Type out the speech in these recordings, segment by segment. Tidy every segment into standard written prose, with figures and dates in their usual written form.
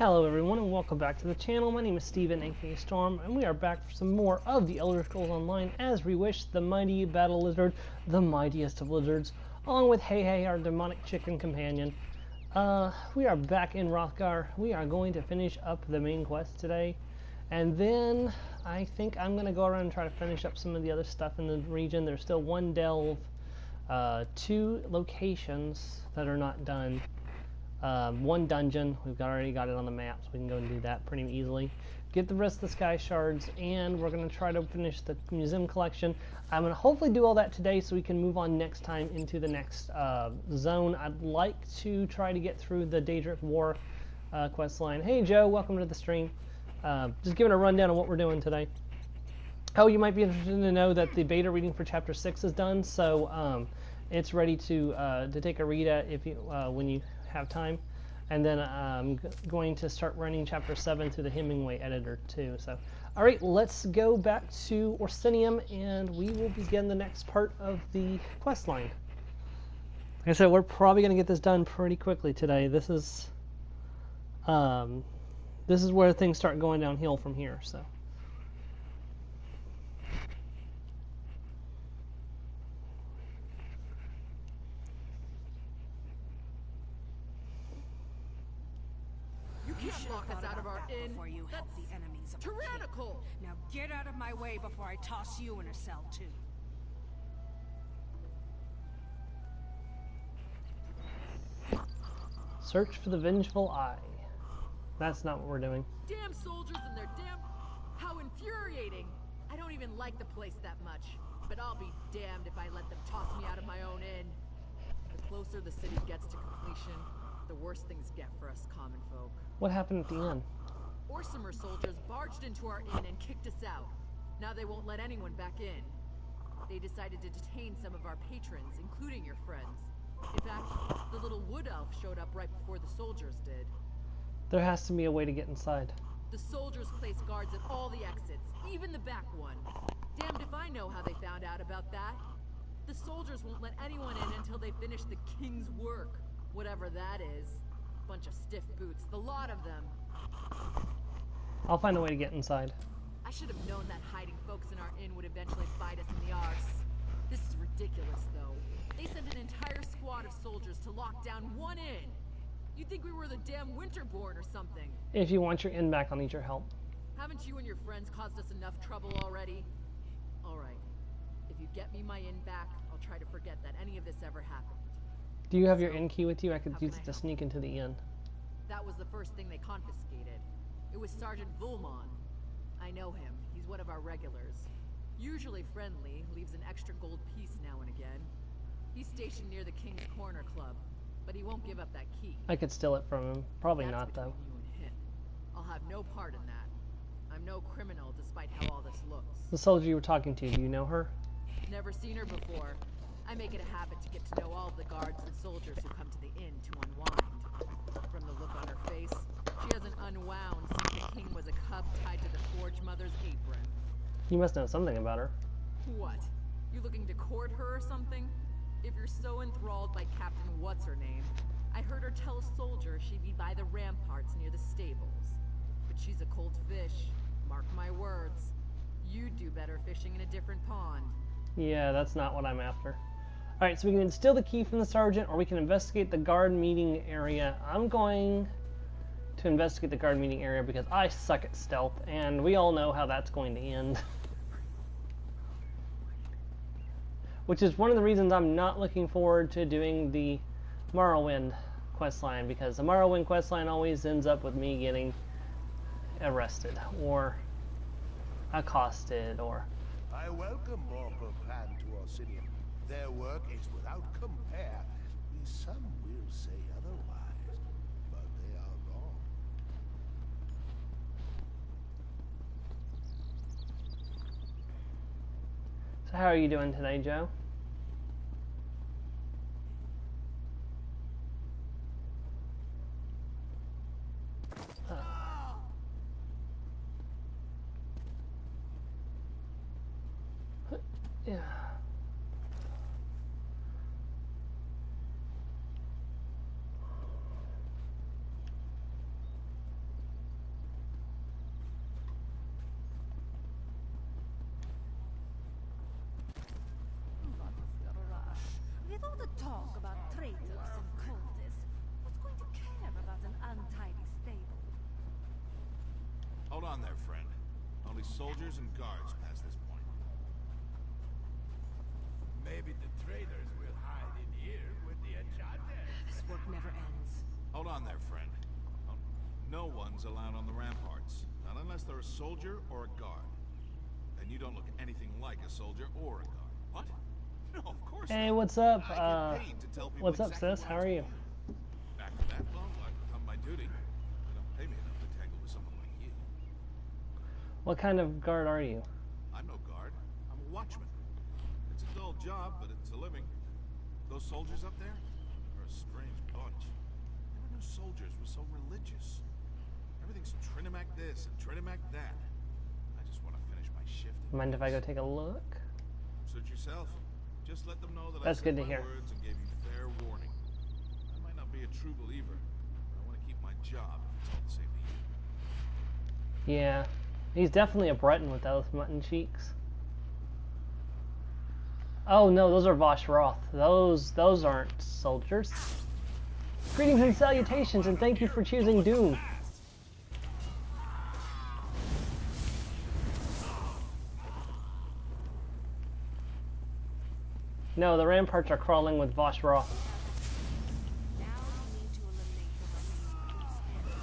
Hello everyone and welcome back to the channel. My name is Steven, aka Storm, and we are back for some more of the Elder Scrolls Online as Reewish, the mighty battle lizard, the mightiest of lizards, along with Hey, our demonic chicken companion. We are back in Rothgar. We are going to finish up the main quest today, and then I think I'm going to go around and try to finish up some of the other stuff in the region. There's still one delve, 2 locations that are not done. One dungeon, we've already got it on the map, so we can go and do that pretty easily. Get the rest of the sky shards, and we're going to try to finish the museum collection. I'm going to hopefully do all that today so we can move on next time into the next zone. I'd like to try to get through the Daedric War quest line. Hey Joe, welcome to the stream. Just giving a rundown of what we're doing today. Oh, you might be interested to know that the beta reading for Chapter 6 is done, so it's ready to take a read at if you, when you have time, and then I'm going to start running Chapter 7 through the Hemingway editor too. So, all right, let's go back to Orsinium, and we will begin the next part of the quest line. Like I said, we're probably going to get this done pretty quickly today. This is where things start going downhill from here. So. You can't lock us out of our inn. That's the enemies of tyrannical. Now get out of my way before I toss you in a cell too. Search for the Vengeful Eye. That's not what we're doing. Damn soldiers and their damn... How infuriating. I don't even like the place that much. But I'll be damned if I let them toss me out of my own inn. The closer the city gets to completion, the worse things get for us common folk. What happened at the inn? Orsimer soldiers barged into our inn and kicked us out. Now they won't let anyone back in. They decided to detain some of our patrons, including your friends. In fact, the little wood elf showed up right before the soldiers did. There has to be a way to get inside. The soldiers placed guards at all the exits, even the back one. Damned if I know how they found out about that. The soldiers won't let anyone in until they finish the king's work. Whatever that is. Bunch of stiff boots, the lot of them. I'll find a way to get inside. I should have known that hiding folks in our inn would eventually bite us in the arse. This is ridiculous, though. They sent an entire squad of soldiers to lock down one inn. You'd think we were the damn Winterborn or something. If you want your inn back, I'll need your help. Haven't you and your friends caused us enough trouble already? Alright. If you get me my inn back, I'll try to forget that any of this ever happened. Do you have your inn key with you? I could use it to sneak into the inn. That was the first thing they confiscated. It was Sergeant Vulmon. I know him. He's one of our regulars. Usually friendly, leaves an extra gold piece now and again. He's stationed near the King's Corner Club, but he won't give up that key. I could steal it from him. Probably That's not, though. You and him. I'll have no part in that. I'm no criminal, despite how all this looks. The soldier you were talking to, do you know her? Never seen her before. I make it a habit to get to know all of the guards and soldiers who come to the inn to unwind. From the look on her face, she hasn't unwound since the king was a cub tied to the Forge Mother's apron. You must know something about her. What? You looking to court her or something? If you're so enthralled by Captain What's-Her-Name, I heard her tell a soldier she'd be by the ramparts near the stables. But she's a cold fish. Mark my words. You'd do better fishing in a different pond. Yeah, that's not what I'm after. Alright, so we can steal the key from the sergeant, or we can investigate the guard meeting area. I'm going to investigate the guard meeting area because I suck at stealth, and we all know how that's going to end. Which is one of the reasons I'm not looking forward to doing the Morrowind questline, because the Morrowind questline always ends up with me getting arrested, or accosted, or... I welcome Morpeth Pan to Orsinium. Their work is without compare. Some will say otherwise, but they are wrong. So how are you doing today, Joe? Yeah. talk about traitors and cultists. Who's going to care about an untidy stable? Hold on there, friend. Only soldiers and guards past this point. Maybe the traitors will hide in here with the enchanted. This work never ends. Hold on there, friend. No one's allowed on the ramparts. Not unless they're a soldier or a guard. And you don't look anything like a soldier or a guard. What? No, of course Hey, not. what's up? I get paid to tell people What's up, exactly sis? what How I'm are you? doing. Back to that, well, I've done my duty. They don't pay me enough to tangle with someone like you. What kind of guard are you? I'm no guard. I'm a watchman. It's a dull job, but it's a living. Those soldiers up there are a strange bunch. Never knew soldiers were so religious. Everything's Trinimac this and Trinimac that. I just want to finish my shift. Mind if I go take a look? Suit yourself. Just let them know that That's I good said to my hear. words and gave you fair warning. I might not be a true believer, but I want to keep my job if it's all the same to you. Yeah. He's definitely a Breton with those mutton cheeks. Oh no, those are Voshroth. Those aren't soldiers. Greetings and salutations, and thank you for choosing Doom. No, the ramparts are crawling with Voshroth. Now we need to eliminate the remaining loose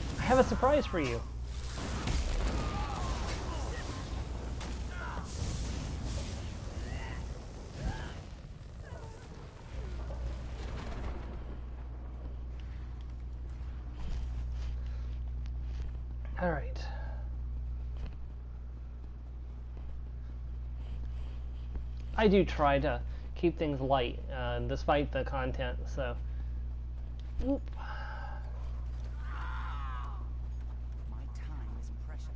ends. I have a surprise for you. All right. I do try to keep things light, despite the content, so. Oop. My time is precious.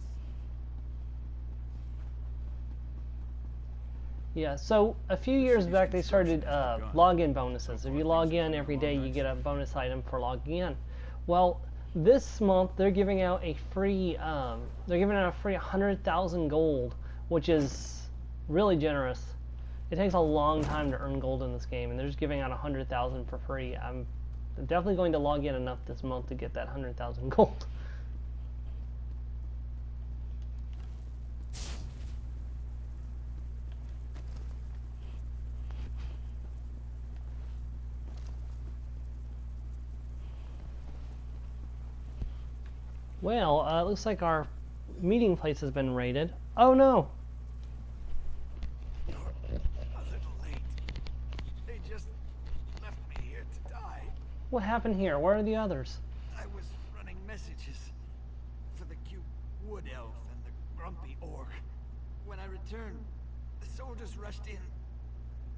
Yeah, so a few years back they started login bonuses. If you log in every day, you get a bonus item for logging in. Well, this month they're giving out a free 100,000 gold, which is really generous. It takes a long time to earn gold in this game, and they're just giving out 100,000 for free. I'm definitely going to log in enough this month to get that 100,000 gold. Well, it looks like our meeting place has been raided. Oh no! You're a little late. They just left me here to die. What happened here? Where are the others? I was running messages for the cute wood elf and the grumpy orc. When I returned, the soldiers rushed in,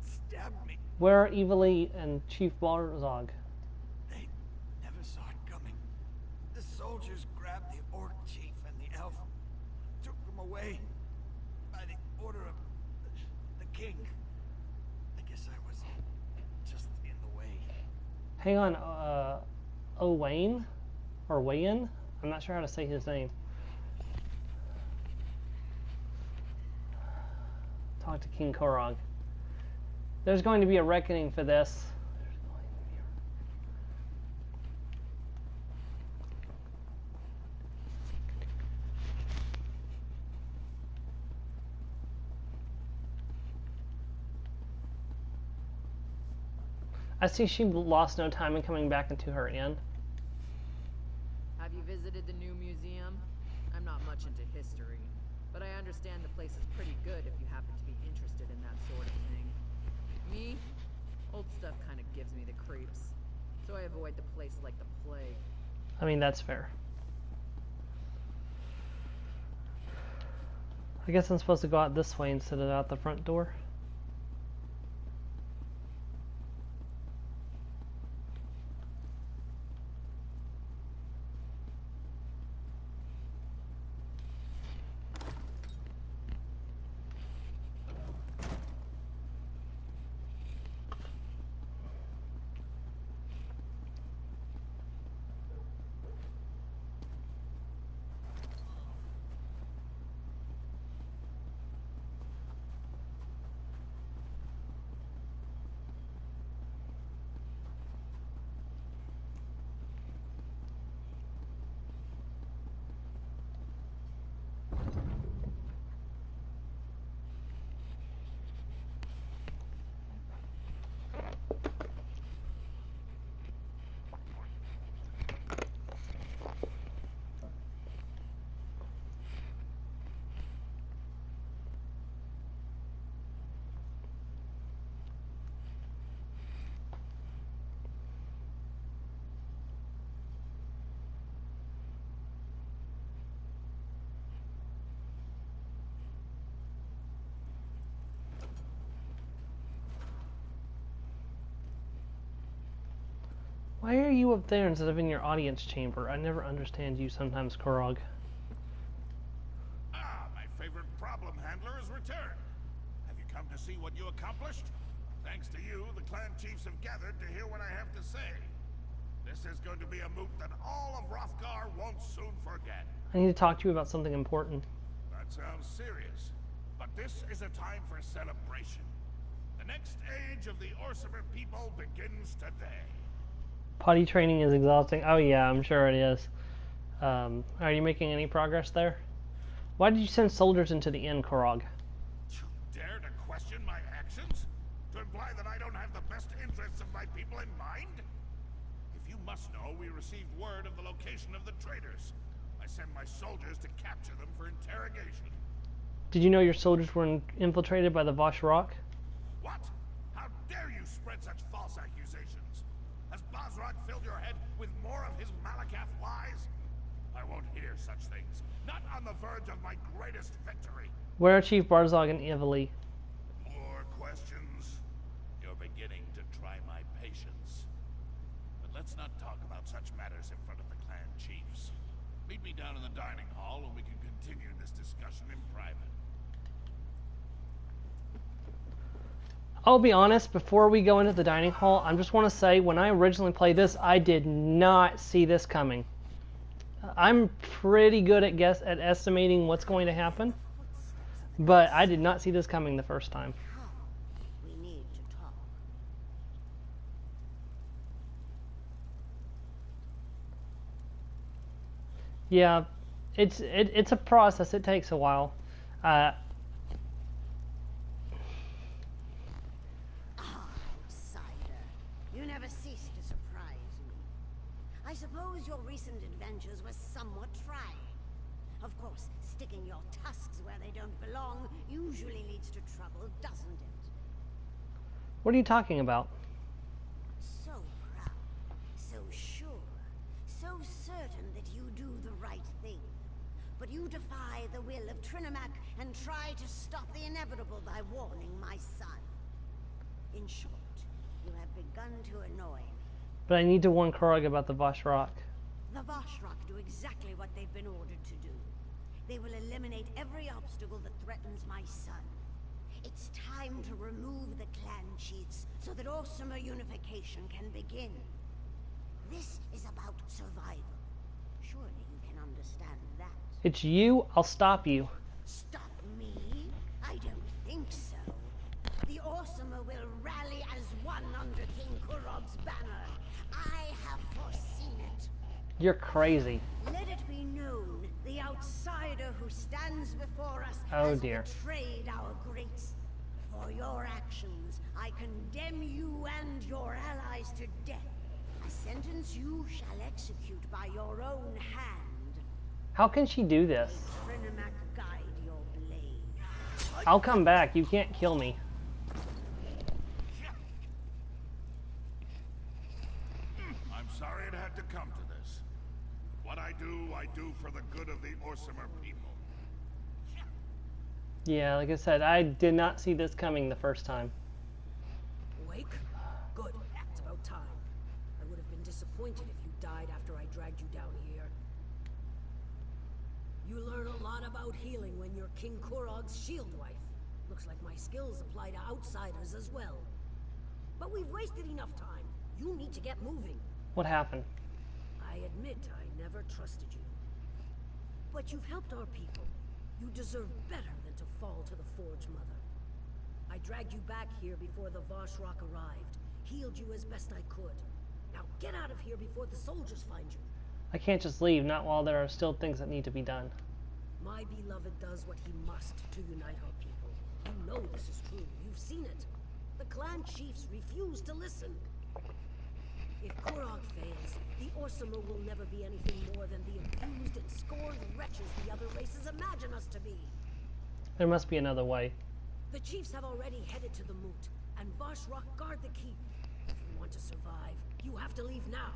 stabbed me. Where are Evely and Chief Barzog? They never saw it coming. The soldiers grabbed the orc chief and the elf, took them away by the order of the king. I guess I was just in the way. Hang on, Owain? Or Wayan? I'm not sure how to say his name. Talk to King Korog. There's going to be a reckoning for this. I see she lost no time in coming back into her inn. Have you visited the new museum? I'm not much into history, but I understand the place is pretty good if you happen to be interested in that sort of thing. Me? Old stuff kind of gives me the creeps, so I avoid the place like the plague. I mean, that's fair. I guess I'm supposed to go out this way instead of out the front door. Why are you up there instead of in your audience chamber? I never understand you sometimes, Korog. Ah, my favorite problem handler has returned. Have you come to see what you accomplished? Thanks to you, the clan chiefs have gathered to hear what I have to say. This is going to be a moot that all of Hrothgar won't soon forget. I need to talk to you about something important. That sounds serious. But this is a time for celebration. The next age of the Orsimer people begins today. Potty training is exhausting. Oh yeah, I'm sure it is. Are you making any progress there? Why did you send soldiers into the inn, Korog? You dare to question my actions? To imply that I don't have the best interests of my people in mind? If you must know, we received word of the location of the traitors. I sent my soldiers to capture them for interrogation. Did you know your soldiers were infiltrated by the Vosh Rock? What? How dare you spread such false accusations? Has Bosrock filled your head with more of his Malakath lies? I won't hear such things. Not on the verge of my greatest victory. Where are Chief Barzog and Ivali? More questions? You're beginning to try my patience. But let's not talk about such matters in front of the clan chiefs. Meet me down in the dining hall and we can continue this discussion in private. I'll be honest, before we go into the dining hall, I just want to say, when I originally played this, I did not see this coming. I'm pretty good at estimating what's going to happen, but I did not see this coming the first time. We need to talk. Yeah, it's a process. It takes a while. Outsider, you never cease to surprise me. I suppose your recent adventures were somewhat trying. Of course, sticking your tusks where they don't belong usually leads to trouble, doesn't it? What are you talking about? So proud, so sure, so certain that you do the right thing. But you defy the will of Trinimac and try to stop the inevitable by warning my son. In short, you have begun to annoy me. But I need to warn Korog about the Vosh Rock. The Voshrock do exactly what they've been ordered to do. They will eliminate every obstacle that threatens my son. It's time to remove the clan chiefs so that Orsimer unification can begin. This is about survival. Surely you can understand that. It's you. I'll stop you. Stop me? I don't think so. The Orsimer will rally as one under King Kurog's banner. I have foreseen it. You're crazy. Let it be known, the outsider who stands before us Oh, has dear. betrayed our greats. For your actions, I condemn you and your allies to death. A sentence you shall execute by your own hand. How can she do this? Trinimac guide your blade. I'll come back. You can't kill me. I'm sorry it had to come to this. What I do for the good of the Orsimer people. Yeah, like I said, I did not see this coming the first time. Awake? Good. It's about time. I would have been disappointed if you died after I dragged you down here. You learn a lot about healing when you're King Kurog's shield wife. Looks like my skills apply to outsiders as well. But we've wasted enough time. You need to get moving. What happened? I admit I never trusted you. But you've helped our people. You deserve better than to fall to the Forge Mother. I dragged you back here before the Vosh Rock arrived. Healed you as best I could. Now get out of here before the soldiers find you. I can't just leave, not while there are still things that need to be done. My beloved does what he must to unite our people. You know this is true. You've seen it. The clan chiefs refuse to listen. If Kurog fails, the Orsimer will never be anything more than the abused and scorned wretches the other races imagine us to be. There must be another way. The chiefs have already headed to the moot, and Vosh Rock guard the keep. If you want to survive, you have to leave now.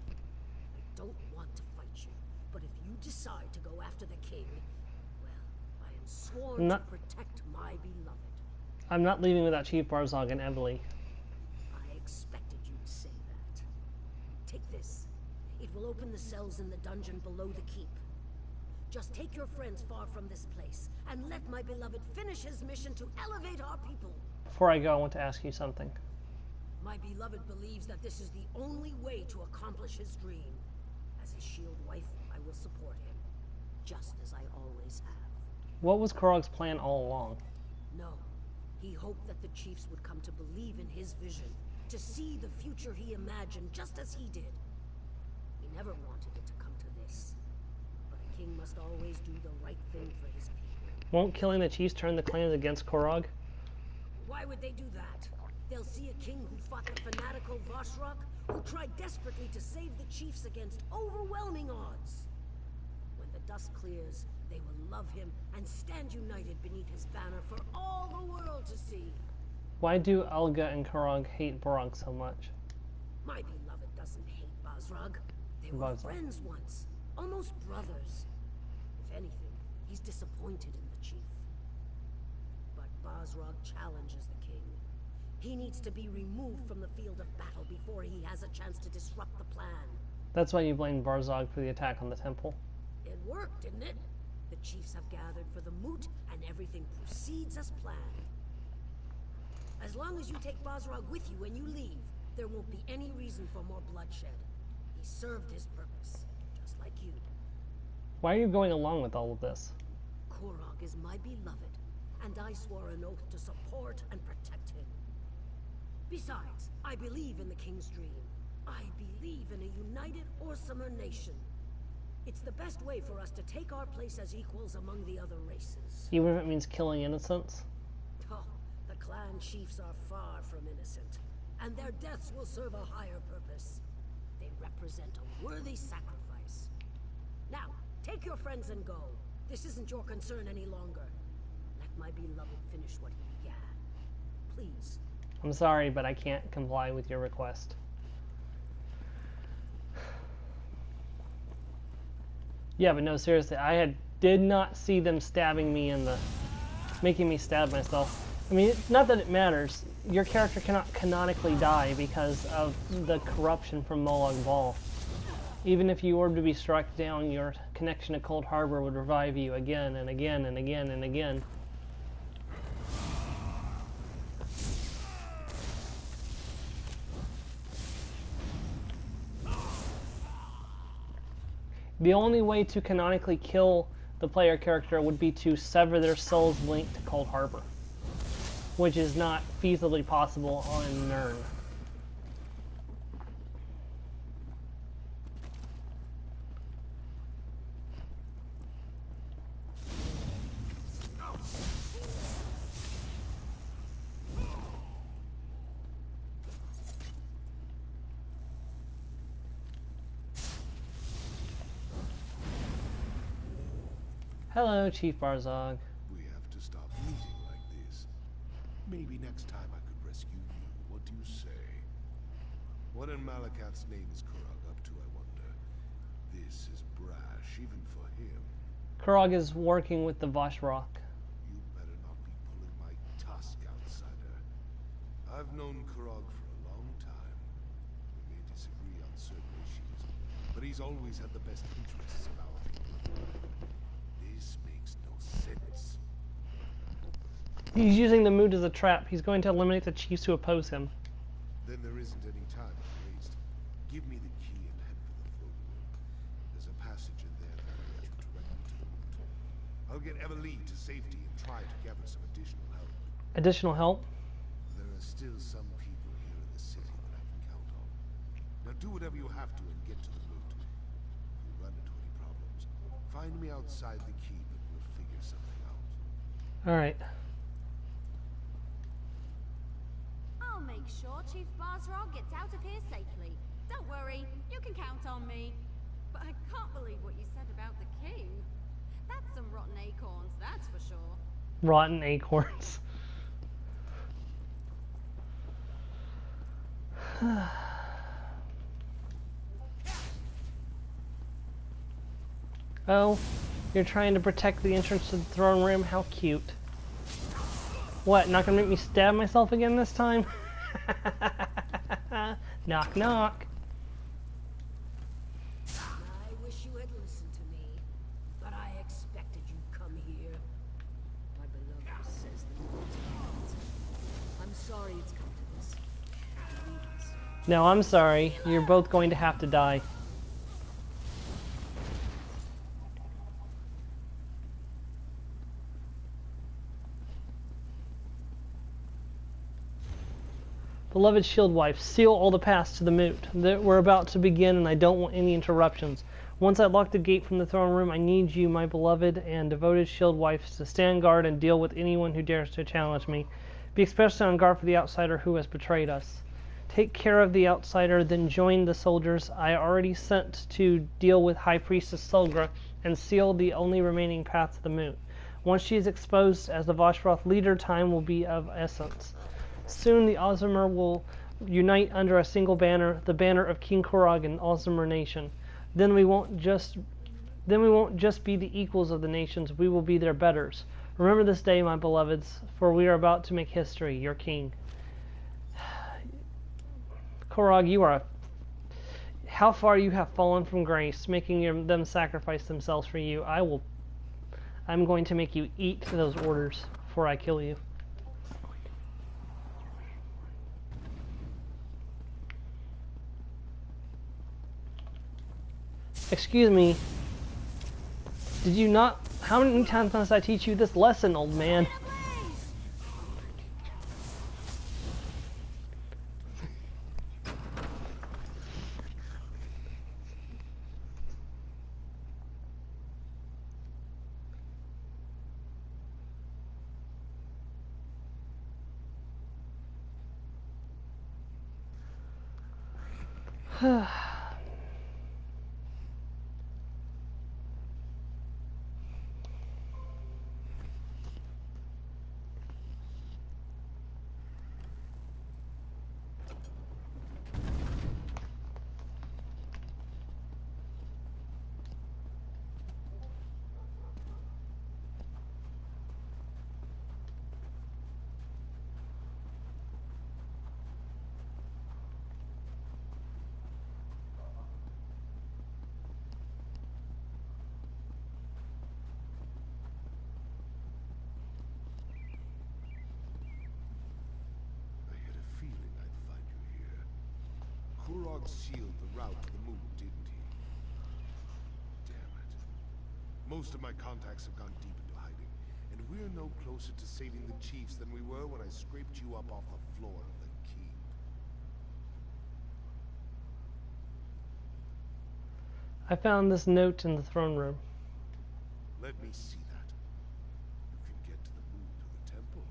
I don't want to fight you, but if you decide to go after the king, well, I am sworn to protect my beloved. I'm not leaving without Chief Barzog and Evely. I expected you'd say that. Take this. It will open the cells in the dungeon below the keep. Just take your friends far from this place, and let my beloved finish his mission to elevate our people. Before I go, I want to ask you something. My beloved believes that this is the only way to accomplish his dream. As his shield wife, I will support him, just as I always have. What was Korog's plan all along? No, he hoped that the chiefs would come to believe in his vision, to see the future he imagined just as he did. He never wanted it to come to this. But a king must always do the right thing for his people. Won't killing the chiefs turn the clans against Korog? Why would they do that? They'll see a king who fought the fanatical Vashrak, who tried desperately to save the chiefs against overwhelming odds. When the dust clears, they will love him and stand united beneath his banner for all the world to see. Why do Elga and Korog hate Borog so much? My beloved doesn't hate Basrag. They were friends once, almost brothers. If anything, he's disappointed in the chief. But Basrag challenges the king. He needs to be removed from the field of battle before he has a chance to disrupt the plan. That's why you blame Barzog for the attack on the temple. It worked, didn't it? The chiefs have gathered for the moot, and everything proceeds as planned. As long as you take Basrag with you when you leave, there won't be any reason for more bloodshed. He served his purpose, just like you. Why are you going along with all of this? Korog is my beloved, and I swore an oath to support and protect him. Besides, I believe in the king's dream. I believe in a united Orsimer nation. It's the best way for us to take our place as equals among the other races. Even if it means killing innocents? Oh, the clan chiefs are far from innocent, and their deaths will serve a higher purpose. They represent a worthy sacrifice. Now, take your friends and go. This isn't your concern any longer. Let my beloved finish what he began. Please. I'm sorry, but I can't comply with your request. Yeah, but no, seriously, did not see them stabbing me in the... making me stab myself. I mean, not that it matters. Your character cannot canonically die because of the corruption from Molag Bal. Even if you were to be struck down, your connection to Cold Harbor would revive you again and again and again and again. The only way to canonically kill the player character would be to sever their soul's link to Cold Harbor, which is not feasibly possible on Nirn. Hello, Chief Barzog. We have to stop meeting like this. Maybe next time I could rescue you. What do you say? What in Malakat's name is Korog up to, I wonder? This is brash, even for him. Korog is working with the Vashrak. You better not be pulling my tusk, outsider. I've known Korog for a long time. We may disagree on certain issues, but he's always had the best interests of our people. This makes no sense. He's using the mood as a trap. He's going to eliminate the chiefs who oppose him. Then there isn't any time to waste. Give me the key and head for the throne room. There's a passage in there that will get you directly to the moot. I'll get Eveline to safety and try to gather some additional help. Additional help? There are still some people here in the city that I can count on. Now do whatever you have to and get to the moot. If you run into any problems, find me outside the keep and we'll figure something out. Alright. I'll make sure Chief Barzrog gets out of here safely. Don't worry, you can count on me. But I can't believe what you said about the king. That's some rotten acorns, that's for sure. Rotten acorns. Oh, you're trying to protect the entrance to the throne room? How cute. What, not gonna make me stab myself again this time? Knock knock. No, I'm sorry. You're both going to have to die. Beloved shield wife, seal all the paths to the moot. We're about to begin and I don't want any interruptions. Once I lock the gate from the throne room, I need you, my beloved and devoted shield wife, to stand guard and deal with anyone who dares to challenge me. Be especially on guard for the outsider who has betrayed us. Take care of the outsider, then join the soldiers I already sent to deal with High Priestess Solgra and seal the only remaining path to the moot. Once she is exposed as the Voshroth leader, time will be of essence. Soon the Ozmer will unite under a single banner, the banner of King Korog and Ozmer Nation. Then we won't just be the equals of the nations, we will be their betters. Remember this day, my beloveds, for we are about to make history, your king. Korog, you are how far you have fallen from grace, making them sacrifice themselves for you. I'm going to make you eat those orders before I kill you. Excuse me. Did you not? How many times must I teach you this lesson, old man? Korog sealed the route to the moon, didn't he? Damn it. Most of my contacts have gone deep into hiding, and we're no closer to saving the chiefs than we were when I scraped you up off the floor of the keep. I found this note in the throne room. Let me see that. You can get to the moon through the temple.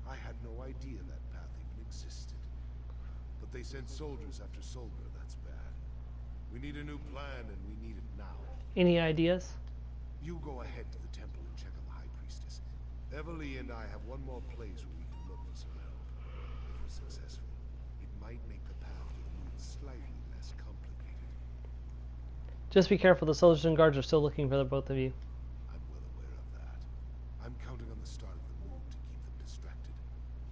I had no idea that path even existed. But they sent soldiers after Solgra, that's bad. We need a new plan, and we need it now. Any ideas? You go ahead to the temple and check on the High Priestess. Everly and I have one more place where we can look for some help. If we're successful, it might make the path to the moon slightly less complicated. Just be careful, the soldiers and guards are still looking for the both of you. I'm well aware of that. I'm counting on the start of the moon to keep them distracted.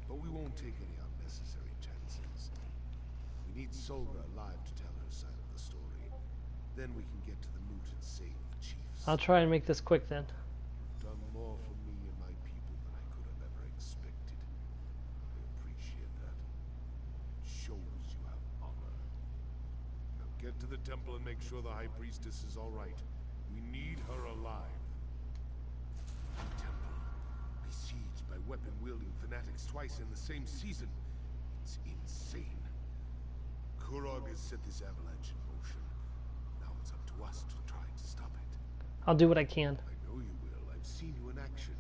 But we won't take any unnecessary chances. We need Solgra alive to tell her side of the story. Then we can get to the moot and save the chiefs. I'll try and make this quick then. You've done more for me and my people than I could have ever expected. I appreciate that. It shows you have honor. Now get to the temple and make sure the High Priestess is all right. We need her alive. The temple, besieged by weapon-wielding fanatics twice in the same season. It's insane. Korog has set this avalanche in motion. Now it's up to us to try to stop it. I'll do what I can. I know you will. I've seen you in action.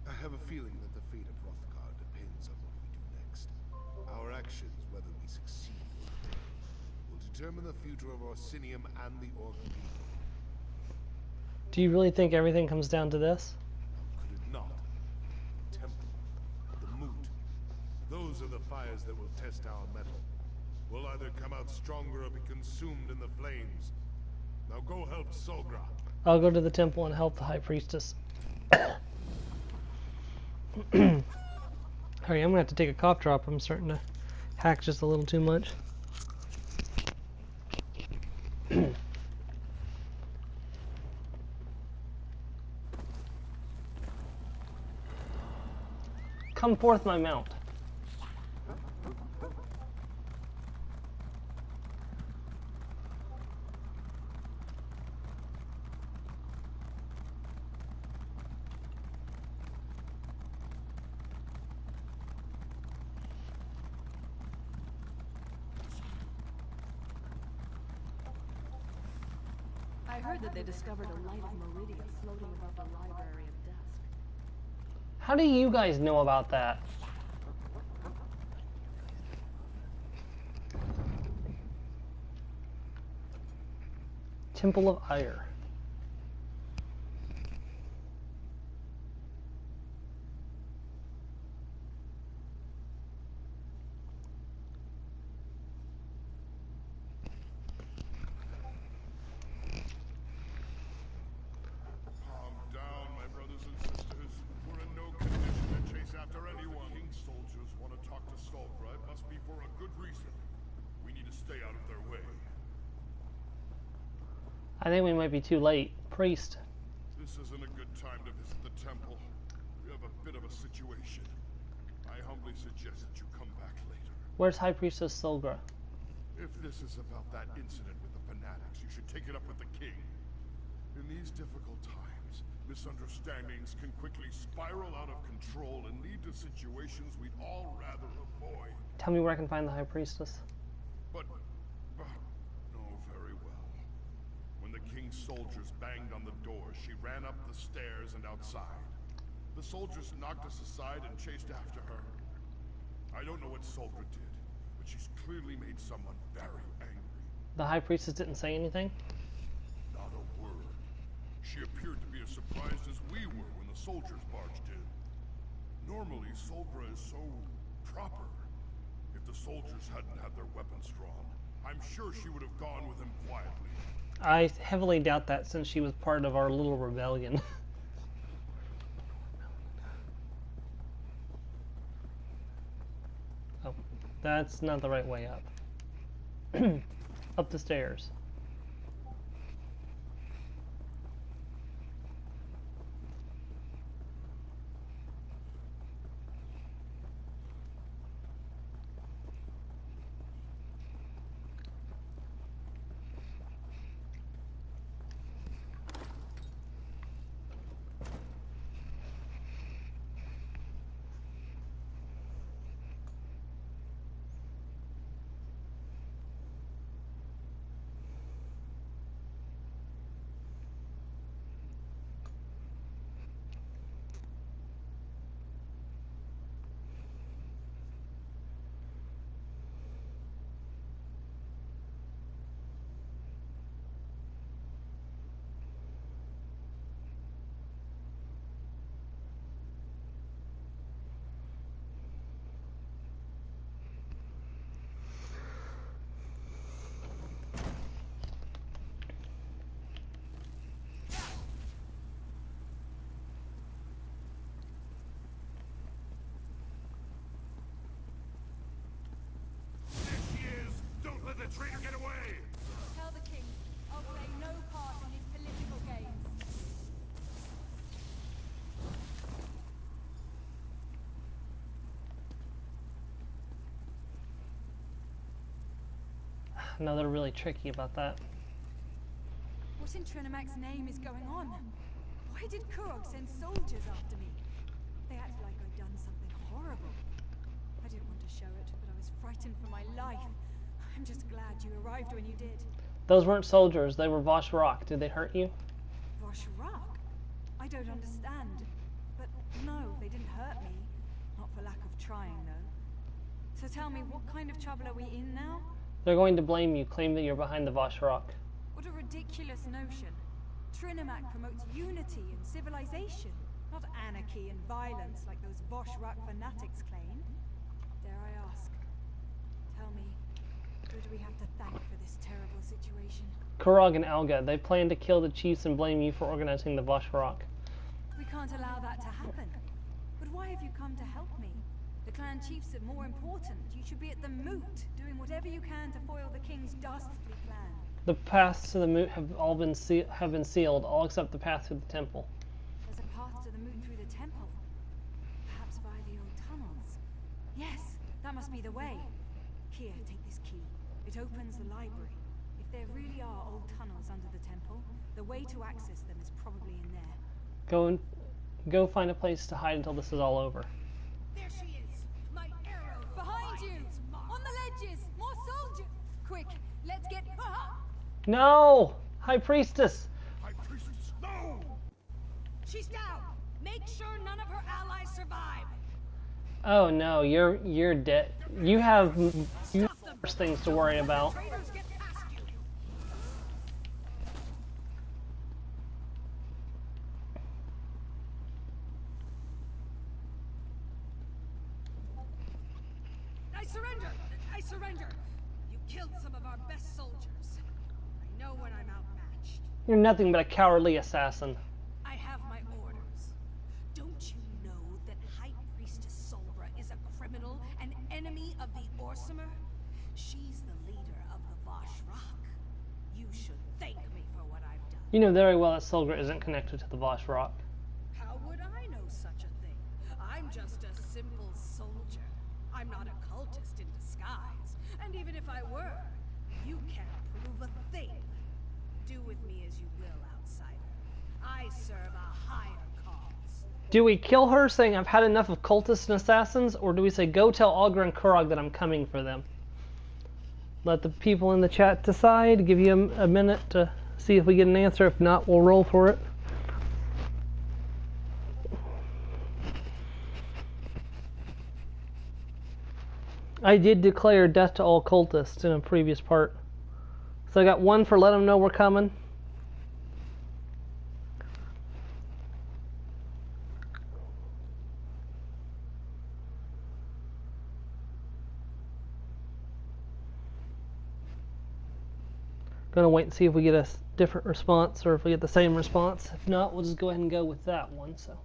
I have a feeling that the fate of Hrothgar depends on what we do next. Our actions, whether we succeed or fail, will determine the future of Orsinium and the Orc people. Do you really think everything comes down to this? How could it not? The temple, the moot. Those are the fires that will test our mettle. We'll either come out stronger or be consumed in the flames. Now go help Solgra. I'll go to the temple and help the High Priestess. Hurry, I'm gonna have to take a cough drop. I'm starting to hack just a little too much. Come forth, my mount. heard that they discovered a light of Meridia floating above the library at dusk. How do you guys know about that? Temple of Ire. Calm down, my brothers and sisters. We're in no condition to chase after anyone. King's soldiers want to talk to Solbra. It must be for a good reason. We need to stay out of their way. I think we might be too late. Priest. This isn't a good time to visit the temple. We have a bit of a situation. I humbly suggest that you come back later. Where's High Priestess Solgra? If this is about that incident with the fanatics, you should take it up with the king. In these difficult times, misunderstandings can quickly spiral out of control and lead to situations we'd all rather avoid. Tell me where I can find the High Priestess. But no, very well. When the king's soldiers banged on the door, she ran up the stairs and outside. The soldiers knocked us aside and chased after her. I don't know what Solbra did, but she's clearly made someone very angry. The High Priestess didn't say anything? Not a word. She appeared to be as surprised as we were when the soldiers barged in. Normally, Solbra is so proper. If the soldiers hadn't had their weapons drawn, I'm sure she would have gone with him quietly. I heavily doubt that since she was part of our little rebellion. Oh, that's not the right way up. Up the stairs. There she is! Don't let the traitor get away! Tell the king I'll play no part in his political games. No, they're really tricky about that. What in Trinamac's name is going on? Why did Kurog send soldiers after me? They acted like I'd done something horrible. I didn't want to show it, but I was frightened for my life. I'm just glad you arrived when you did. Those weren't soldiers, they were Vosh Rock. Did they hurt you? Vosh Rock? I don't understand. But no, they didn't hurt me. Not for lack of trying, though. So tell me, what kind of trouble are we in now? They're going to blame you, claim that you're behind the Vosh Rock. What a ridiculous notion. Trinamac promotes unity and civilization, not anarchy and violence like those Vosh Rock fanatics claim. Dare I ask? Tell me, who do we have to thank for this terrible situation? Kurog and Alga, they plan to kill the chiefs and blame you for organizing the Vosh Rock. We can't allow that to happen. But why have you come to help me? The clan chiefs are more important. You should be at the moot, doing whatever you can to foil the king's dastardly plan. The paths to the moot have all been sealed, all except the path to the temple. There's a path to the moot through the temple. Perhaps via the old tunnels. Yes, that must be the way. Here, take this key. It opens the library. If there really are old tunnels under the temple, the way to access them is probably in there. Go find a place to hide until this is all over. There she is! My arrow! Behind you! On the ledges! More soldiers! Quick, let's get... No! High Priestess! She's down. Make sure none of her allies survive. Oh no, you're dead. You have worse things to worry about. Traitors get past you. I surrender. I surrender. You killed some of our best soldiers. I know when I'm outmatched. You're nothing but a cowardly assassin. I have my orders. Don't you know that High Priestess Solbra is a criminal, an enemy of the Orsimer? She's the leader of the Vosh Rock. You should thank me for what I've done. You know very well that Solgra isn't connected to the Vosh Rock. How would I know such a thing? I'm just a simple soldier. I'm not a cultist in disguise. And even if I were, you can't prove a thing. Do with me as you will, outsider. I serve a higher cause. Do we kill her saying I've had enough of cultists and assassins, or do we say go tell Augur and Kurog that I'm coming for them? Let the people in the chat decide. Give you a minute to see if we get an answer. If not, we'll roll for it. I did declare death to all cultists in a previous part. So I got one for let them know we're coming. Gonna wait and see if we get a different response or if we get the same response. If not, we'll just go ahead and go with that one. So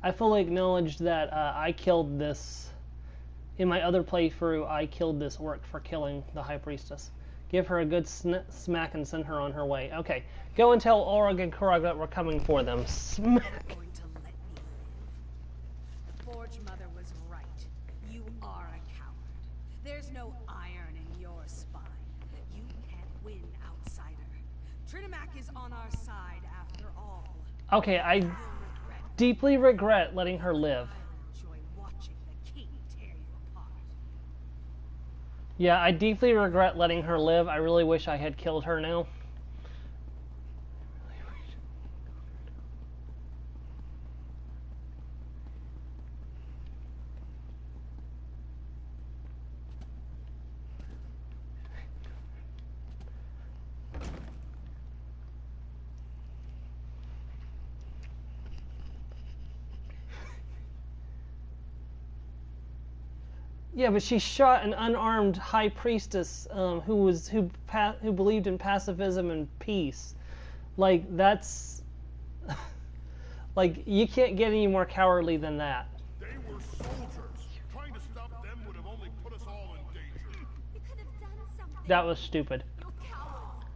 I fully acknowledge that I killed this in my other playthrough. I killed this orc for killing the High Priestess. Give her a good smack and send her on her way. Okay, go and tell Orog and Kurog that we're coming for them. Smack. Going to let me live. The Forge Mother was right. You are a coward. There's no iron in your spine. You can't win, outsider. Trinimac is on our side after all. Okay, I deeply regret letting her live. I'll enjoy watching the king tear you apart. Yeah, I deeply regret letting her live. I really wish I had killed her now. Yeah, but she shot an unarmed high priestess who believed in pacifism and peace. Like that's like you can't get any more cowardly than that. They were soldiers. Trying to stop them would have only put us all in danger. You could have done something. That was stupid. You're cowards.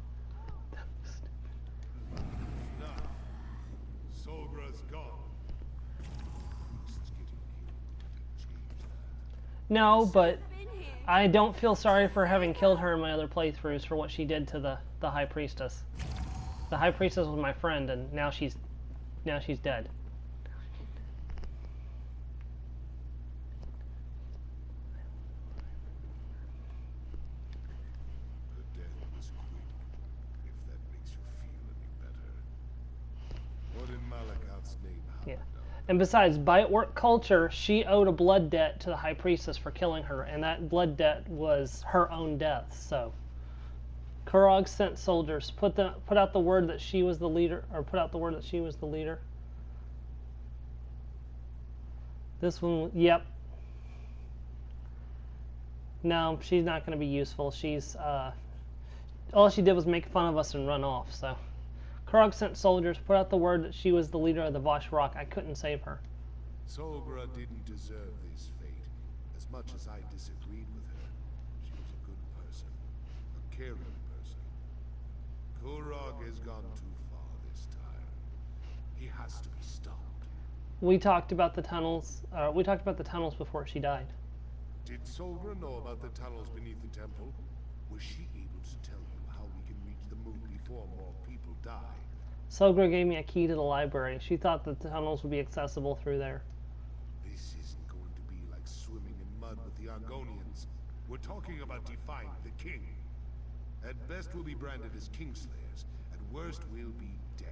Now, Solgra's gone. Priest's getting killed. Change that. No, but Been here. I don't feel sorry for having killed her in my other playthroughs for what she did to the high priestess. The high priestess was my friend, and now she's dead. Her death was quick, if that makes you feel any better. What in Malakat's name Yeah. happened? And besides, by orc culture, she owed a blood debt to the high priestess for killing her, and that blood debt was her own death. So, Kurog sent soldiers. Put out the word that she was the leader, or put out the word that she was the leader. This one, yep. No, she's not going to be useful. She's all she did was make fun of us and run off. So. Kurog sent soldiers, put out the word that she was the leader of the Vosh Rock. I couldn't save her. Solgra didn't deserve this fate. As much as I disagreed with her, she was a good person, a caring person. Kurog has gone too far this time. He has to be stopped. We talked about the tunnels. We talked about the tunnels before she died. Did Solgra know about the tunnels beneath the temple? Was she able to tell you how we can reach the moon before more people die? Solgra gave me a key to the library. She thought that the tunnels would be accessible through there. This isn't going to be like swimming in mud with the Argonians. We're talking about defying the king. At best, we'll be branded as Kingslayers. At worst, we'll be dead.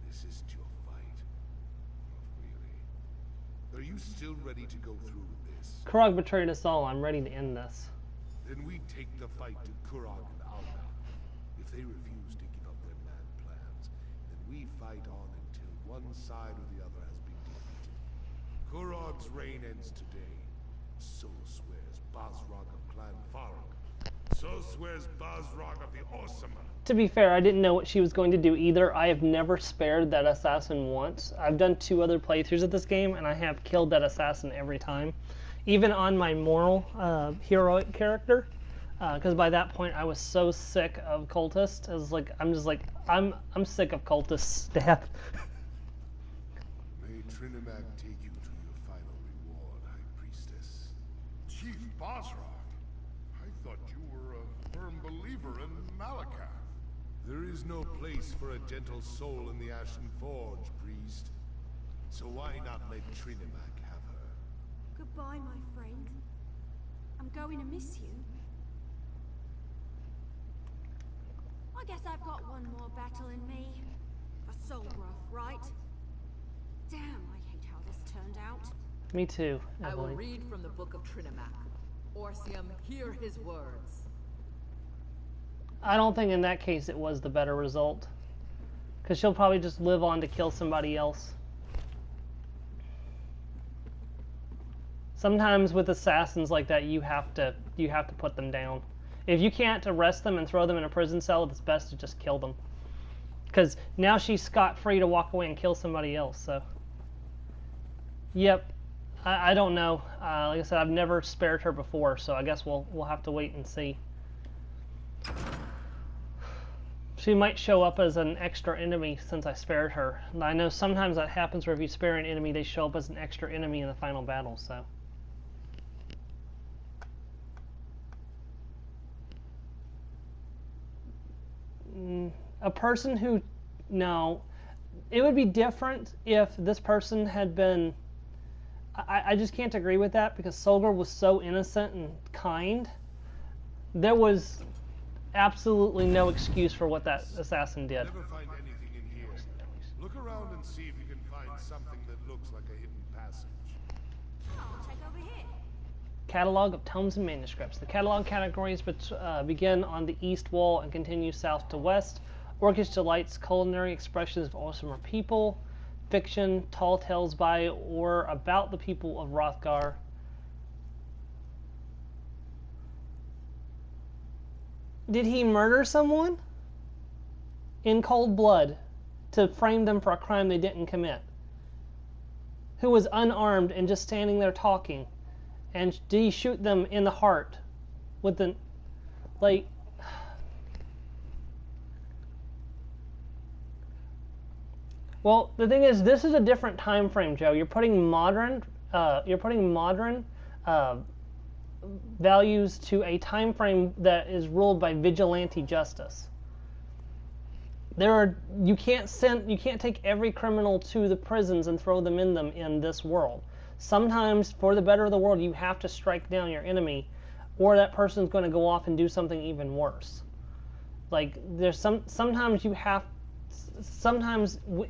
This isn't your fight. Not really. Are you still ready to go through with this? Kurog betrayed us all. I'm ready to end this. Then we take the fight to Kurog and Alga. If they refuse to give up their mad plans, then we fight on until one side or the other has been defeated. Kurog's reign ends today. So swears Basrog of Clan Farog. So swears Basrog of the Awesomer. To be fair, I didn't know what she was going to do either. I have never spared that assassin once. I've done 2 other playthroughs of this game, and I have killed that assassin every time. Even on my moral heroic character, because by that point I was so sick of cultists. I'm sick of cultists' death. May Trinimag take you to your final reward, High Priestess. Chief Basrog, I thought you were a firm believer in Malakath. There is no place for a gentle soul in the Ashen Forge, priest. So why not let Trinimag have her? Goodbye, my friend. I'm going to miss you. I guess I've got one more battle in me. For Solbra, right? Damn, I hate how this turned out. Me too, I will Evelyn. read from the Book of Trinimag. Orsium, hear his words. I don't think in that case it was the better result. Because she'll probably just live on to kill somebody else. Sometimes with assassins like that, you have to put them down. If you can't arrest them and throw them in a prison cell, it's best to just kill them. Because now she's scot-free to walk away and kill somebody else. So, yep, I don't know. Like I said, I've never spared her before, so I guess we'll have to wait and see. She might show up as an extra enemy since I spared her. And I know sometimes that happens where if you spare an enemy, they show up as an extra enemy in the final battle. So. A person who, no, it would be different if this person had been, I just can't agree with that because Solgar was so innocent and kind. There was absolutely no excuse for what that assassin did. Never find anything in here. Look around and see if you can find something that looks like a hidden passage. Oh, check over here. Catalog of tomes and manuscripts. The catalog categories begin on the east wall and continue south to west. Orcish delights, culinary expressions of awesomer people, fiction, tall tales by or about the people of Hrothgar. Did he murder someone? In cold blood to frame them for a crime they didn't commit? Who was unarmed and just standing there talking? And did he shoot them in the heart with the, like, well, the thing is, this is a different time frame, Joe. You're putting modern values to a time frame that is ruled by vigilante justice. You can't take every criminal to the prisons and throw them in this world. Sometimes, for the better of the world, you have to strike down your enemy, or that person's going to go off and do something even worse. Like, sometimes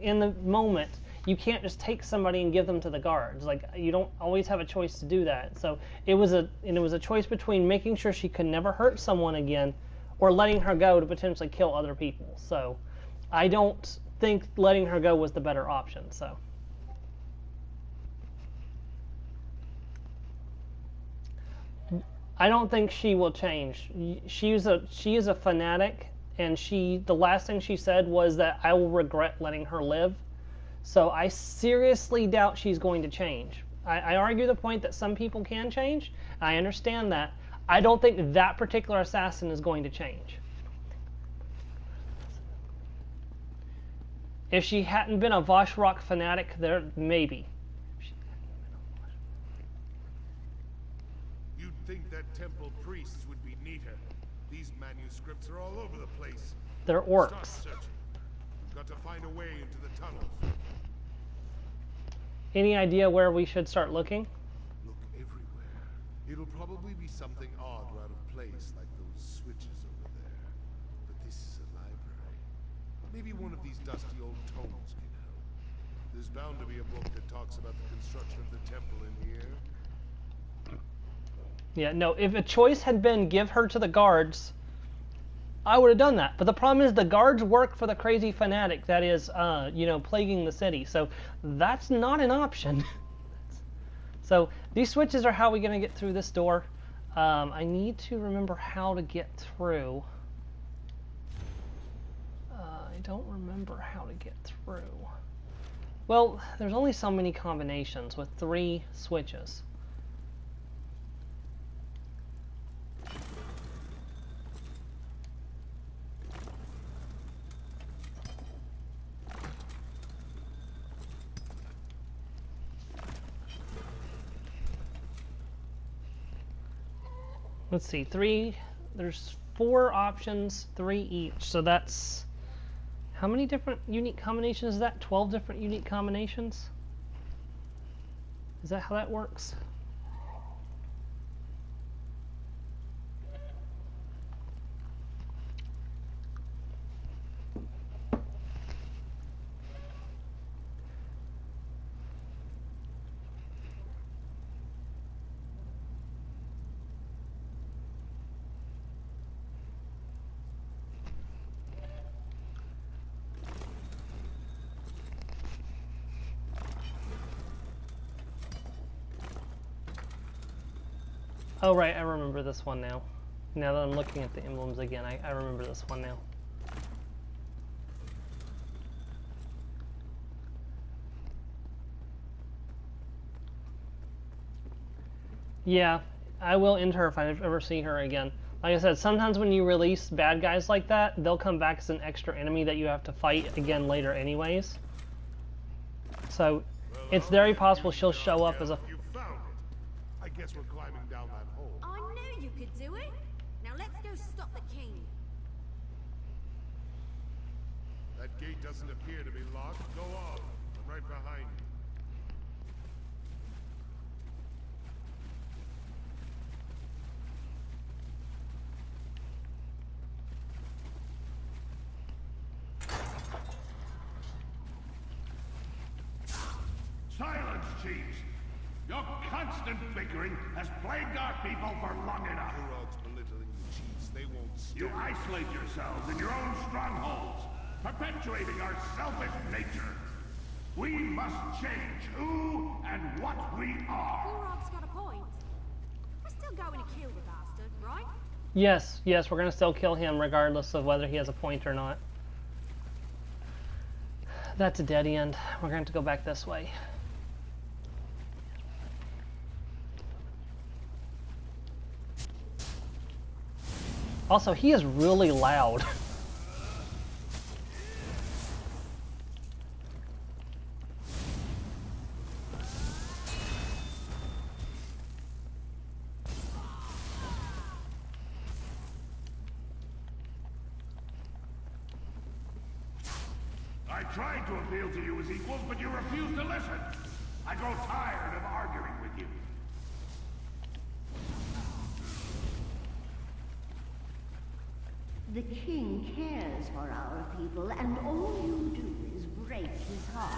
in the moment, you can't just take somebody and give them to the guards. Like, you don't always have a choice to do that. So it was a choice between making sure she could never hurt someone again, or letting her go to potentially kill other people. So I don't think letting her go was the better option. So. I don't think she will change. She is a fanatic, and the last thing she said was that I will regret letting her live. So I seriously doubt she's going to change. I argue the point that some people can change. I understand that. I don't think that particular assassin is going to change. If she hadn't been a Vashrock fanatic, there maybe. Think that temple priests would be neater. These manuscripts are all over the place. They're orcs. Start searching. We've got to find a way into the tunnels. Any idea where we should start looking? Look everywhere. It'll probably be something odd or out of place, like those switches over Maybe one of these dusty old tomes can help. There's bound to be a book that talks about the construction of the temple in here. Yeah, no, if a choice had been give her to the guards, I would have done that. But the problem is the guards work for the crazy fanatic that is, plaguing the city. So that's not an option. So these switches are how we're going to get through this door. I need to remember how to get through. I don't remember how to get through. Well, there's only so many combinations with 3 switches. Let's see, 3, there's 4 options, 3 each, so that's, how many different unique combinations is that? 12 different unique combinations? Is that how that works? Oh right, I remember this one now. Now that I'm looking at the emblems again, I remember this one now. Yeah, I will end her if I ever see her again. Like I said, sometimes when you release bad guys like that, they'll come back as an extra enemy that you have to fight again later anyways. So, it's very possible she'll show up as a... You found it. I guess we're climbing down that hole. I knew you could do it. Now let's go stop the king. That gate doesn't appear to be locked. Go on. I'm right behind you. Silence, chiefs! Your constant bickering has plagued our people for long enough. Kurog's belittling the chiefs. They won't You stop. isolate yourselves in your own strongholds, perpetuating our selfish nature. We must change who and what we are. Kurog's got a point. We're still going to kill the bastard, right? Yes, we're going to still kill him regardless of whether he has a point or not. That's a dead end. We're going to have to go back this way. Also, he is really loud. I tried to appeal to you as equals, but you refused to listen. I grow tired of arguing with you. The king cares for our people, and all you do is break his heart.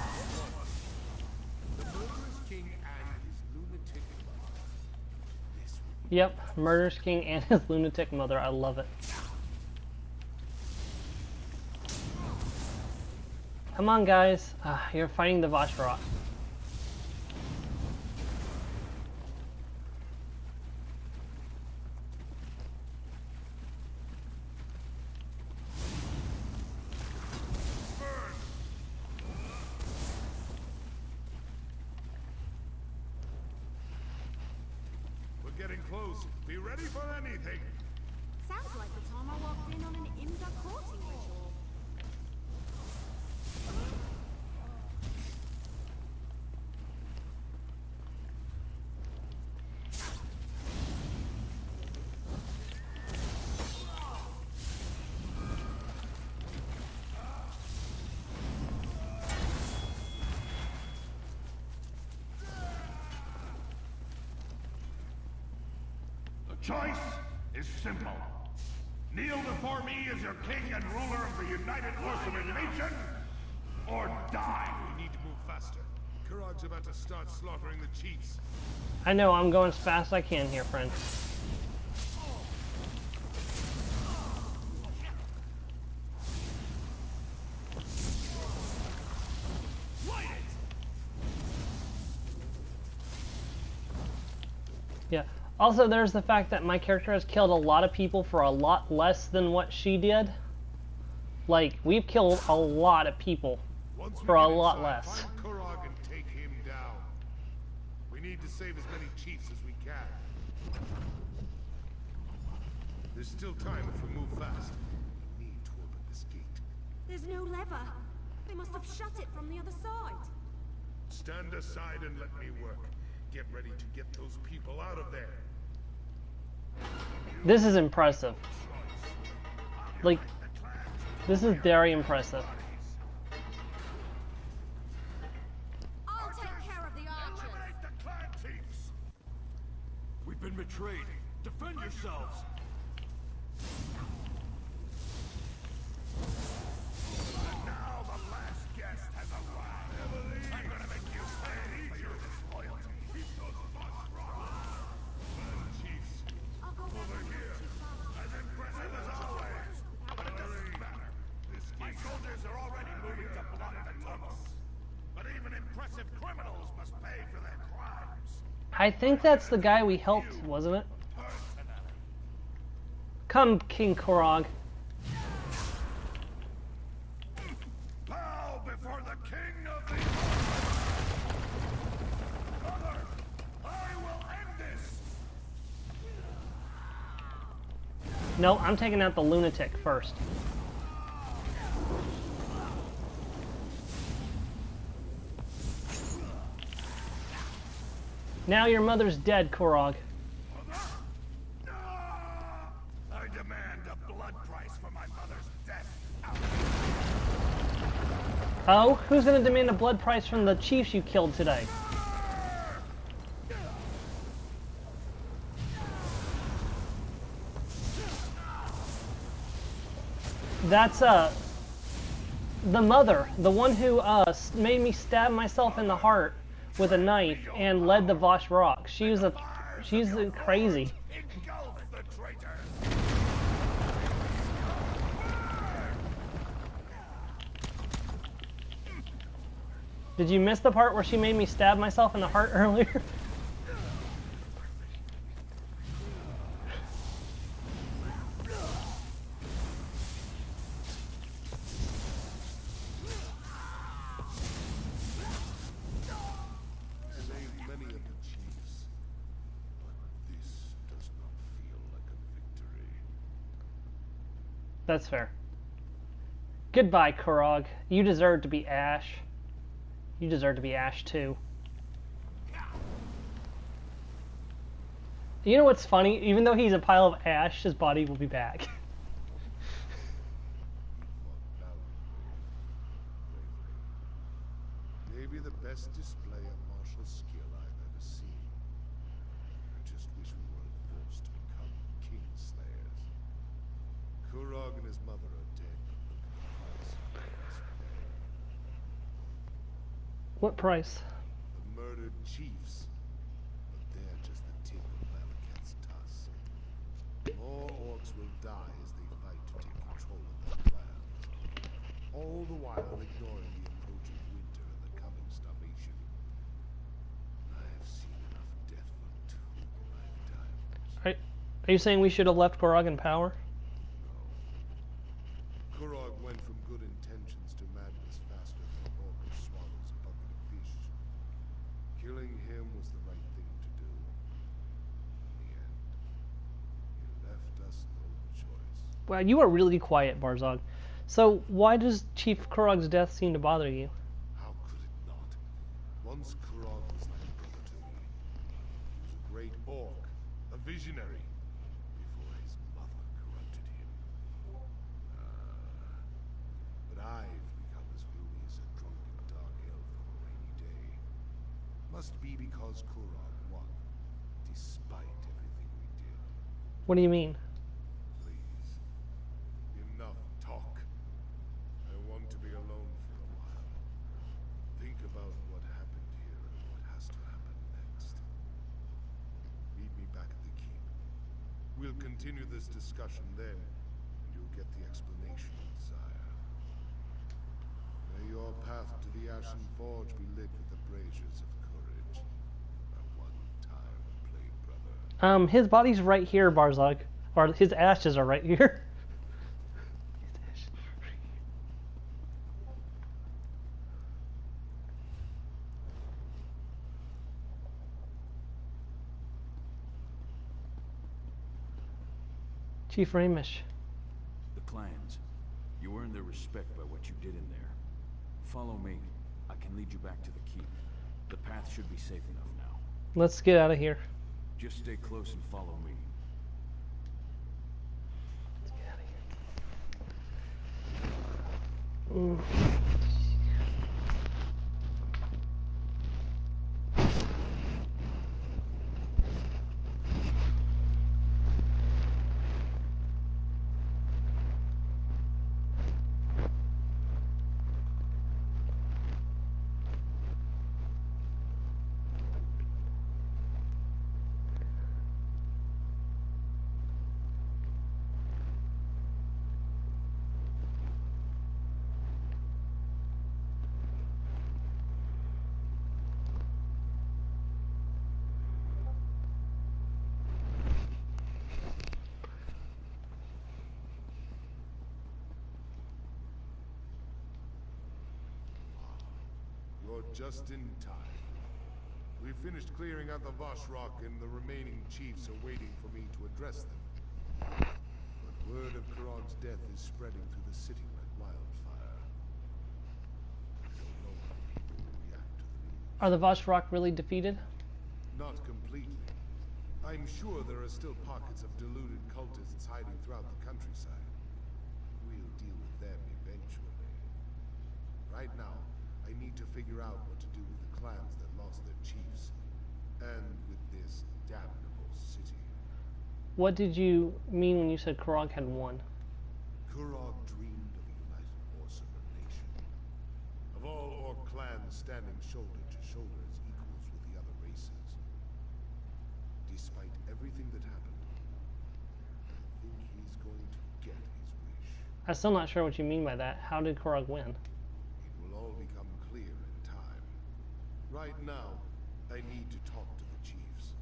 The murderous king and his lunatic mother. This will be Yep, Murderous King and his lunatic mother. I love it. Come on, guys. You're fighting the Vashra. We're getting close. Be ready for anything. Sounds like the time I walked in on an Imda courting ritual. The choice is simple. Kneel before me as your king and ruler of the United Orcish Nation, or die. We need to move faster. Kurog's about to start slaughtering the chiefs. I know, I'm going as fast as I can here, friend. Yeah. Also, there's the fact that my character has killed a lot of people for a lot less than what she did. Like, we've killed a lot of people for a lot less. Find Kurog and take him down. We need to save as many chiefs as we can. There's still time if we move fast. We need to open this gate. There's no lever. They must have shut it from the other side. Stand aside and let me work. Get ready to get those people out of there. This is impressive. Like, this is very impressive. I'll take care of the archers. The clan chiefs. We've been betrayed. Defend yourselves. And now the last guest has arrived. I'm gonna make you pay for your disloyalty. Chiefs, I'll go Over here. As impressive as always. But it doesn't matter. My soldiers are already moving to block the tunnels. But even impressive criminals must pay for their crimes. I think that's the guy we helped, wasn't it? Come, King Kurog. Bow before the king of the Mother, I will end this. No, I'm taking out the lunatic first. Now your mother's dead, Kurog. I demand a blood price for my mother's death. Oh, who's gonna demand a blood price from the chiefs you killed today? That's, the mother, the one who, made me stab myself in the heart with a knife and led the Vosh Rock. She's crazy. Engulf the traitor. Did you miss the part where she made me stab myself in the heart earlier? saved many of the chiefs. But this does not feel like a victory. That's fair. Goodbye, Kurog. You deserve to be Ash. You deserve to be Ash, too. You know what's funny? Even though he's a pile of ash, his body will be back. Maybe the best display of martial skill I've ever seen. I just wish we weren't forced to become kingslayers. Kurog and his mother are dead, but look at the price What price? the murdered chiefs. But they're just the tip of Malekith's tusk. More orcs will die as they fight to take control of their lands. All the while ignoring the approaching winter and the coming starvation. I've seen enough death for 2 lifetimes. Are you saying we should have left Kurog in power? Kurog went from good intentions to madness faster than a hawker swallows a bucket of fish. Killing him was the right thing to do. In the end, he left us no choice. Wow, you are really quiet, Barzog. So why does Chief Kurog's death seem to bother you? How could it not? Once Kurog was like a brother to me. He was a great orc, a visionary, before his mother corrupted him. But I've become as gloomy as a drunken dark elf on a rainy day. Must be because Kurog won, despite everything we did. What do you mean? Please, We'll continue this discussion then, and you'll get the explanation you desire. May your path to the Ashen Forge be lit with the braziers of courage. My one-time plague brother. His body's right here, Barzog. Or his ashes are right here. Chief Reewish. The clans. You earned their respect by what you did in there. Follow me. I can lead you back to the keep. The path should be safe enough now. Let's get out of here. Just stay close and follow me. Let's get out of here. Ooh. You're just in time. We finished clearing out the Voshrock and the remaining chiefs are waiting for me to address them. But word of Kurog's death is spreading through the city like wildfire. I don't know how people will react to the news. Are the Voshrock really defeated? Not completely. I'm sure there are still pockets of deluded cultists hiding throughout the countryside. We'll deal with them eventually. Right now, I need to figure out what to do with the clans that lost their chiefs, and with this damnable city. What did you mean when you said Kurog had won? Kurog dreamed of a united Orcimer nation. Of all Orc clans standing shoulder to shoulder as equals with the other races. Despite everything that happened, I think he's going to get his wish. I'm still not sure what you mean by that. How did Kurog win? It will all become clear in time. Right now, I need to talk to the chiefs.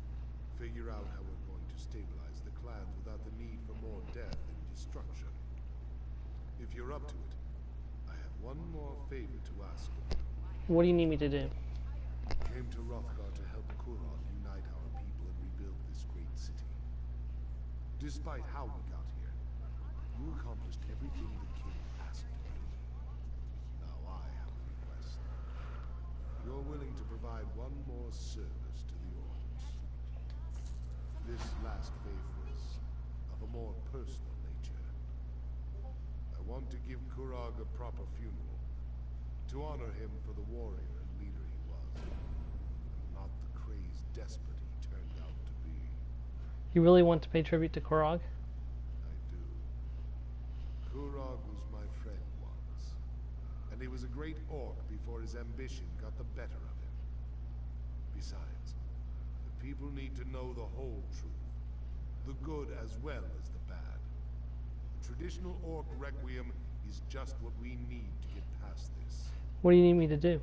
Figure out how we're going to stabilize the clans without the need for more death and destruction. If you're up to it, I have one more favor to ask of you. What do you need me to do? Came to Hrothgar to help Kurog unite our people and rebuild this great city. Despite how we got here, you accomplished everything the king asked of you. Now I have a request. You're willing to provide one more service to the Orcs. This last favor is of a more personal nature. I want to give Kurog a proper funeral, to honor him for the warrior and leader he was, and not the crazed despot he turned out to be. You really want to pay tribute to Kurog? I do. Kurog was my friend once, and he was a great orc before his ambition got the better of him. Besides, the people need to know the whole truth, the good as well as the bad. Traditional orc requiem is just what we need to get past this. What do you need me to do?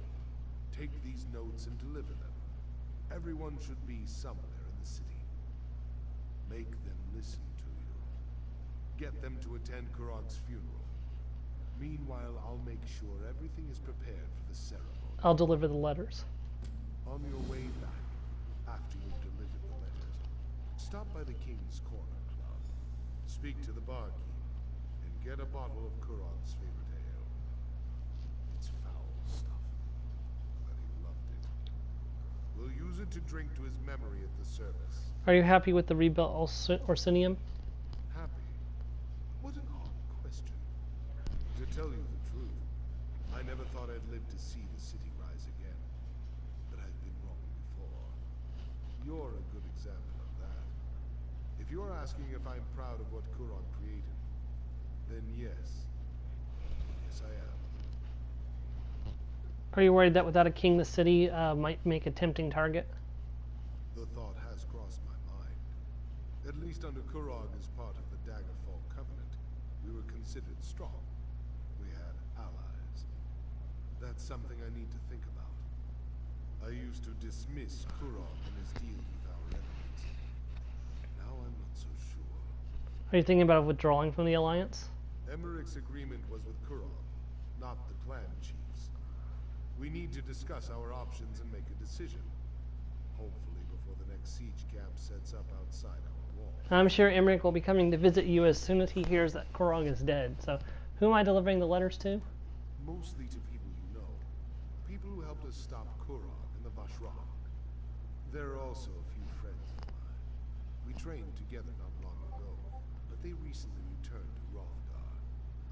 Take these notes and deliver them. Everyone should be somewhere in the city. Make them listen to you. Get them to attend Kurog's funeral. Meanwhile, I'll make sure everything is prepared for the ceremony. I'll deliver the letters. On your way back, after you've delivered the letters, stop by the King's Corner Club. Speak to the barkeep, and get a bottle of Kurog's favorite ale. It's foul stuff, but he loved it. We'll use it to drink to his memory at the service. Are you happy with the rebuilt Orsinium? Happy? What an odd question. To tell you the truth, I never thought I'd live to see the city rise again. But I've been wrong before. You're a good example of that. If you're asking if I'm proud of what Kurog created, then yes. Yes, I am. Are you worried that without a king the city might make a tempting target? The thought has crossed my mind. At least under Kurog as part of the Daggerfall Covenant, we were considered strong. We had allies. That's something I need to think about. I used to dismiss Kurog and his deal with our enemies. Now I'm not so sure. Are you thinking about withdrawing from the Alliance? Emmerich's agreement was with Kurog, not the clan chiefs. We need to discuss our options and make a decision. Hopefully before the next siege camp sets up outside our wall. I'm sure Emmerich will be coming to visit you as soon as he hears that Kurog is dead. So, who am I delivering the letters to? Mostly to people you know. People who helped us stop Kurog and the Vashrak. There are also a few friends of mine. We trained together not long ago, but they recently returned to Hrothgar.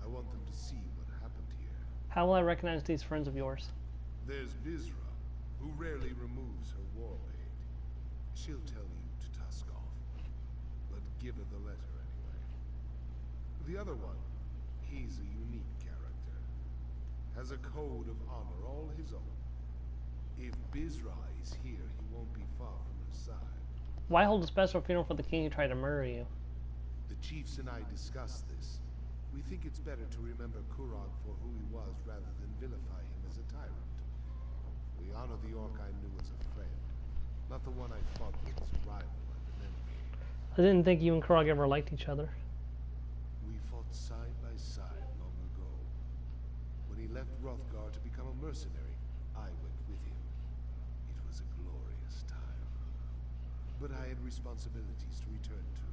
I want them to see what happened here. How will I recognize these friends of yours? There's Bizra, who rarely removes her war paint. She'll tell you to tusk off, but give her the letter anyway. The other one, he's a unique character. Has a code of honor all his own. If Bizra is here, he won't be far from her side. Why hold a special funeral for the king who tried to murder you? The chiefs and I discussed this. We think it's better to remember Kurog for who he was rather than vilify him as a tyrant. We honor the orc I knew as a friend, not the one I fought with as a rival and an enemy. I didn't think you and Kurog ever liked each other. We fought side by side long ago. When he left Hrothgar to become a mercenary, I went with him. It was a glorious time. But I had responsibilities to return to.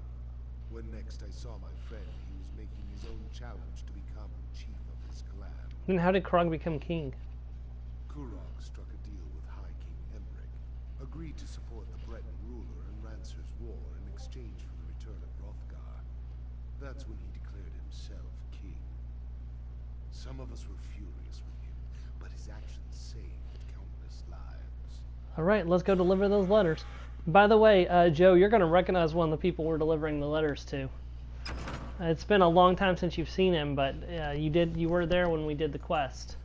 When next I saw my friend, he was making his own challenge to become chief of his clan. Then how did Kurog become king? Kurog struck a deal with High King Emmerich, agreed to support the Breton ruler in Rancer's war in exchange for the return of Hrothgar. That's when he declared himself king. Some of us were furious with him, but his actions saved countless lives. Alright, let's go deliver those letters. By the way, Joe, you're going to recognize one of the people we're delivering the letters to. It's been a long time since you've seen him, but you were there when we did the quest.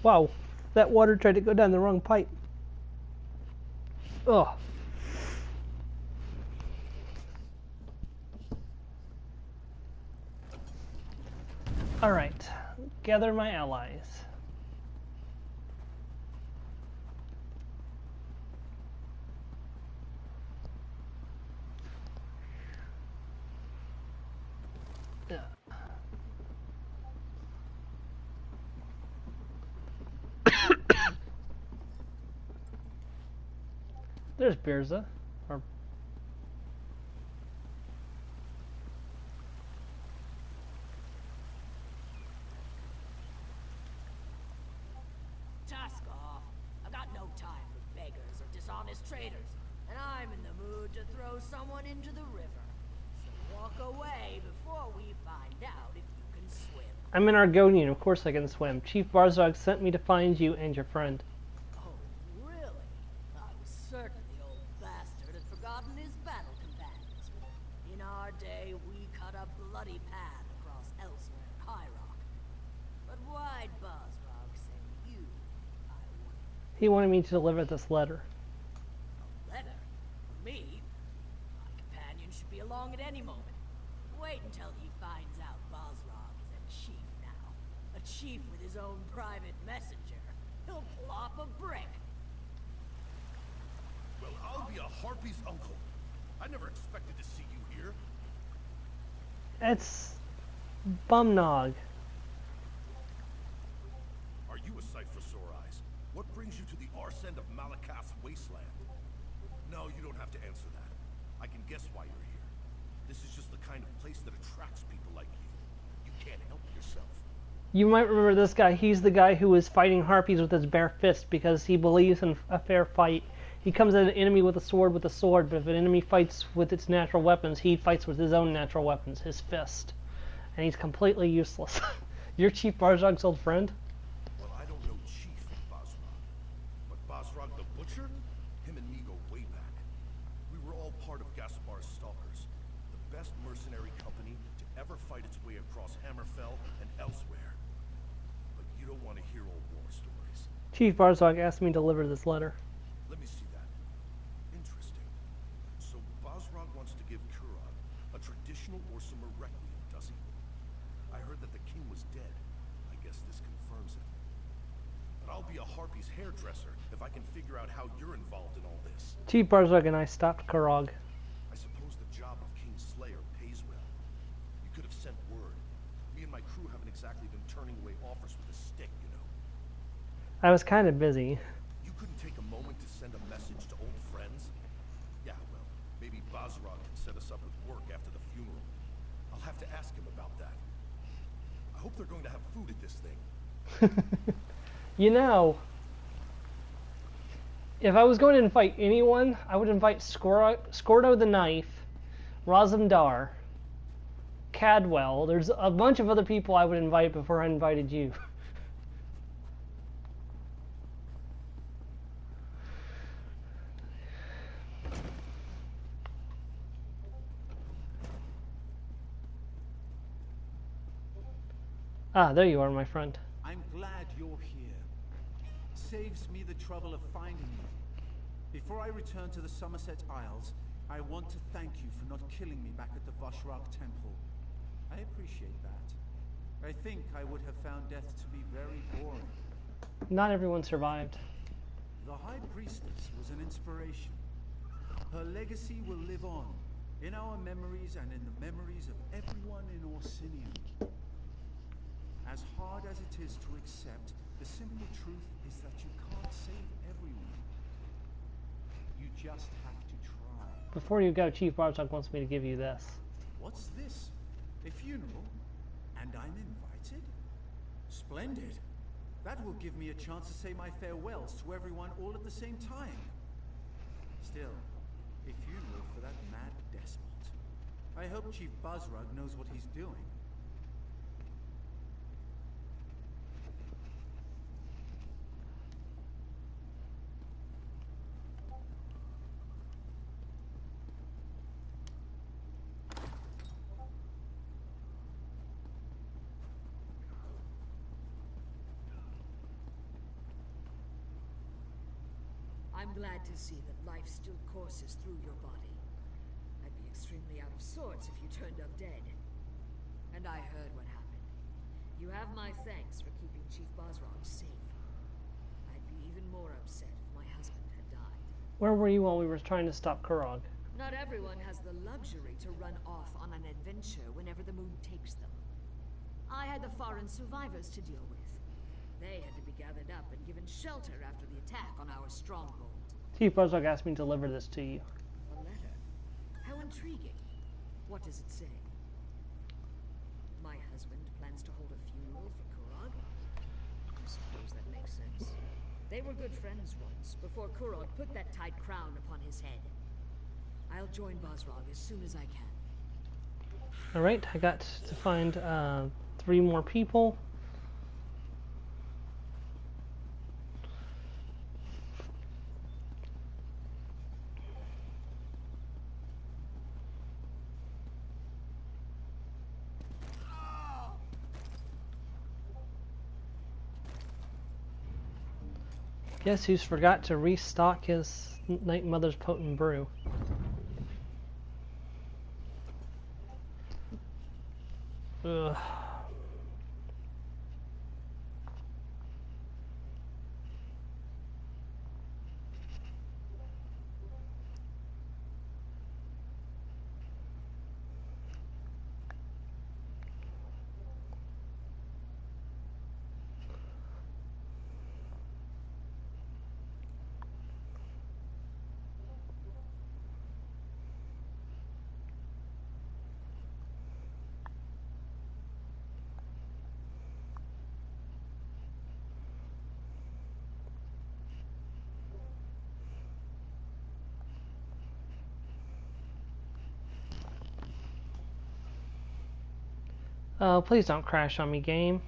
Wow, that water tried to go down the wrong pipe. Ugh. All right, gather my allies. Yeah. There's Birza. Or Tusk off. I've got no time for beggars or dishonest traders, and I'm in the mood to throw someone into the river. So walk away before we find out if you can swim. I'm an Argonian, of course I can swim. Chief Barzog sent me to find you and your friend. Oh, really? I was certain the old bastard had forgotten his battle companions. In our day, we cut a bloody path across elsewhere in High Rock. But why'd Bosrog send you, I wonder? He wanted me to deliver this letter. A letter? For me? My companion should be along at any moment. Wait until he finds out Bosrog is a chief now. A chief with his own private messenger. He'll plop a brick. Well, I'll be a harpy's uncle. I never expected to see you here. It's Bumnog. Are you a sight for sore eyes? What brings you to the arse end of Malakath's wasteland? No, you don't have to answer that. I can guess why you're here. This is just the kind of place that attracts people like you. You can't help yourself. You might remember this guy. He's the guy who was fighting harpies with his bare fist because he believes in a fair fight. He comes at an enemy with a sword, but if an enemy fights with its natural weapons, he fights with his own natural weapons, his fist. And he's completely useless. You're Chief Barzog's old friend? Well, I don't know Chief Bosrog. But Bosrog the Butcher? Him and me go way back. We were all part of Gaspar's stalkers. ever fight its way across Hammerfell and elsewhere. But you don't want to hear old war stories. Chief Barzog asked me to deliver this letter. Let me see that. Interesting. So Bosrog wants to give Kurog a traditional Orsimer requiem, does he? I heard that the king was dead. I guess this confirms it. But I'll be a Harpy's hairdresser if I can figure out how you're involved in all this. Chief Barzog and I stopped Kurog. I suppose the job of King's Slayer pays well. You could have sent word. Me and my crew haven't exactly been turning away offers with a stick, you know. I was kind of busy. You couldn't take a moment to send a message to old friends? Yeah, well, maybe Bosrog can set us up with work after the funeral. I'll have to ask him about that. I hope they're going to have food at this thing. You know, if I was going to invite anyone, I would invite Skordo the Knife, Razumdar, Cadwell. There's a bunch of other people I would invite before I invited you. Ah, there you are, my friend. I'm glad you're here. Saves me the trouble of finding you. Before I return to the Somerset Isles, I want to thank you for not killing me back at the Voshrag Temple. I appreciate that. I think I would have found death to be very boring. Not everyone survived. The High Priestess was an inspiration. Her legacy will live on, in our memories and in the memories of everyone in Orsinium. As hard as it is to accept, the simple truth is that you can't save everyone. You just have to try. Before you go, Chief Barzog wants me to give you this. What's this? A funeral? And I'm invited? Splendid. That will give me a chance to say my farewells to everyone all at the same time. Still, a funeral for that mad despot. I hope Chief Bosrog knows what he's doing. I'm glad to see that life still courses through your body. I'd be extremely out of sorts if you turned up dead. And I heard what happened. You have my thanks for keeping Chief Bosrog safe. I'd be even more upset if my husband had died. Where were you while we were trying to stop Kurog? Not everyone has the luxury to run off on an adventure whenever the mood takes them. I had the foreign survivors to deal with. They had to be gathered up and given shelter after the attack on our stronghold. Chief Barzog asked me to deliver this to you. A letter? How intriguing. What does it say? My husband plans to hold a funeral for Kurog? I suppose that makes sense. They were good friends once, before Kurog put that tight crown upon his head. I'll join Bosrog as soon as I can. Alright, I got to find 3 more people. Guess who's forgot to restock his Night Mother's Potent Brew? Ugh. Oh, please don't crash on me, game.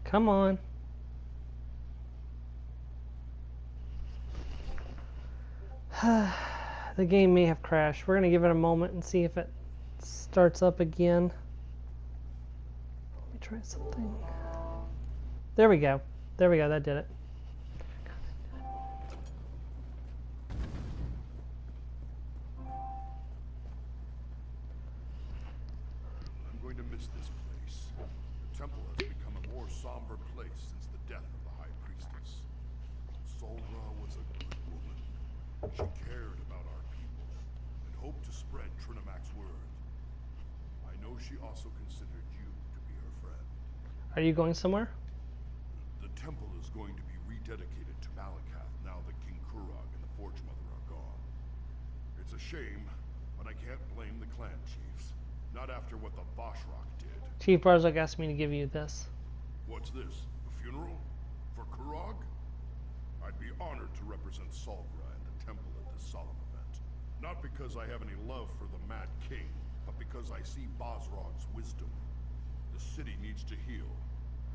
Come on. The game may have crashed. We're going to give it a moment and see if it starts up again. Let me try something. There we go. There we go. That did it. I'm going to miss this place. The temple has become a more somber place since the death of the High Priestess. Solra was a good woman. She cared about our people and hoped to spread Trinamac's word. I know she also considered you to be her friend. Are you going somewhere? The temple is going to be rededicated to Malakath now that King Kurog and the Forge Mother are gone. It's a shame, but I can't blame the clan chiefs. Not after what the Boshrock did. Chief Barzak asked me to give you this. What's this? A funeral? For Kurog? I'd be honored to represent Solra and the temple at this solemn event. Not because I have any love for the Mad King, but because I see Bosrog's wisdom. The city needs to heal.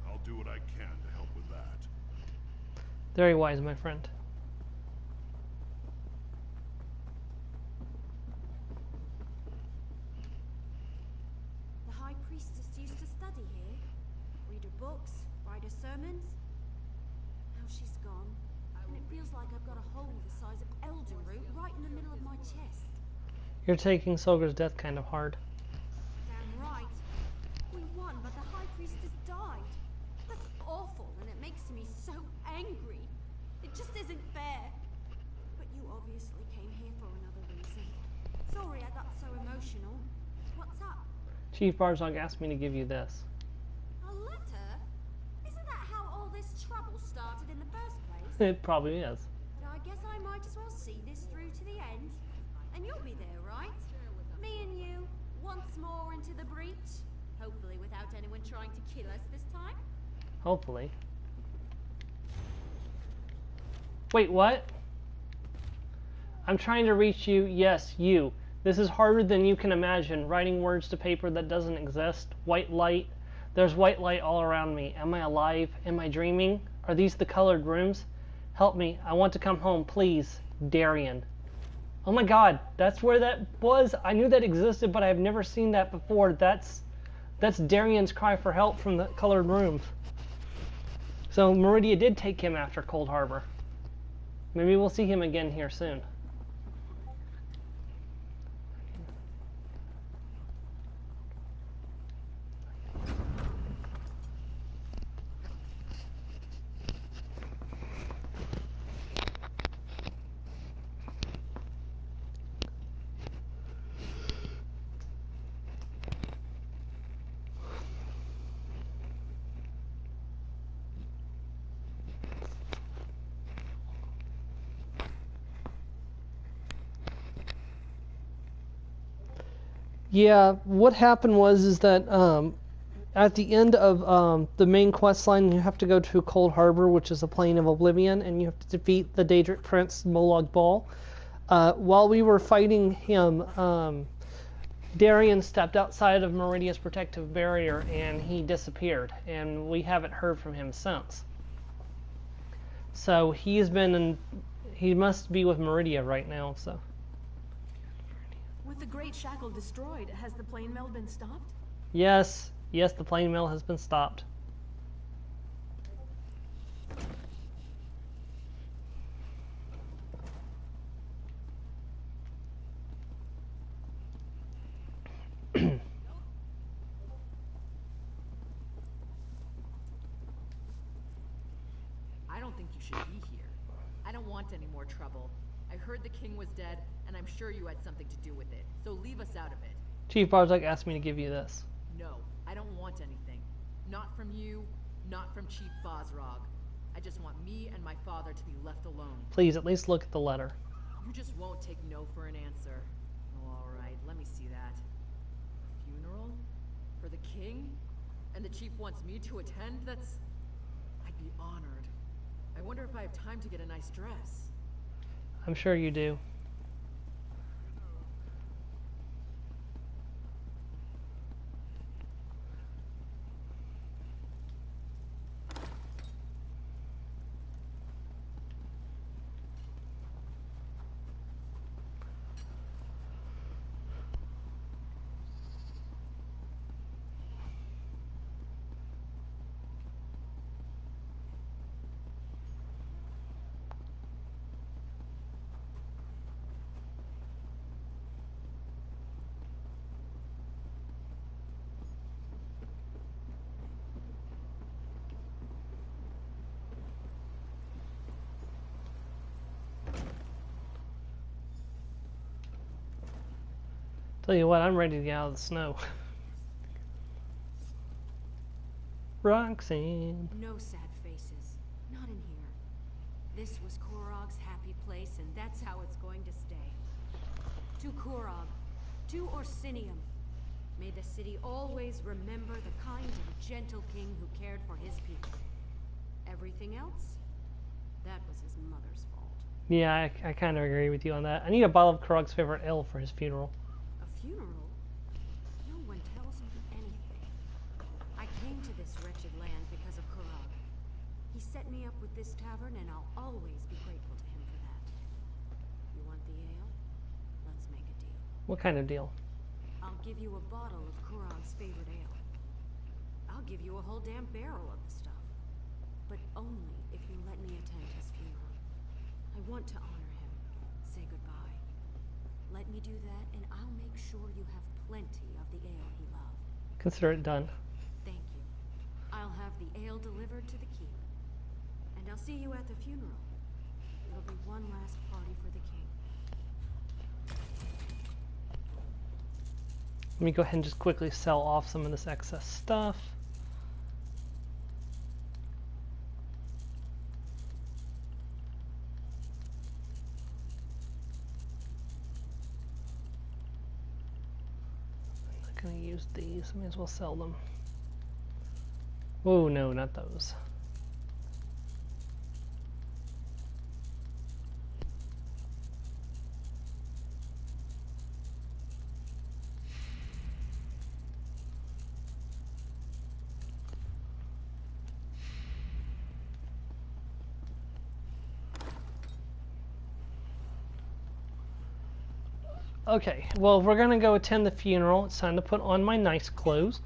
I'll do what I can to help with that. Very wise, my friend. The High Priestess used to study here. Read her books, write her sermons. Now she's gone, and it feels like I've got a hole the size of Elden Root right in the middle of my chest. You're taking Solgar's death kind of hard. Damn right. We won, but the High Priestess died. That's awful, and it makes me so angry. It just isn't fair. But you obviously came here for another reason. Sorry I got so emotional. What's up? Chief Barzak asked me to give you this. A letter? Isn't that how all this trouble started in the first place? It probably is. But I guess I might as well see this through to the end. And you'll be there, right? Me and you, once more into the breach. Hopefully without anyone trying to kill us this time. Hopefully. Wait, what? I'm trying to reach you. Yes, you. This is harder than you can imagine. Writing words to paper that doesn't exist. White light. There's white light all around me. Am I alive? Am I dreaming? Are these the colored rooms? Help me. I want to come home, please. Darian. Oh my god, that's where that was. I knew that existed, but I've never seen that before. That's Darian's cry for help from the colored rooms. So Meridia did take him after Cold Harbor. Maybe we'll see him again here soon. Yeah, what happened was that at the end of the main quest line, you have to go to Cold Harbor, which is a plane of Oblivion, and you have to defeat the Daedric Prince Molag Bal. While we were fighting him, Darian stepped outside of Meridia's protective barrier, and he disappeared, and we haven't heard from him since. So he must be with Meridia right now, so... With the Great Shackle destroyed, has the plane mill been stopped? Yes, the plane mill has been stopped. I don't think you should be here. I don't want any more trouble. I heard the king was dead, and I'm sure you had something to do with it. So leave us out of it. Chief Barzak asked me to give you this. No, I don't want anything. Not from you, not from Chief Bosrog. I just want me and my father to be left alone. Please, at least look at the letter. You just won't take no for an answer. Oh, all right, let me see that. A funeral? For the king? And the chief wants me to attend? I'd be honored. I wonder if I have time to get a nice dress. I'm sure you do. Tell you what, I'm ready to get out of the snow. Roxanne. No sad faces. Not in here. This was Korog's happy place, and that's how it's going to stay. To Korog, to Orsinium, may the city always remember the kind and gentle king who cared for his people. Everything else, that was his mother's fault. Yeah, I kind of agree with you on that. I need a bottle of Korog's favorite ale for his funeral. A funeral? No one tells me anything. I came to this wretched land because of Korog. He set me up with this tavern, and I'll always be grateful to him for that. You want the ale? Let's make a deal. What kind of deal? I'll give you a bottle of Korog's favorite ale. I'll give you a whole damn barrel of the stuff. But only if you let me attend his funeral. I want to honor him, say goodbye. Let me do that, and I'll make sure you have plenty of the ale he loved. Consider it done. Thank you. I'll have the ale delivered to the keep. And I'll see you at the funeral. It'll be one last party for the king. Let me go ahead and just quickly sell off some of this excess stuff. I'm not going to use these. I may as well sell them. Oh no, not those. Okay, well, we're gonna go attend the funeral. It's time to put on my nice clothes.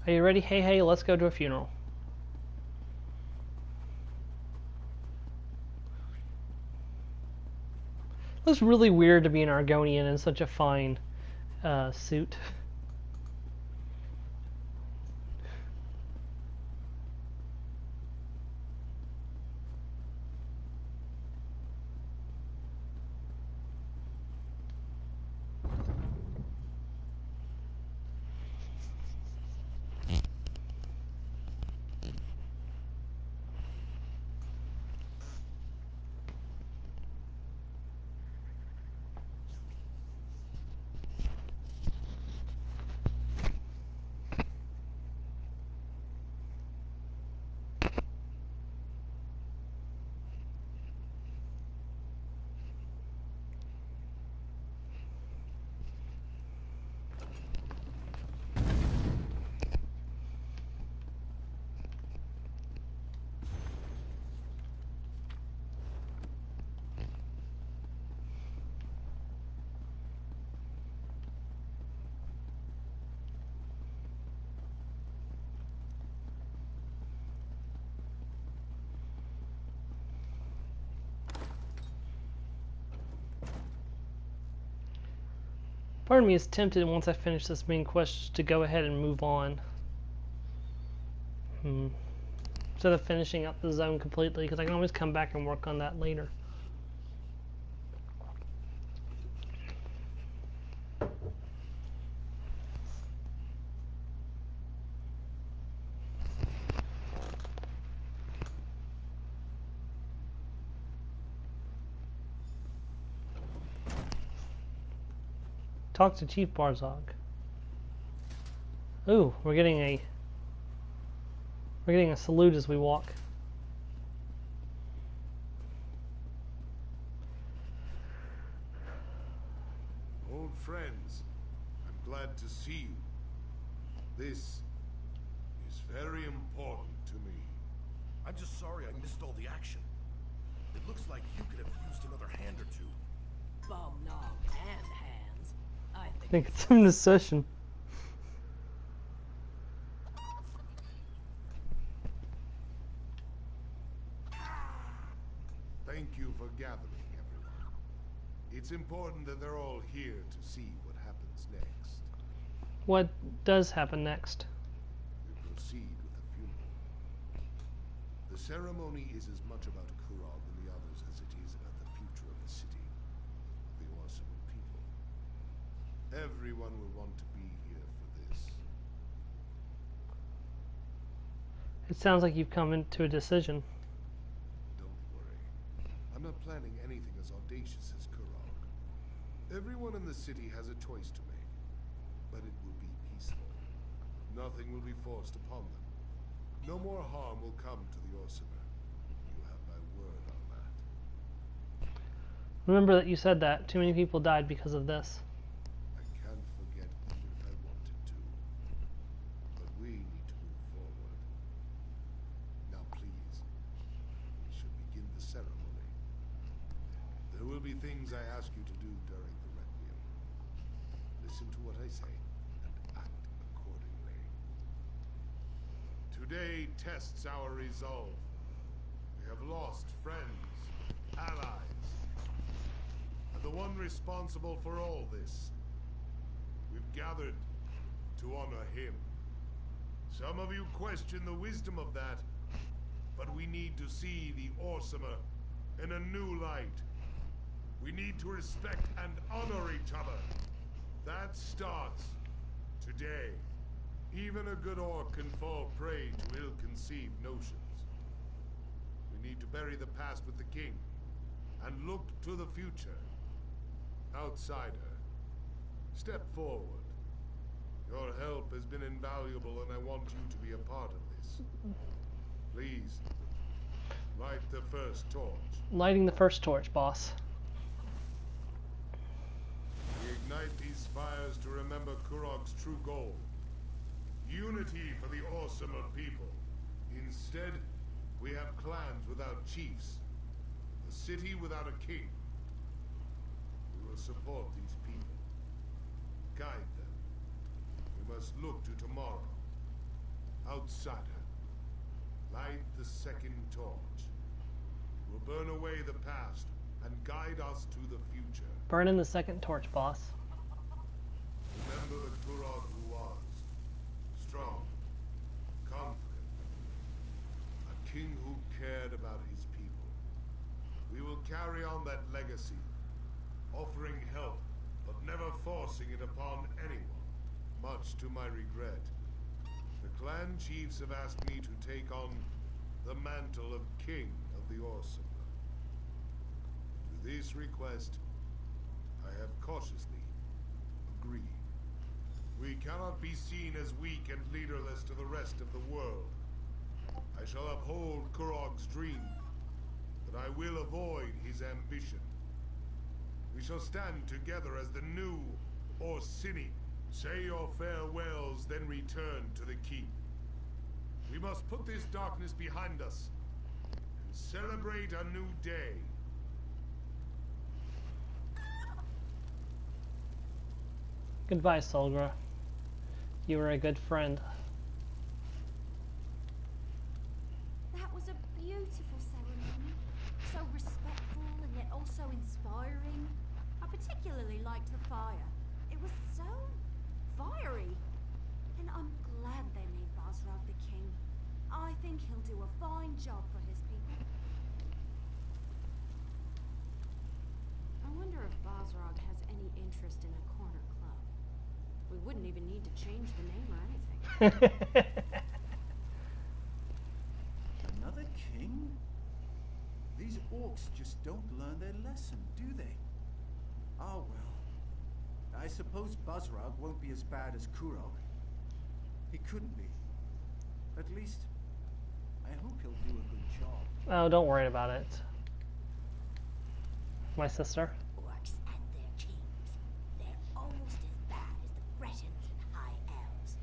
Are you ready? Hey, let's go to a funeral. It looks really weird to be an Argonian in such a fine suit. Part of me is tempted once I finish this main quest to go ahead and move on. Instead of finishing up the zone completely, because I can always come back and work on that later. Talk to Chief Barzog. Ooh, we're getting a salute as we walk. Old friends, I'm glad to see you. This is very important to me. I'm just sorry I missed all the action. It looks like you could have used another hand or two. Bum knob and hands. I I think it's in this session. Thank you for gathering, everyone. It's important that they're all here to see what happens next. What does happen next? We proceed with the funeral. The ceremony is as much about Kurog and the others as it is about the future of the city, the awesome people. Everyone will want to be here for this. It sounds like you've come into a decision. Don't worry. I'm not planning anything as audacious as Kurog. Everyone in the city has a choice to make, but it will be peaceful. Nothing will be forced upon them. No more harm will come to the Orsimer. You have my word on that. Remember that you said that. Too many people died because of this. I can't forget even if I wanted to. But we need to move forward. Now please, we should begin the ceremony. There will be things I ask you to do during the requiem. Listen to what I say and act accordingly. Today tests our resolve. We have lost friends, allies, and the one responsible for all this. We've gathered to honor him. Some of you question the wisdom of that, but we need to see the Orsimer in a new light. We need to respect and honor each other. That starts today. Even a good orc can fall prey to ill-conceived notions. We need to bury the past with the king and look to the future. Outsider, step forward. Your help has been invaluable and I want you to be a part of this. Please, light the first torch. Lighting the first torch, boss. We ignite these fires to remember Kurog's true goal. Unity for the Orsimer people. Instead, we have clans without chiefs. A city without a king. We will support these people. Guide them. We must look to tomorrow. Outsider, light the second torch. We'll burn away the past and guide us to the future. Burning the second torch, boss. Remember the Kurog who was. Strong, confident, a king who cared about his people. We will carry on that legacy, offering help, but never forcing it upon anyone, much to my regret. The clan chiefs have asked me to take on the mantle of King of the Orsimer. To this request, I have cautiously agreed. We cannot be seen as weak and leaderless to the rest of the world. I shall uphold Kurog's dream, but I will avoid his ambition. We shall stand together as the new Orsini. Say your farewells, then return to the keep. We must put this darkness behind us and celebrate a new day. Goodbye, Solgra. You were a good friend. That was a beautiful ceremony. So respectful and yet also inspiring. I particularly liked the fire. It was so fiery. And I'm glad they made Basrag the king. I think he'll do a fine job for his people. I wonder if Basrag has any interest in a corner club. We wouldn't even need to change the name or anything. Another king? These orcs just don't learn their lesson, do they? Oh well. I suppose Basrag won't be as bad as Kurog. He couldn't be. At least, I hope he'll do a good job. Oh, don't worry about it. My sister. Orcs and their kings. They're almost as bad as the Bretons and High Elves.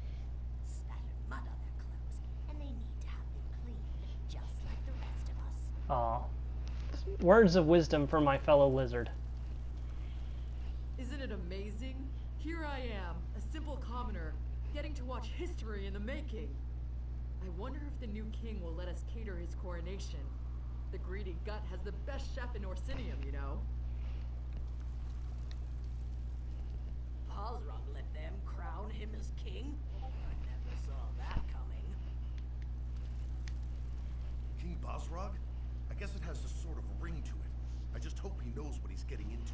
Spattered mud on their clothes, and they need to have them cleaned, just like the rest of us. Aw. Words of wisdom from my fellow lizard. Isn't it amazing? Here I am, a simple commoner, getting to watch history in the making. I wonder if the new king will let us cater his coronation. The greedy gut has the best chef in Orsinium, you know. Basrag let them crown him as king? I never saw that coming. King Bosrog? I guess it has a sort of ring to it. I just hope he knows what he's getting into.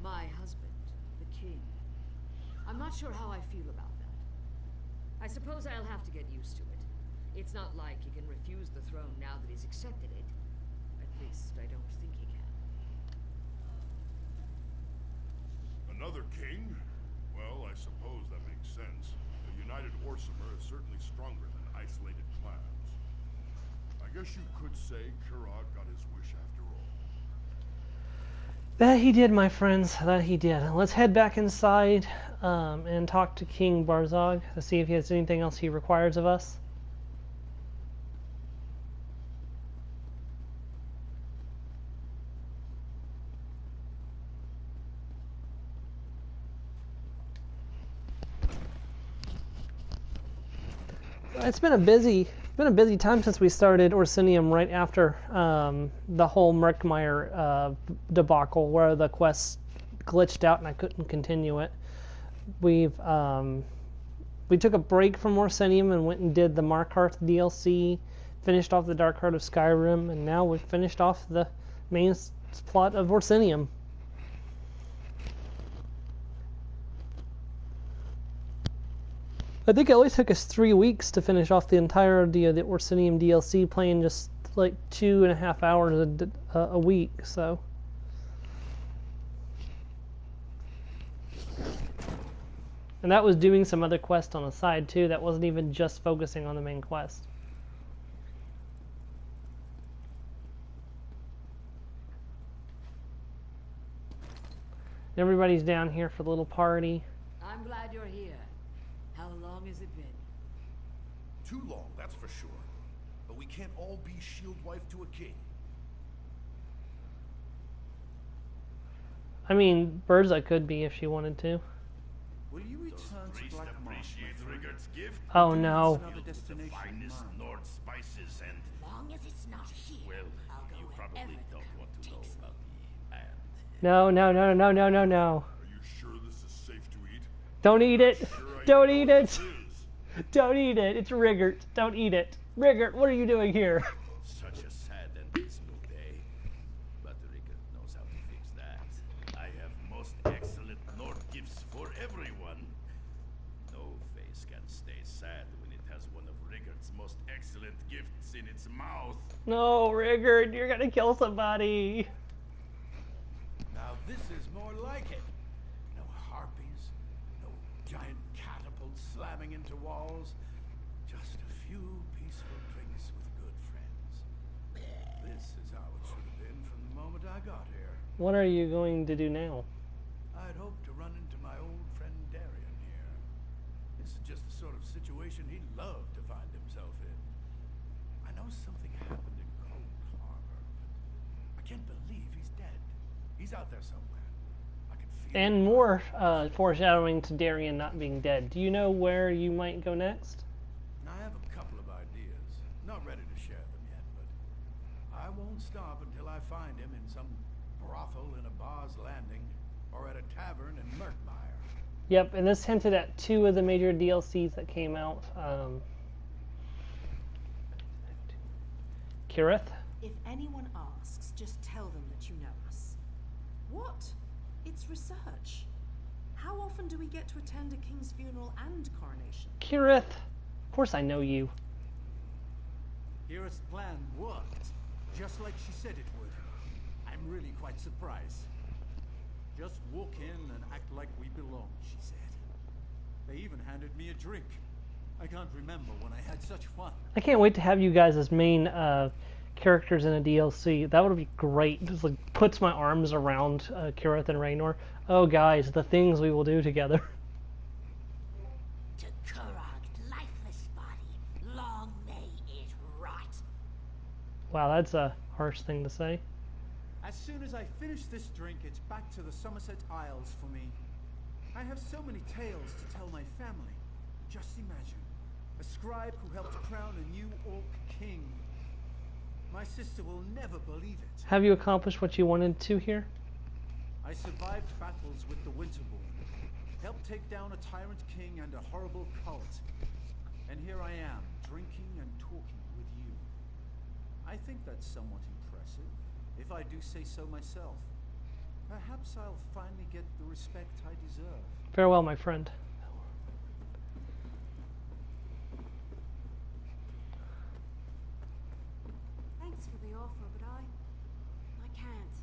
My husband, the king. I'm not sure how I feel about that. I suppose I'll have to get used to it. It's not like he can refuse the throne now that he's accepted it. At least, I don't think he can. Another king? Well, I suppose that makes sense. A united Orsimer is certainly stronger than isolated clans. I guess you could say Kurog got his wish after all. That he did, my friends. That he did. Let's head back inside and talk to King Barzog to see if he has anything else he requires of us. It's been a busy time since we started Orsinium right after the whole Murkmire debacle where the quest glitched out and I couldn't continue it. We took a break from Orsinium and went and did the Markarth DLC, finished off the Dark Heart of Skyrim, and now we've finished off the main plot of Orsinium. I think it only took us 3 weeks to finish off the entirety of the Orsinium DLC, playing just like 2.5 hours a week, so. And that was doing some other quests on the side too, that wasn't even just focusing on the main quest. Everybody's down here for the little party. I'm glad you're here. How long has it been? Too long, that's for sure. But we can't all be shield wife to a king. I mean, Birza could be if she wanted to. Will you return to Black appreciate Rigard's gift. Oh no. Another destination Finest in mind? Nord spices and... As long as it's not here, Well, I'll go you wherever probably don't want to know takes me. about the and. No, no, no, no, no, no, no. Are you sure this is safe to eat? Don't eat it. Sure I Don't know eat what it. this is. Don't eat it. It's Rigert. Don't eat it. Rigert, what are you doing here? Such a sad and dismal day. But Rigard knows how to fix that. I have most excellent Nord gifts for everyone. No face can stay sad when it has one of Rigard's most excellent gifts in its mouth. No, Rigert, you're gonna kill somebody. Now this is more like it. No harpies, no giant catapults slamming into walls. Just a few peaceful drinks with good friends. This is how it should have been from the moment I got here. What are you going to do now? I'd hoped to run into my old friend Darien here. This is just the sort of situation he'd love to find himself in. I know something happened in Cold Harbor, but I can't believe he's dead. He's out there somewhere. I can feel And it. more foreshadowing to Darien not being dead. Do you know where you might go next? I have a couple of ideas. Not ready to share them yet, but I won't stop until I find him in some brothel in a bar's landing or at a tavern in Murkmire. Yep, and this hinted at 2 of the major DLCs that came out. Kirith? If anyone asks, just tell them that you know us. What? It's research. How often do we get to attend a king's funeral and coronation? Kirith! Of course I know you. Kira's plan worked, just like she said it would. I'm really quite surprised. Just walk in and act like we belong, she said. They even handed me a drink. I can't remember when I had such fun. I can't wait to have you guys as main characters in a DLC. That would be great. Just like puts my arms around Kirith and Raynor. Oh guys, the things we will do together. To Kurog's lifeless body, long may it rot. Wow, that's a harsh thing to say. As soon as I finish this drink, it's back to the Somerset Isles for me. I have so many tales to tell my family. Just imagine, a scribe who helped crown a new Orc king. My sister will never believe it. Have you accomplished what you wanted to here? I survived battles with the Winterborn, helped take down a tyrant king and a horrible cult. And here I am, drinking and talking with you. I think that's somewhat impressive, if I do say so myself. Perhaps I'll finally get the respect I deserve. Farewell, my friend. Thanks for the offer, but I can't.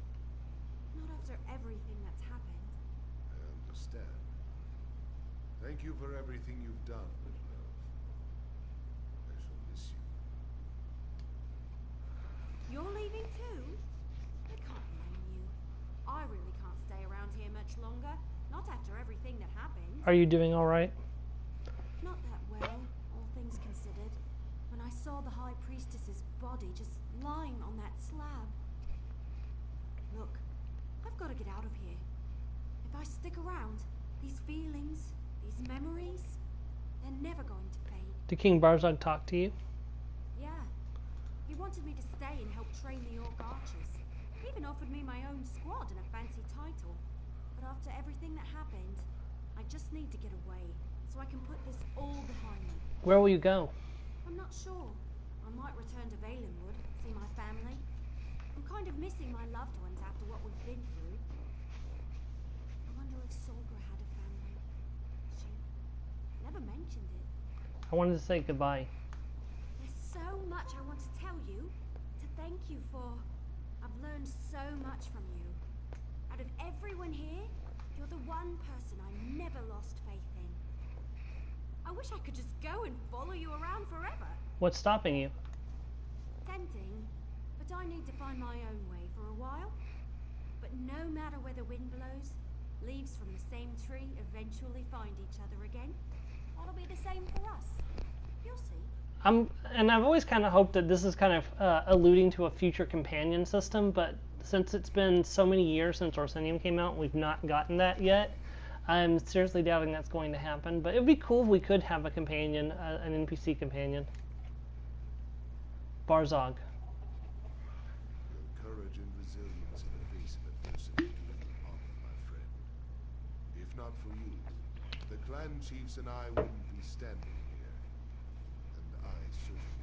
Not after everything that's happened. I understand. Thank you for everything you've done, little elf. I shall miss you. You're leaving too? I can't blame you. I really can't stay around here much longer. Not after everything that happened. Are you doing all right? Not that well, all things considered. When I saw the High Priestess's body just lying on that slab. Look, I've got to get out of here. If I stick around, these feelings, these memories, they're never going to fade. Did King Barzog talk to you? Yeah. He wanted me to stay and help train the Orc archers. He even offered me my own squad and a fancy title. But after everything that happened, I just need to get away, so I can put this all behind me. Where will you go? I'm not sure. I might return to Valenwood, see my family. I'm kind of missing my loved ones after what we've been through. I wonder if Solgra had a family. She never mentioned it. I wanted to say goodbye. There's so much I want to tell you, to thank you for. I've learned so much from you. Out of everyone here, you're the one person I never lost faith in. I wish I could just go and follow you around forever. What's stopping you? Tempting, but I need to find my own way for a while. But no matter where the wind blows, leaves from the same tree eventually find each other again. That'll be the same for us. You'll see. And I've always kind of hoped that this is kind of alluding to a future companion system, but since it's been so many years since Orsinium came out, we've not gotten that yet. I'm seriously doubting that's going to happen, but it would be cool if we could have a companion, an NPC companion. Barzog. Your courage and resilience in the face of adversity do you honor, my friend. If not for you, the clan chiefs and I wouldn't be standing here. And I certainly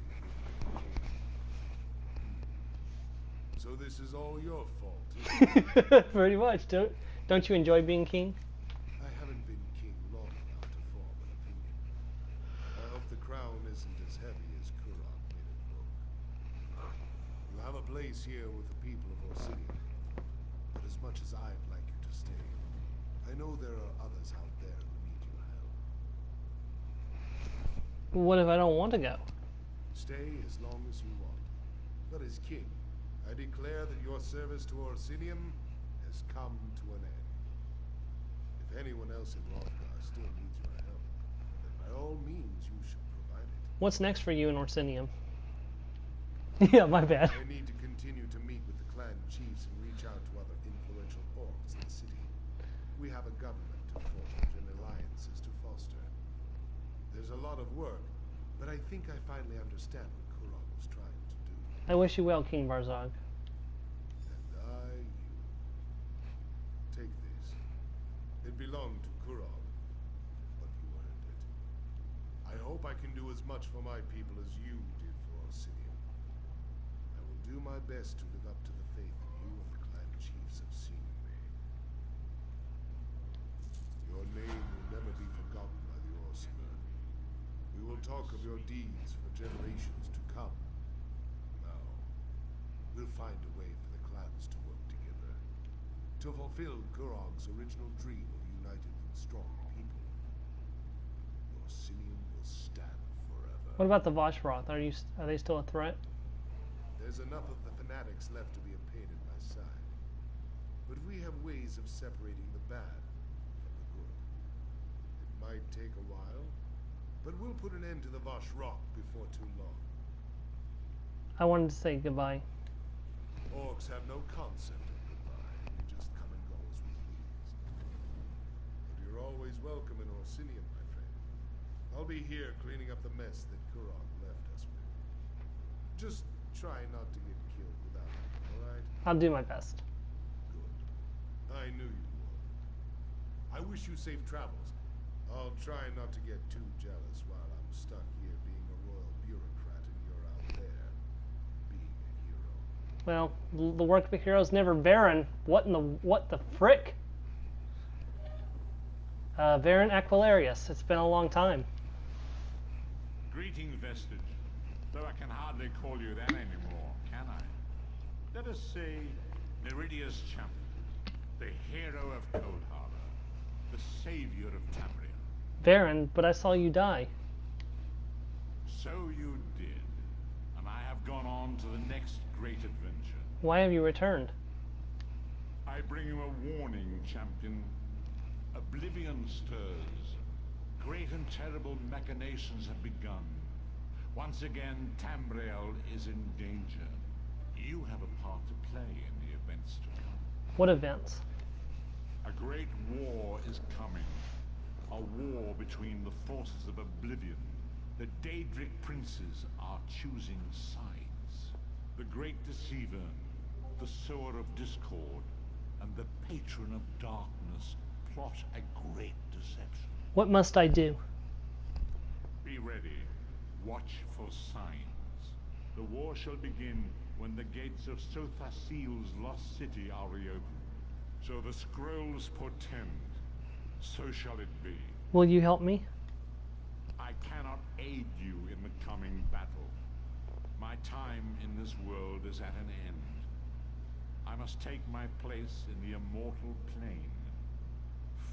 wouldn't be. So this is all your fault, isn't it? Pretty much. Don't you enjoy being king? I haven't been king long enough to form an opinion. I hope the crown isn't as heavy as Kurok made it look. You have a place here with the people of Orsinium, but as much as I'd like you to stay, I know there are others out there who need your help. What if I don't want to go? Stay as long as you want. But as king, I declare that your service to Orsinium has come to an end. If anyone else in Hrothgar still needs your help, then by all means you should provide it. What's next for you in Orsinium? Yeah, my bad. I need to continue to meet with the clan chiefs and reach out to other influential orcs in the city. We have a government to forge and alliances to foster. There's a lot of work, but I think I finally understand what Kurok was trying to do. I wish you well, King Barzog. And you. Take this. It belonged to Kurok, but you earned it. I hope I can do as much for my people as you did for Orsinium. I will do my best to live up to the faith that you and the clan chiefs have seen in me. Your name will never be forgotten by the Orsimer. We will talk of your deeds for generations to come. Now, we'll find a way for the clans to work together, to fulfill Kurog's original dream of united and strong people. Orsinium will stand forever. What about the Voshroth? Are they still a threat? There's enough of the fanatics left to be a pain in my side. But we have ways of separating the bad from the good. It might take a while, but we'll put an end to the Voshroth before too long. I wanted to say goodbye. Orcs have no concept of goodbye. We just come and go as we please. But you're always welcome in Orsinium, my friend. I'll be here cleaning up the mess that Kurok left us with. Just try not to get killed without me, all right? I'll do my best. Good. I knew you would. I wish you safe travels. I'll try not to get too jealous while I'm stuck here being a royal bureaucrat and you're out there being a hero. Well, the work of a hero is never barren. What the frick? Baron Aquilarius. It's been a long time. Greetings, Vestige. Though I can hardly call you that anymore, can I? Let us say Neridia's champion, the hero of Cold Harbor, the savior of Tamriel. Baron, but I saw you die. So you did, and I have gone on to the next great adventure. Why have you returned? I bring you a warning, champion. Oblivion stirs. Great and terrible machinations have begun. Once again, Tamriel is in danger. You have a part to play in the events to come. What events? A great war is coming. A war between the forces of Oblivion. The Daedric princes are choosing sides. The Great Deceiver, the Sower of Discord, and the Patron of Darkness plot a great deception. What must I do? Be ready. Watch for signs. The war shall begin when the gates of Sothasil's lost city are reopened. So the scrolls portend. So shall it be. Will you help me? I cannot aid you in the coming battle. My time in this world is at an end. I must take my place in the immortal plane.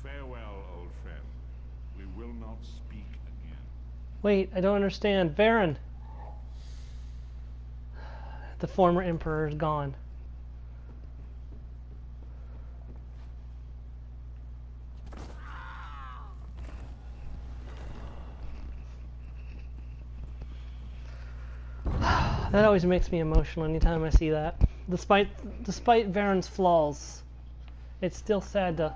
Farewell, old friend. We will not speak again. Wait, I don't understand. Baron! The former emperor is gone. That always makes me emotional anytime I see that. Despite Varen's flaws, it's still sad to...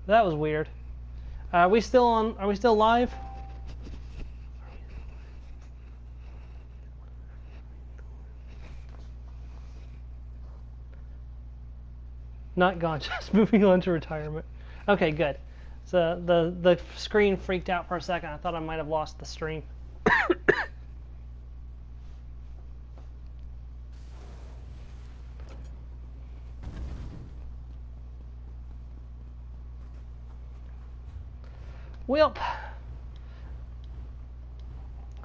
That was weird. Are we still on? Are we still live? Not gone, just moving on to retirement. Okay, good. So the screen freaked out for a second. I thought I might have lost the stream. Well,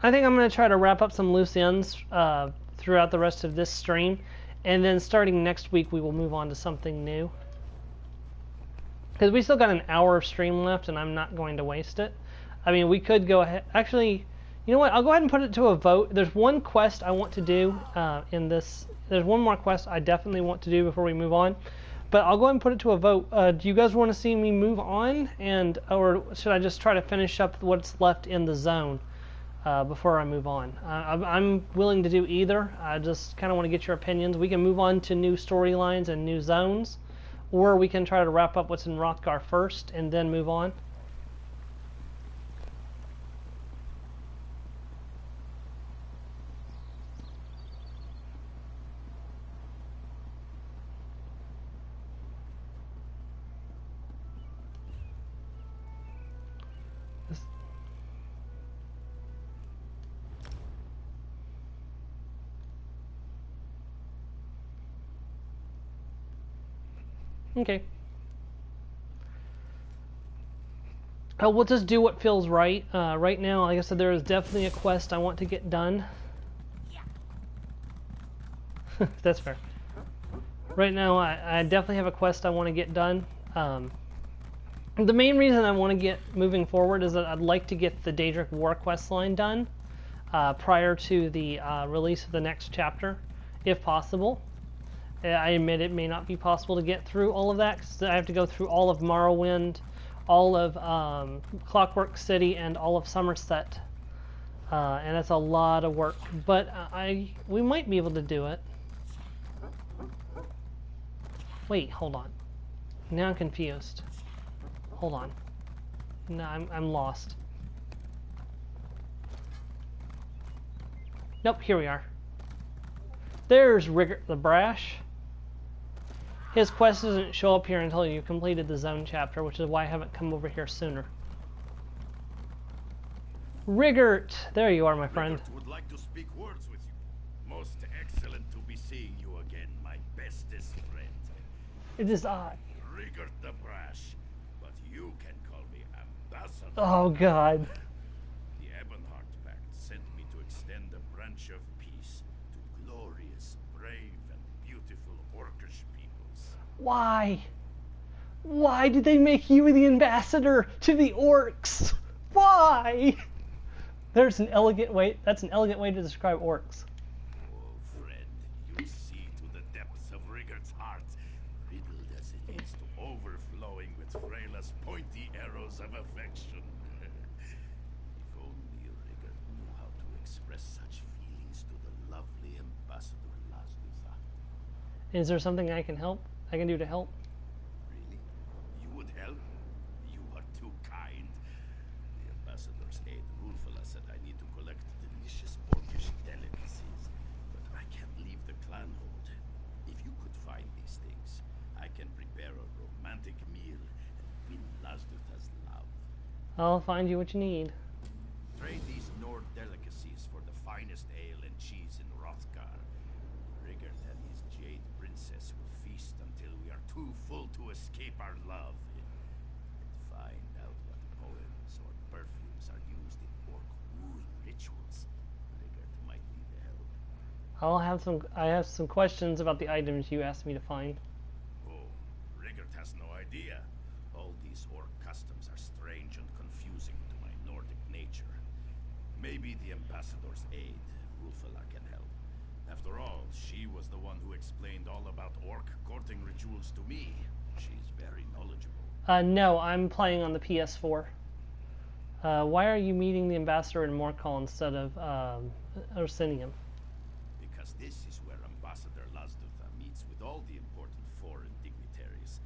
I think I'm going to try to wrap up some loose ends throughout the rest of this stream, and then starting next week we will move on to something new. Because we still got an hour of stream left, and I'm not going to waste it. I mean, we could go ahead... Actually, you know what? I'll go ahead and put it to a vote. There's one quest I want to do in this... There's one more quest I definitely want to do before we move on. But I'll go ahead and put it to a vote. Do you guys want to see me move on? Or should I just try to finish up what's left in the zone before I move on? I'm willing to do either. I just kind of want to get your opinions. We can move on to new storylines and new zones. Or we can try to wrap up what's in Hrothgar first and then move on. Okay. We'll just do what feels right. Right now, like I said, there is definitely a quest I want to get done. That's fair. Right now, I definitely have a quest I want to get done. The main reason I want to get moving forward is that I'd like to get the Daedric War quest line done prior to the release of the next chapter, if possible. I admit it may not be possible to get through all of that because I have to go through all of Morrowind, all of Clockwork City, and all of Somerset, and that's a lot of work. But we might be able to do it. Wait, hold on. Now I'm confused. Hold on. No, I'm lost. Nope, here we are. There's Riggert the Brash. His quest doesn't show up here until you've completed the zone chapter, which is why I haven't come over here sooner. Rigert! There you are, my friend. Rigert would like to speak words with you. Most excellent to be seeing you again, my bestest friend. It is I. Rigert the Brash, but you can call me Ambassador. Oh, God. The Ebonheart Pact sent me to extend a branch of peace to glorious, brave, and beautiful Orcish peoples. Why? Why did they make you the ambassador to the orcs? Why? There's an elegant way. That's an elegant way to describe orcs. Oh, friend, you see to the depths of Rigert's heart, riddled as it is to overflowing with Freyla's pointy arrows of affection. If only Rigert knew how to express such feelings to the lovely Ambassador Lazdutha. Is there something I can do to help? Really? You would help? You are too kind. The Ambassador's aide, Rulfula, said I need to collect delicious Orcish delicacies, but I can't leave the clan hold. If you could find these things, I can prepare a romantic meal and win Lazdutha's love. I'll find you what you need. Trade these Nord delicacies for the finest ale and cheese in Hrothgar. Rigert and his Jade Princess will feast until we are too full to escape our love. And find out what poems or perfumes are used in orc wooing rituals. Rigert might need the help. I have some questions about the items you asked me to find. Oh, Rigert has no idea. All these orc customs are strange and confusing to my Nordic nature. Maybe the Ambassador's aide, Rulfula, can help. After all, she was the one who explained all about orc courting rituals to me. She's very knowledgeable. No, I'm playing on the PS4. Why are you meeting the ambassador in Morkal instead of Orsinium? Because this is where Ambassador Lazdutha meets with all the important foreign dignitaries.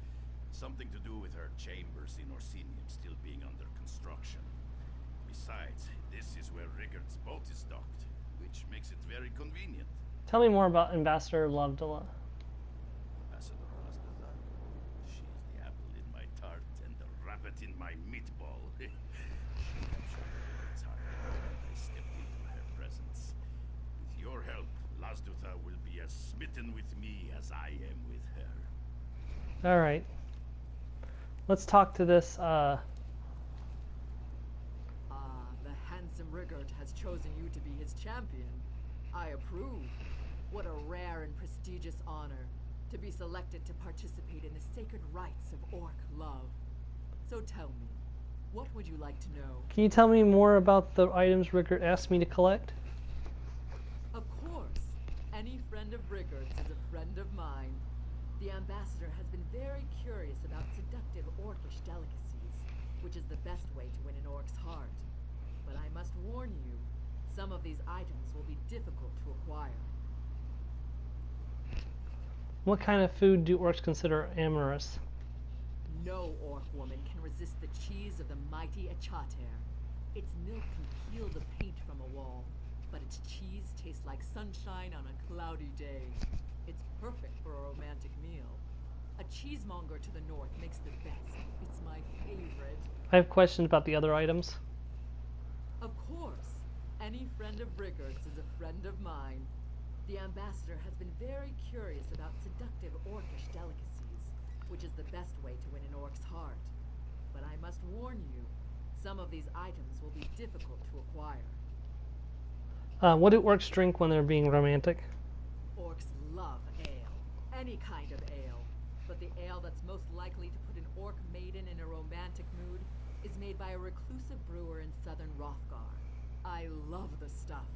Something to do with her chambers in Orsinium still being under construction. Besides, this is where Rigert's boat is docked, which makes it very convenient. Tell me more about Ambassador Lazdutha. Ambassador Lazdutha, she's the apple in my tart and the rabbit in my meatball. She captured Rigert's heart, and I stepped into her presence. With your help, Lazdutha will be as smitten with me as I am with her. Alright. Let's talk to this, The handsome Rigert has chosen you to be his champion. I approve. What a rare and prestigious honor to be selected to participate in the sacred rites of orc love. So tell me, what would you like to know? Can you tell me more about the items Rigert asked me to collect? Of course. Any friend of Rigert's is a friend of mine. The ambassador has been very curious about seductive orcish delicacies, which is the best way to win an orc's heart. But I must warn you, some of these items will be difficult to acquire. What kind of food do orcs consider amorous? No orc woman can resist the cheese of the mighty Achater. Its milk can peel the paint from a wall, but its cheese tastes like sunshine on a cloudy day. It's perfect for a romantic meal. A cheesemonger to the north makes the best. It's my favorite. I have questions about the other items. Of course. Any friend of Rigert's is a friend of mine. The ambassador has been very curious about seductive orcish delicacies, which is the best way to win an orc's heart. But I must warn you, some of these items will be difficult to acquire. What do orcs drink when they're being romantic? Orcs love ale. Any kind of ale. But the ale that's most likely to put an orc maiden in a romantic mood is made by a reclusive brewer in southern Hrothgar. I love the stuff.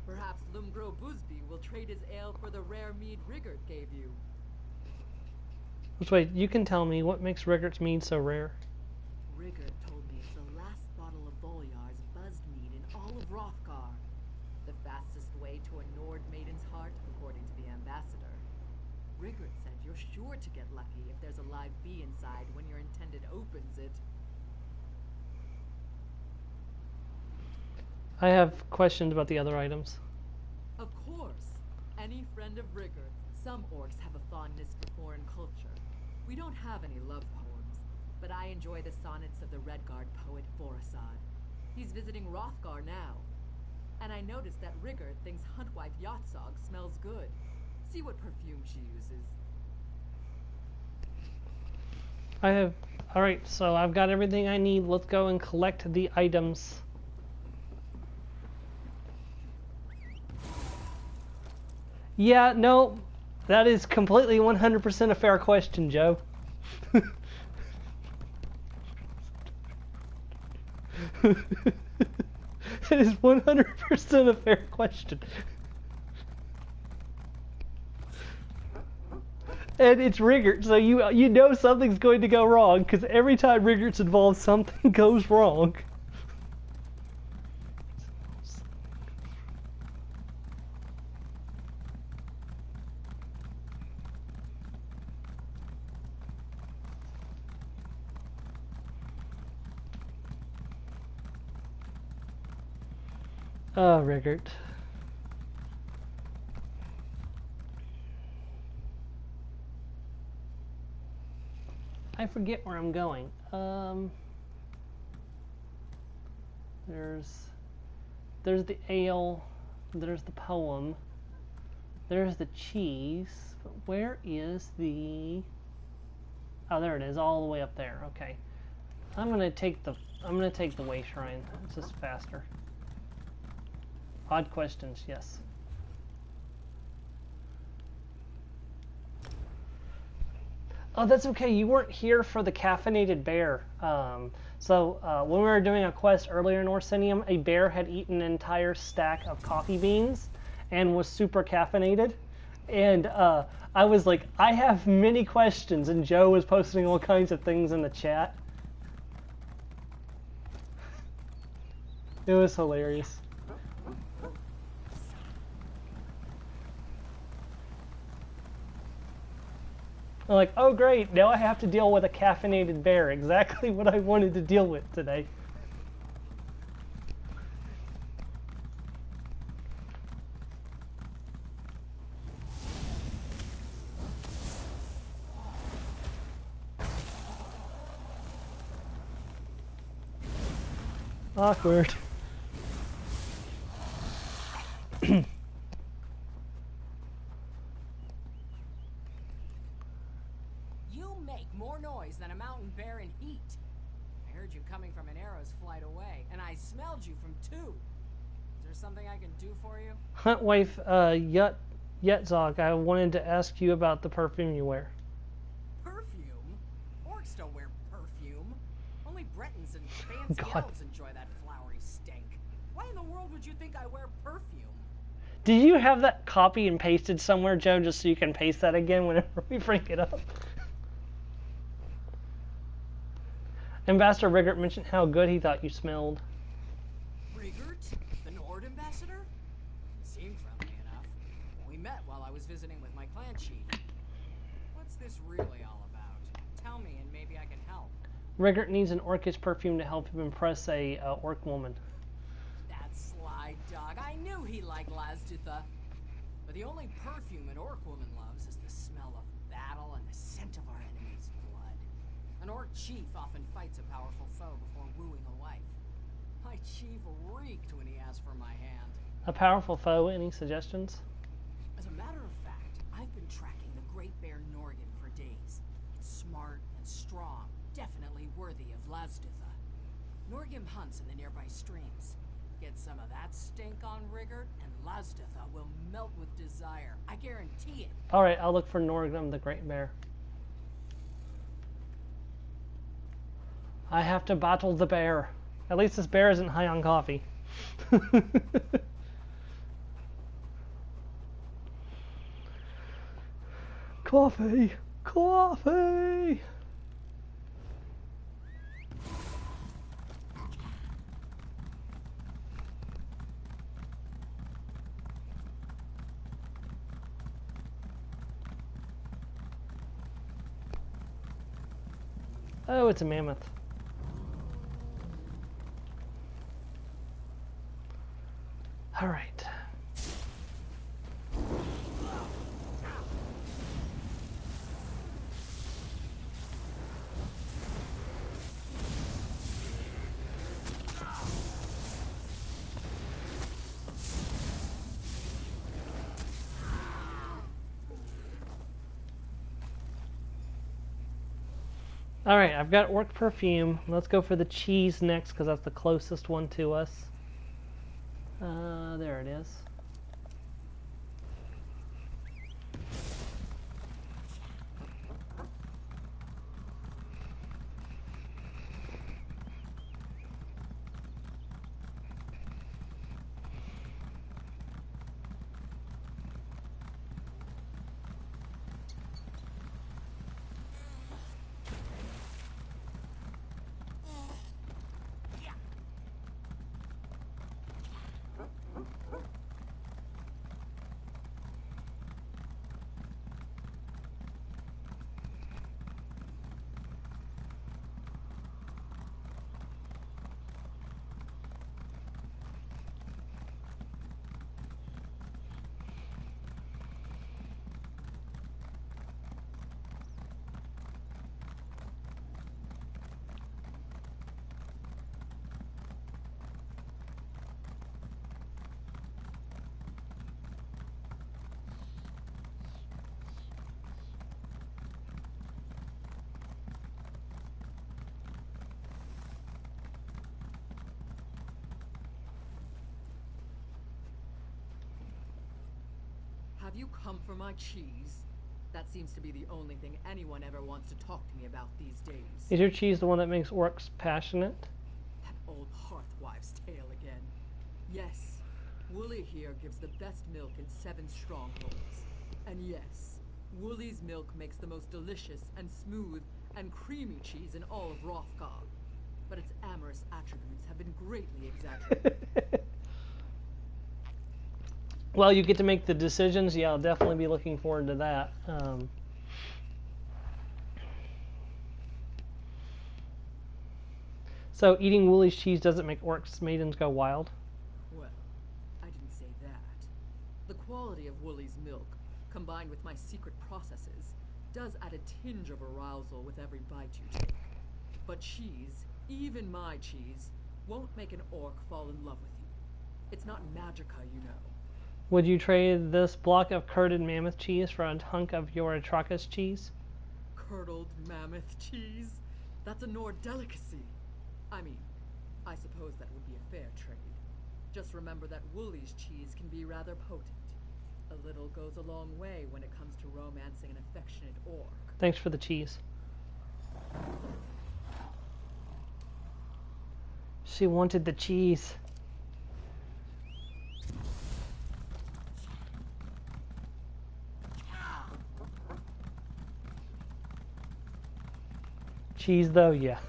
Perhaps Lumgro Busby will trade his ale for the rare mead Rigert gave you. Wait, you can tell me what makes Rigert's mead so rare. Rigert told me it's the last bottle of Bolyar's buzzed mead in all of Hrothgar. The fastest way to a Nord maiden's heart, according to the ambassador. Rigert said you're sure to get lucky if there's a live bee inside when your intended opens it. I have questions about the other items. Of course. Any friend of Rigert's Some orcs have a fondness for foreign culture. We don't have any love poems, but I enjoy the sonnets of the Redguard poet Forasad. He's visiting Hrothgar now. And I noticed that Rigert thinks Huntwife Yatsog smells good. See what perfume she uses. Alright, so I've got everything I need. Let's go and collect the items. Yeah, no, that is completely 100% a fair question, Joe. It is 100% a fair question. And it's Rigert, so you know something's going to go wrong, because every time Rigert's involved, something goes wrong. Oh, Rigert. I forget where I'm going. There's the ale, there's the poem, there's the cheese, but where is the... Oh, there it is, all the way up there. Okay. I'm gonna take the way shrine. It's just faster. Odd questions, yes. Oh, that's okay. You weren't here for the caffeinated bear. So when we were doing a quest earlier in Orsinium, a bear had eaten an entire stack of coffee beans and was super caffeinated. And I was like, I have many questions, and Joe was posting all kinds of things in the chat. It was hilarious. I'm like, oh great, now I have to deal with a caffeinated bear. Exactly what I wanted to deal with today. Awkward. More noise than a mountain bear in heat. I heard you coming from an arrow's flight away, and I smelled you from 2. Is there something I can do for you? Huntwife Yatzog, I wanted to ask you about the perfume you wear. Perfume? Orcs don't wear perfume. Only Bretons and fancy elves enjoy that flowery stink. Why in the world would you think I wear perfume? Do you have that copy and pasted somewhere, Joe, just so you can paste that again whenever we bring it up? Ambassador Rigert mentioned how good he thought you smelled. Rigert? The Nord ambassador? He seemed friendly enough. We met while I was visiting with my clan chief. What's this really all about? Tell me and maybe I can help. Rigert needs an orcish perfume to help him impress a orc woman. That sly dog. I knew he liked Lazdutha. But the only perfume an orc woman loves is the smell of battle and the scent of our enemy's blood. An orc chief often fights a powerful foe before wooing a wife. My chief reeked when he asked for my hand. A powerful foe? Any suggestions? As a matter of fact, I've been tracking the great bear Norgan for days. It's smart and strong, definitely worthy of Lazdutha. Norgim hunts in the nearby streams. Get some of that stink on Rigert, and Lazdutha will melt with desire. I guarantee it. Alright, I'll look for Norgrim the Great Bear. I have to battle the bear. At least this bear isn't high on coffee. Coffee! Coffee! Oh, it's a mammoth. All right. Alright, I've got orc perfume. Let's go for the cheese next, because that's the closest one to us. There it is. Have you come for my cheese? That seems to be the only thing anyone ever wants to talk to me about these days. Is your cheese the one that makes orcs passionate? That old hearthwife's tale again. Yes, Wooly here gives the best milk in 7 strongholds. And yes, Wooly's milk makes the most delicious and smooth and creamy cheese in all of Rothgar. But its amorous attributes have been greatly exaggerated. Well, you get to make the decisions. Yeah, I'll definitely be looking forward to that. So eating Woolly's cheese doesn't make orcs maidens go wild? Well, I didn't say that. The quality of Wooly's milk, combined with my secret processes, does add a tinge of arousal with every bite you take. But cheese, even my cheese, won't make an orc fall in love with you. It's not magica, you know. Would you trade this block of curded mammoth cheese for a hunk of your Atrakas cheese? Curdled mammoth cheese? That's a Nord delicacy. I mean, I suppose that would be a fair trade. Just remember that Wooly's cheese can be rather potent. A little goes a long way when it comes to romancing an affectionate orc. Thanks for the cheese. She wanted the cheese. Cheese though, yeah.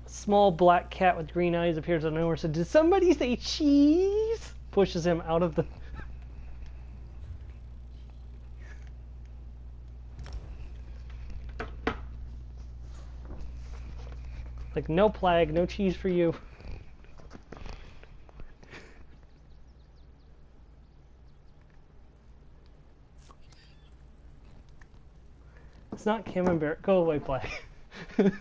Small black cat with green eyes appears out of nowhere. So did somebody say cheese? Pushes him out of the... Like, no plague, no cheese for you. It's not camembert. Go away, Plague.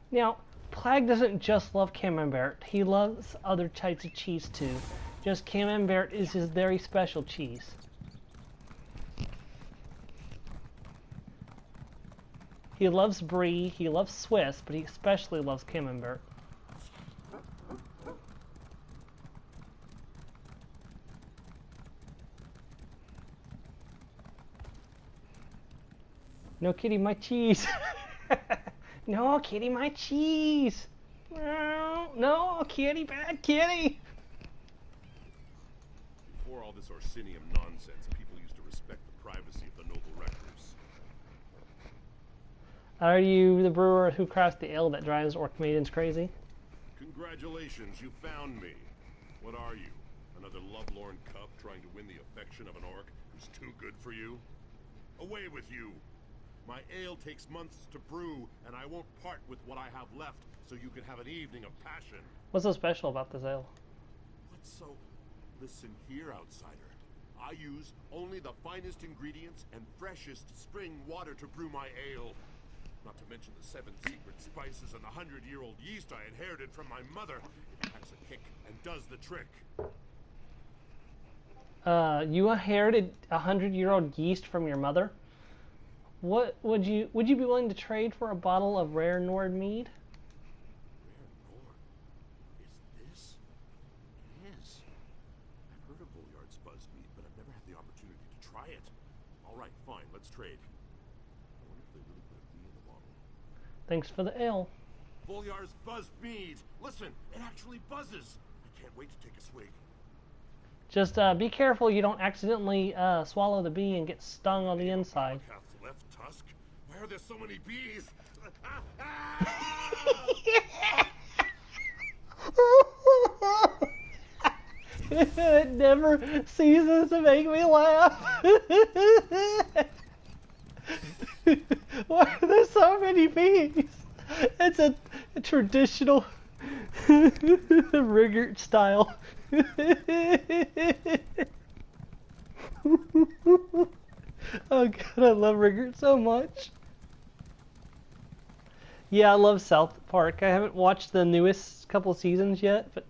Now, Plague doesn't just love camembert. He loves other types of cheese too. Just camembert is his very special cheese. He loves Brie, he loves Swiss, but he especially loves camembert. No, kitty, my cheese. No, kitty, my cheese. No, no, kitty, bad kitty. Before all this Orsinium nonsense, people used to respect the privacy of the noble rectors. Are you the brewer who crafts the ale that drives orc maidens crazy? Congratulations, you found me. What are you? Another lovelorn cub trying to win the affection of an orc who's too good for you? Away with you! My ale takes months to brew, and I won't part with what I have left so you can have an evening of passion. What's so special about this ale? What's so... Listen here, outsider. I use only the finest ingredients and freshest spring water to brew my ale. Not to mention the 7 secret spices and the 100-year-old yeast I inherited from my mother. It packs a kick and does the trick. You inherited 100-year-old yeast from your mother. What would you be willing to trade for a bottle of rare Nord mead? Rare Nord? Is this? It is. I've heard of Volliard's Buzzmead, but I've never had the opportunity to try it. All right, fine, let's trade. I wonder if they really put a bee in the bottle. Thanks for the ale. Volliard's Buzzmead! Listen, it actually buzzes! I can't wait to take a swig. Just be careful you don't accidentally swallow the bee and get stung on the inside. Cat's left tusk? Why are there so many bees? It never ceases to make me laugh. Why are there so many bees? It's a traditional Rigert style. Oh god, I love Rigert so much. Yeah, I love South Park. I haven't watched the newest couple seasons yet, but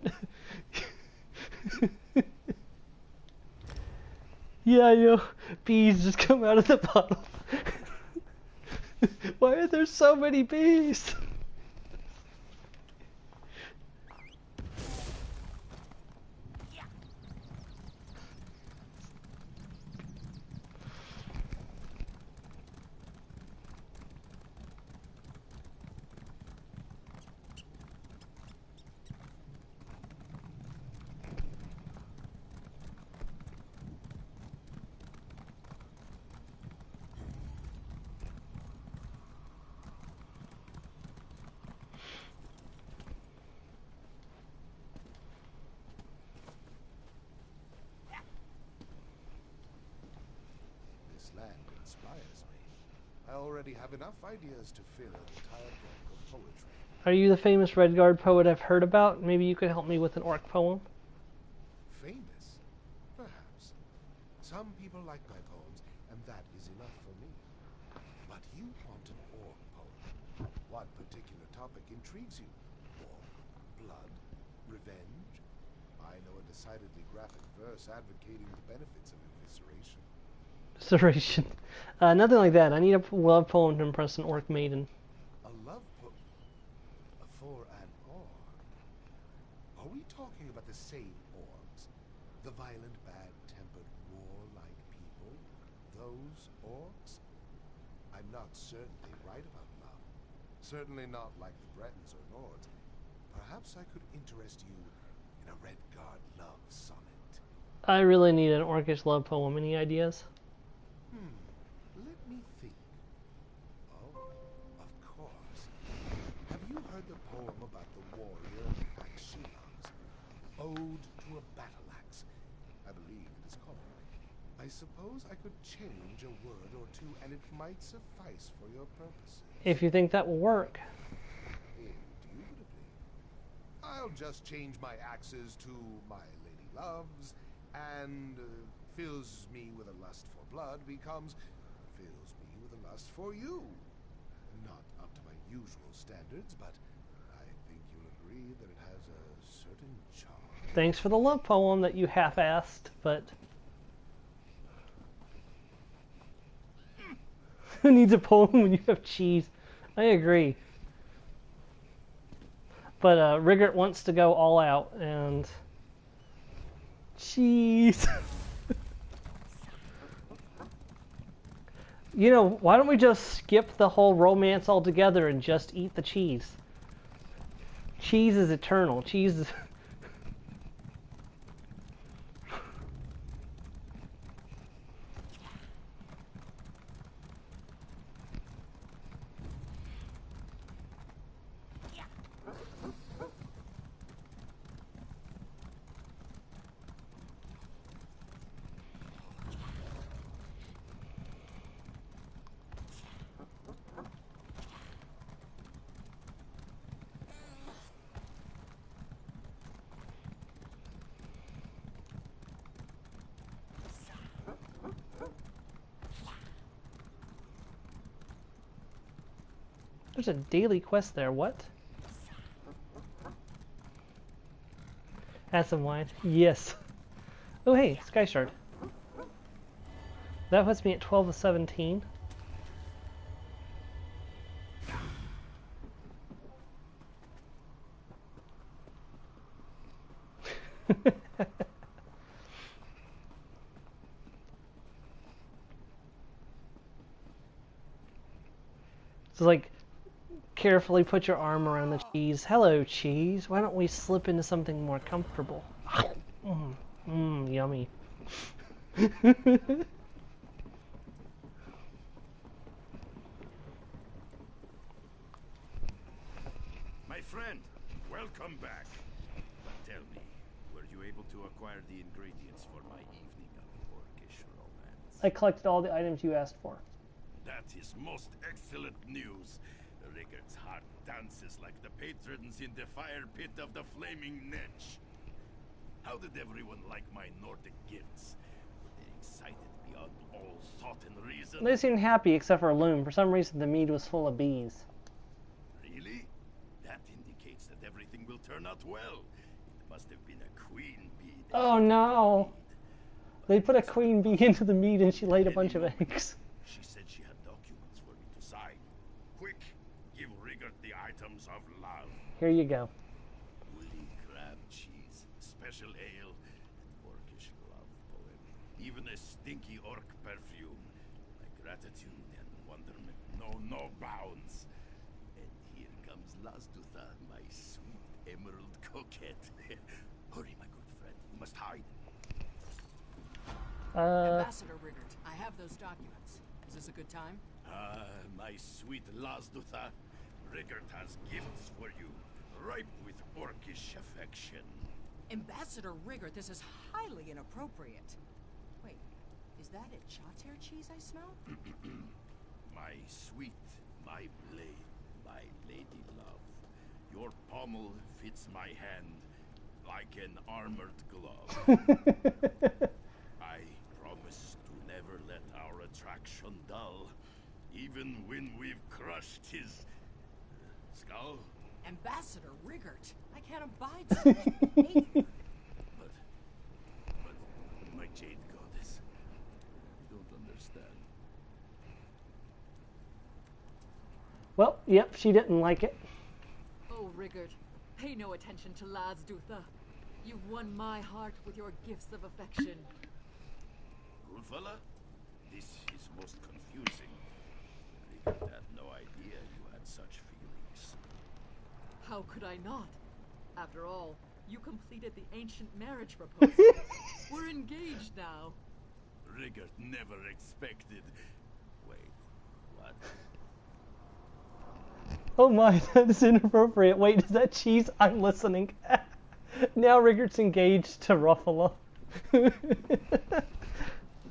yeah, I know. Bees just come out of the bottle. Why are there so many bees? I already have enough ideas to fill an entire book of poetry. Are you the famous Redguard poet I've heard about? Maybe you could help me with an orc poem? Famous? Perhaps. Some people like my poems, and that is enough for me. But you want an orc poem. What particular topic intrigues you? Orc, blood, revenge? I know a decidedly graphic verse advocating the benefits of evisceration. Evisceration. Nothing like that. I need a love poem to impress an orc maiden. A love poem? For an orc? Are we talking about the same orcs? The violent, bad-tempered, warlike people? Those orcs? I'm not certain they write about love. Certainly not like the Bretons or Nords. Perhaps I could interest you in a Redguard love sonnet. I really need an orcish love poem. Any ideas? Let me think. Oh, of course. Have you heard the poem about the warrior Axions? Ode to a battle axe, I believe it is called. I suppose I could change a word or two, and it might suffice for your purposes. If you think that will work. Indubitably. I'll just change my axes to my lady loves, and fills me with a lust for blood becomes fills me with a lust for you. Not up to my usual standards, but I think you'll agree that it has a certain charm. Thanks for the love poem that you half-assed, but... Who needs a poem when you have cheese? I agree. But Rigert wants to go all out, and... Cheese! You know, why don't we just skip the whole romance altogether and just eat the cheese? Cheese is eternal. Cheese is... There's a daily quest there, what? Add some wine. Yes. Oh hey, Sky Shard. That puts me at 12 of 17. It's like, carefully put your arm around the cheese. Hello, cheese. Why don't we slip into something more comfortable? Yummy. My friend, welcome back. But tell me, were you able to acquire the ingredients for my evening of orcish romance? I collected all the items you asked for. That is most excellent news. Rickard's heart dances like the patrons in the fire pit of the flaming niche. How did everyone like my Nordic gifts? Were they excited beyond all thought and reason? They seemed happy except for Loom. For some reason the mead was full of bees. Really? That indicates that everything will turn out well. It must have been a queen bee. Oh no! They put a queen bee into the mead and she laid a bunch of eggs. She said she had documents for me to sign. Quick, give Rickard the items of love. Here you go. Woolly crab cheese, special ale, an orcish love poem. Even a stinky orc perfume. My gratitude and wonderment know no bounds. And here comes Lazdutha, my sweet emerald coquette. Hurry, my good friend. You must hide. Ambassador Rickard, I have those documents. Is this a good time? My sweet Lazdutha. Rickard has gifts for you, ripe with orcish affection. Ambassador Rickard, this is highly inappropriate. Wait, is that a chater cheese I smell? My sweet, my blade, my lady love. Your pommel fits my hand like an armored glove. I promise to never let our attraction dull, even when we've crushed his skull. Ambassador Rickard, I can't abide such behavior. But, my jade goddess, you don't understand. Well, yep, she didn't like it. Oh, Rickard, pay no attention to Lazdutha. You've won my heart with your gifts of affection. Good fella, this is most confusing. Rickard had no idea you had such feelings. How could I not? After all, you completed the ancient marriage proposal. We're engaged now. Rickard never expected... Wait, what? Oh my, that is inappropriate. Wait, is that cheese? I'm listening. Now Rickard's engaged to Ruffalo.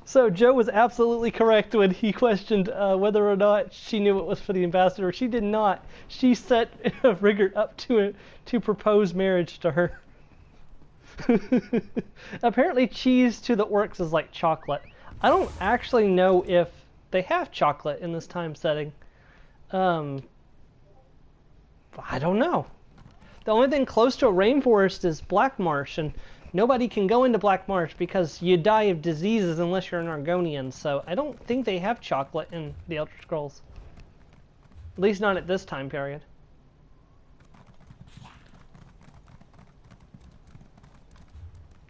So Joe was absolutely correct when he questioned whether or not she knew it was for the ambassador. She did not. She set Rickard up to propose marriage to her. Apparently cheese to the orcs is like chocolate. I don't actually know if they have chocolate in this time setting. I don't know. The only thing close to a rainforest is Black Marsh, and nobody can go into Black Marsh because you die of diseases unless you're an Argonian, so I don't think they have chocolate in the Elder Scrolls. At least not at this time period.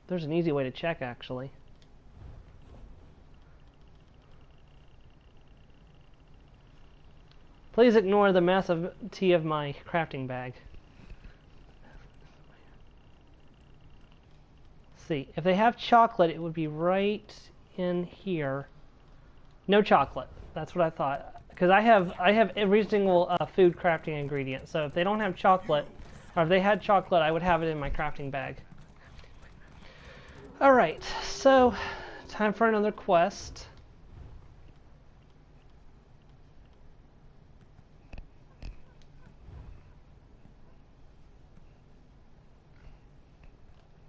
There's an easy way to check, actually. Please ignore the massivity of my crafting bag. See, if they have chocolate, it would be right in here. No chocolate. That's what I thought. Because I have every single food crafting ingredient. So if they don't have chocolate, or if they had chocolate, I would have it in my crafting bag. All right, so time for another quest.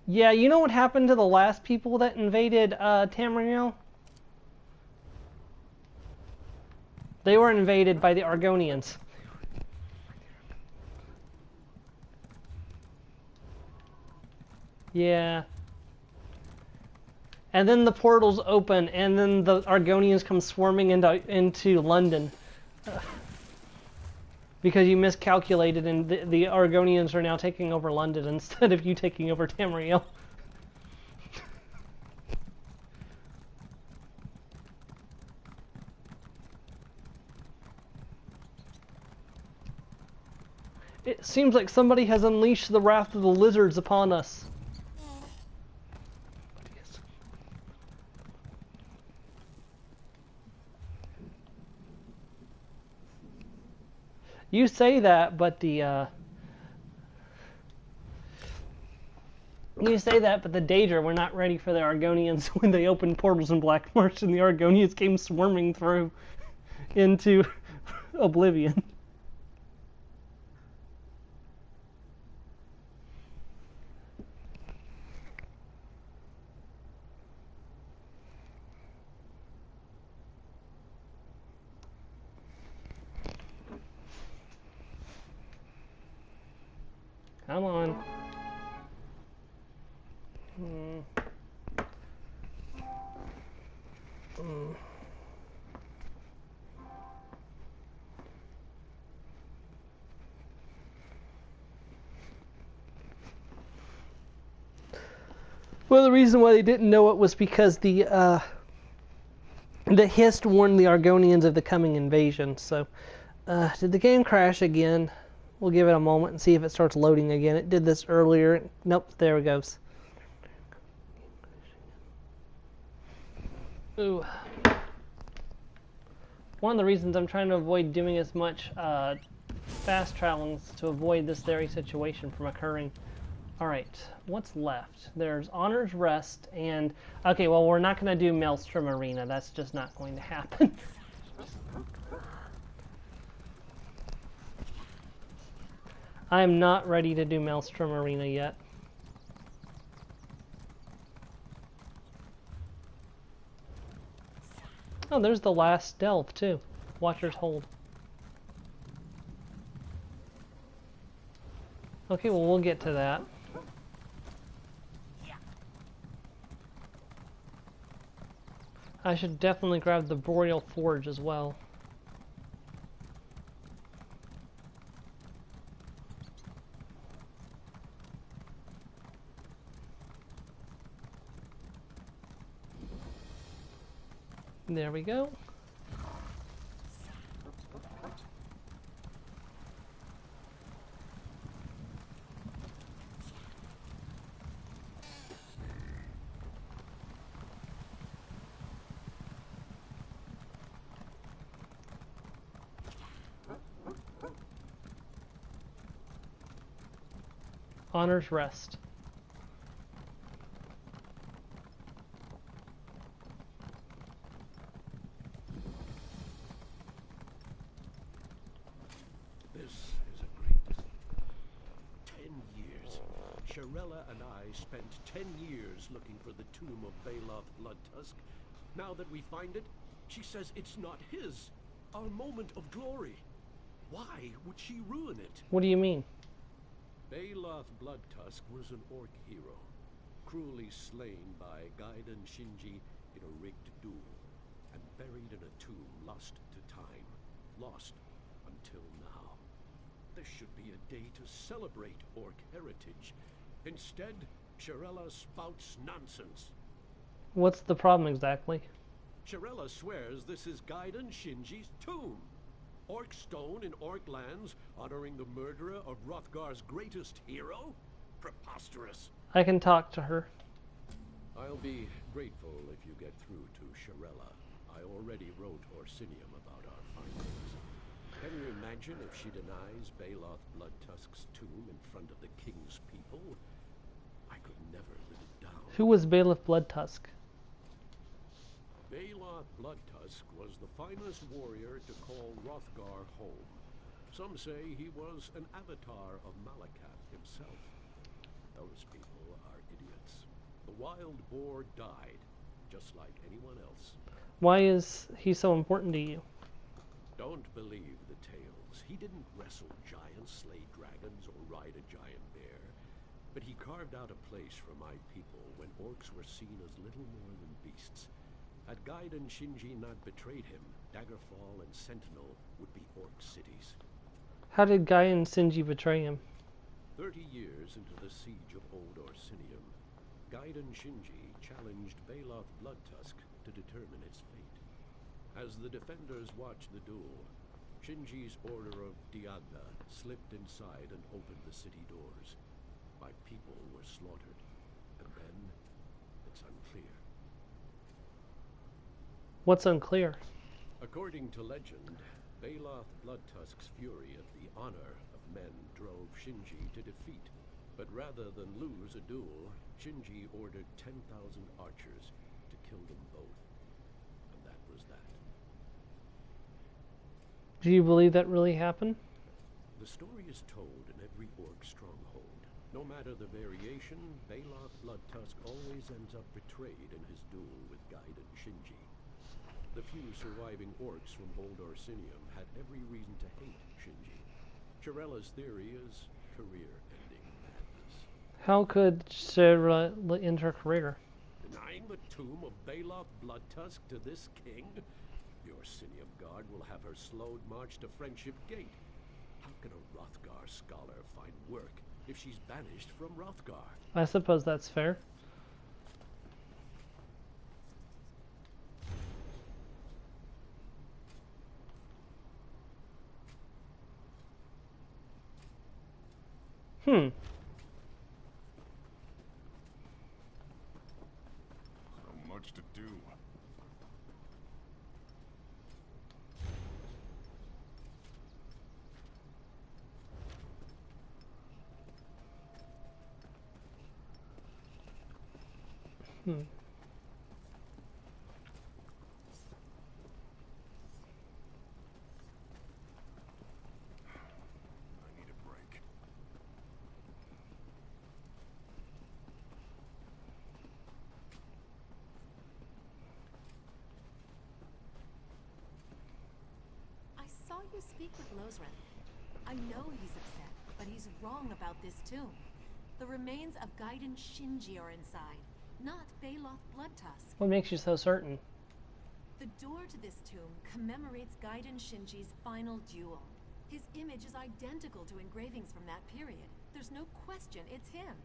Yeah, you know what happened to the last people that invaded Tamriel? They were invaded by the Argonians. Yeah. and then the portals open, and then the Argonians come swarming into London. Because you miscalculated, and the Argonians are now taking over London instead of you taking over Tamriel. It seems like somebody has unleashed the wrath of the lizards upon us. You say that, but the Daedra were not ready for the Argonians when they opened portals in Black Marsh, and the Argonians came swarming through into oblivion. Come on. Well, the reason why they didn't know it was because the Hist warned the Argonians of the coming invasion. So, did the game crash again? We'll give it a moment and see if it starts loading again. It did this earlier. Nope, there it goes. Ooh. One of the reasons I'm trying to avoid doing as much fast traveling is to avoid this very situation from occurring. Alright, what's left? There's Honor's Rest and... Okay, well, we're not going to do Maelstrom Arena. That's just not going to happen. I am not ready to do Maelstrom Arena yet. Oh, there's the last delve, too. Watcher's Hold. Okay, well, we'll get to that. I should definitely grab the Boreal Forge as well. There we go. Honor's Rest. Shirella and I spent 10 years looking for the tomb of Baloth Bloodtusk. Now that we find it, she says it's not his. Our moment of glory. Why would she ruin it? What do you mean? Baloth Bloodtusk was an orc hero, cruelly slain by Gaiden Shinji in a rigged duel, and buried in a tomb lost to time. Lost until now. There should be a day to celebrate orc heritage. Instead, Shirella spouts nonsense. What's the problem exactly? Shirella swears this is Gaiden Shinji's tomb. Orc stone in orc lands, honoring the murderer of Hrothgar's greatest hero? Preposterous. I can talk to her. I'll be grateful if you get through to Shirella. I already wrote Orsinium about our findings. Can you imagine if she denies Baloth Bloodtusk's tomb in front of the king's people? I could never live it down. Who was Baloth Bloodtusk? Baloth Bloodtusk was the finest warrior to call Hrothgar home. Some say he was an avatar of Malacath himself. Those people are idiots. The wild boar died, just like anyone else. Why is he so important to you? Don't believe the tales. He didn't wrestle giants, slay dragons, or ride a giant bear. But he carved out a place for my people when orcs were seen as little more than beasts. Had Gaiden Shinji not betrayed him, Daggerfall and Sentinel would be orc cities. How did Guy and Shinji betray him? 30 years into the siege of Old Orsinium, Gaiden Shinji challenged Baloth Bloodtusk to determine its fate. As the defenders watched the duel, Shinji's order of Diagna slipped inside and opened the city doors. My people were slaughtered, and then it's unclear. What's unclear? According to legend, Baloth Bloodtusk's fury at the honor of men drove Shinji to defeat. But rather than lose a duel, Shinji ordered 10,000 archers to kill them both. And that was that. Do you believe that really happened? The story is told in every orc stronghold. No matter the variation, Baloth Bloodtusk always ends up betrayed in his duel with Gaiden Shinji. The few surviving orcs from Old Orsinium had every reason to hate Shinji. Chirella's theory is career-ending madness. How could Sarah end her career? Denying the tomb of Baloth Bloodtusk to this king? The Orsinium Guard will have her slowed march to Friendship Gate. How can a Hrothgar scholar find work if she's banished from Hrothgar? I suppose that's fair. So much to do. I need a break. I saw you speak with Losren. I know he's upset, but he's wrong about this tomb. The remains of Gaiden Shinji are inside, not Baloth Bloodtusk. What makes you so certain? The door to this tomb commemorates Gaiden Shinji's final duel. His image is identical to engravings from that period. There's no question it's him.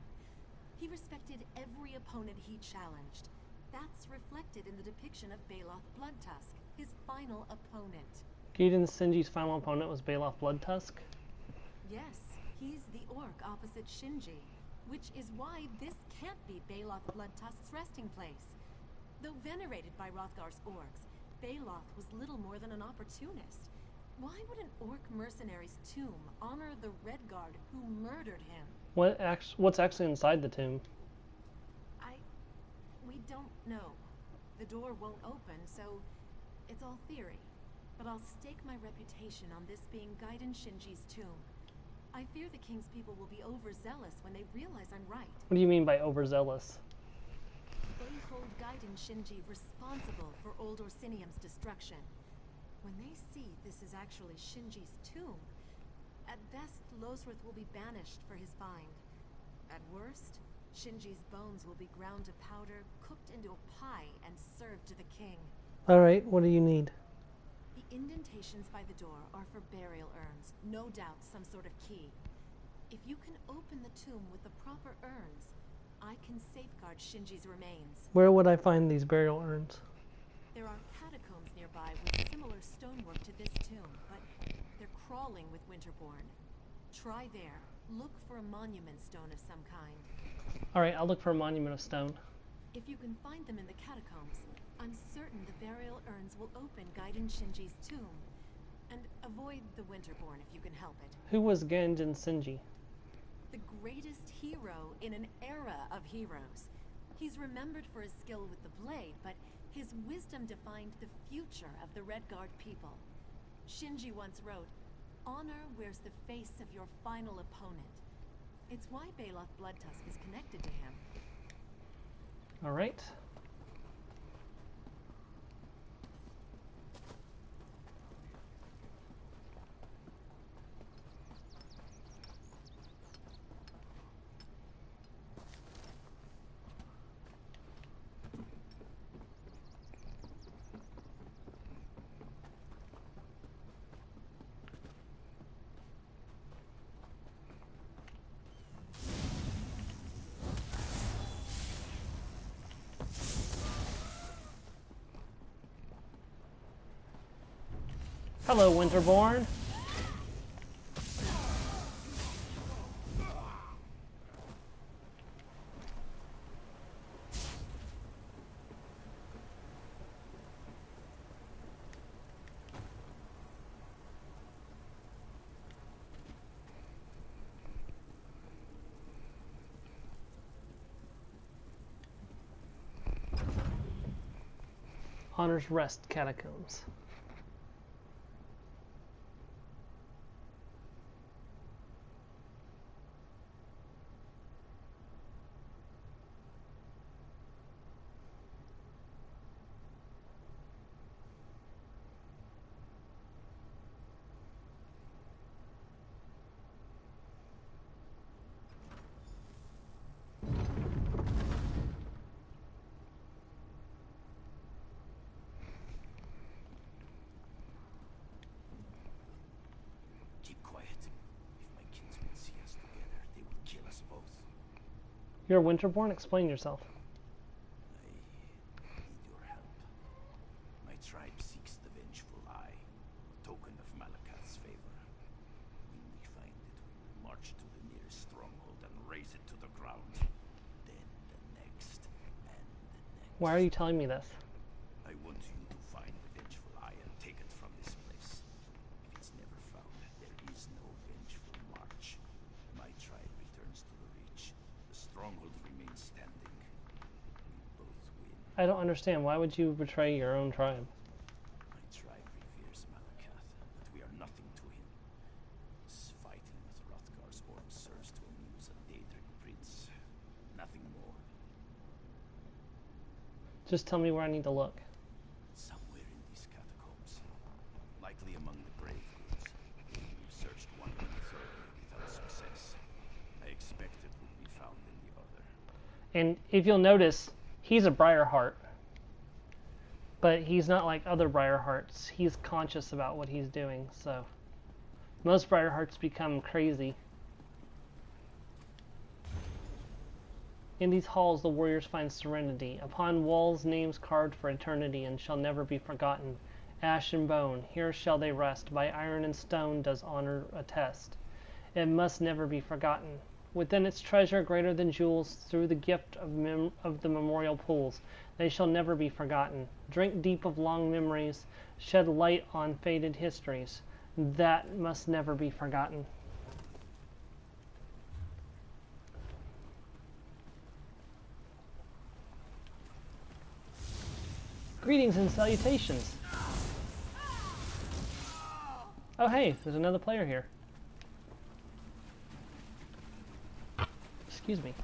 He respected every opponent he challenged. That's reflected in the depiction of Baloth Bloodtusk, his final opponent. Gaiden Shinji's final opponent was Baloth Bloodtusk? Yes, he's the orc opposite Shinji, which is why this can't be Baloth Bloodtusk's resting place. Though venerated by Hrothgar's orcs, Baloth was little more than an opportunist. Why would an orc mercenary's tomb honor the Redguard who murdered him? What's actually inside the tomb? We don't know. The door won't open, so it's all theory. But I'll stake my reputation on this being Gaiden Shinji's tomb. I fear the king's people will be overzealous when they realize I'm right. What do you mean by overzealous? They hold Gaiden Shinji responsible for Old Orsinium's destruction. When they see this is actually Shinji's tomb, at best Losrith will be banished for his find. At worst, Shinji's bones will be ground to powder, cooked into a pie, and served to the king. Alright, what do you need? The indentations by the door are for burial urns, no doubt some sort of key. If you can open the tomb with the proper urns, I can safeguard Shinji's remains. Where would I find these burial urns? There are catacombs nearby with similar stonework to this tomb, but they're crawling with Winterborn. Try there. Look for a monument stone of some kind. Alright, I'll look for a monument of stone. If you can find them in the catacombs, I'm certain the burial urns will open Gaiden Shinji's tomb. And avoid the Winterborn if you can help it. Who was Gaiden Shinji? The greatest hero in an era of heroes. He's remembered for his skill with the blade, but his wisdom defined the future of the Redguard people. Shinji once wrote, "Honor wears the face of your final opponent." It's why Baloth Bloodtusk is connected to him. Alright. Hello, Winterborn. Honor's Rest Catacombs. You're Winterborn? Explain yourself. I need your help. My tribe seeks the vengeful eye, a token of Malakath's favor. When we find it, we will march to the nearest stronghold and raze it to the ground. Then the next, and the next. Why are you telling me this? I want you to find the vengeful eye and take it from this place. If it's never found, there is no vengeful march. My tribe returns to the Reach. The stronghold remains standing. We both win. I don't understand. Why would you betray your own tribe? My tribe reveres Malakath, but we are nothing to him. This fighting with Hrothgar's orc serves to amuse a Daedric prince. Nothing more. Just tell me where I need to look. Somewhere in these catacombs. Likely among the grave goods. We've searched one wing thoroughly without success. I expect it would be found in the other. And if you'll notice, he's a Briarheart. But he's not like other Briarhearts. He's conscious about what he's doing, so... Most Briarhearts become crazy. In these halls the warriors find serenity. Upon walls names carved for eternity and shall never be forgotten. Ash and bone, here shall they rest. By iron and stone does honor attest. It must never be forgotten. Within its treasure greater than jewels, through the gift of the memorial pools, they shall never be forgotten. Drink deep of long memories, shed light on faded histories. That must never be forgotten. Greetings and salutations. Oh hey, there's another player here. Excuse me.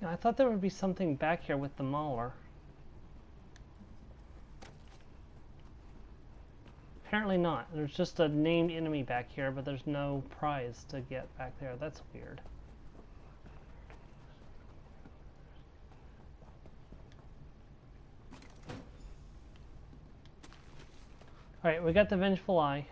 Yeah, I thought there would be something back here with the Mauler. Apparently not. There's just a named enemy back here, but there's no prize to get back there. That's weird. Alright, we got the Vengeful Eye.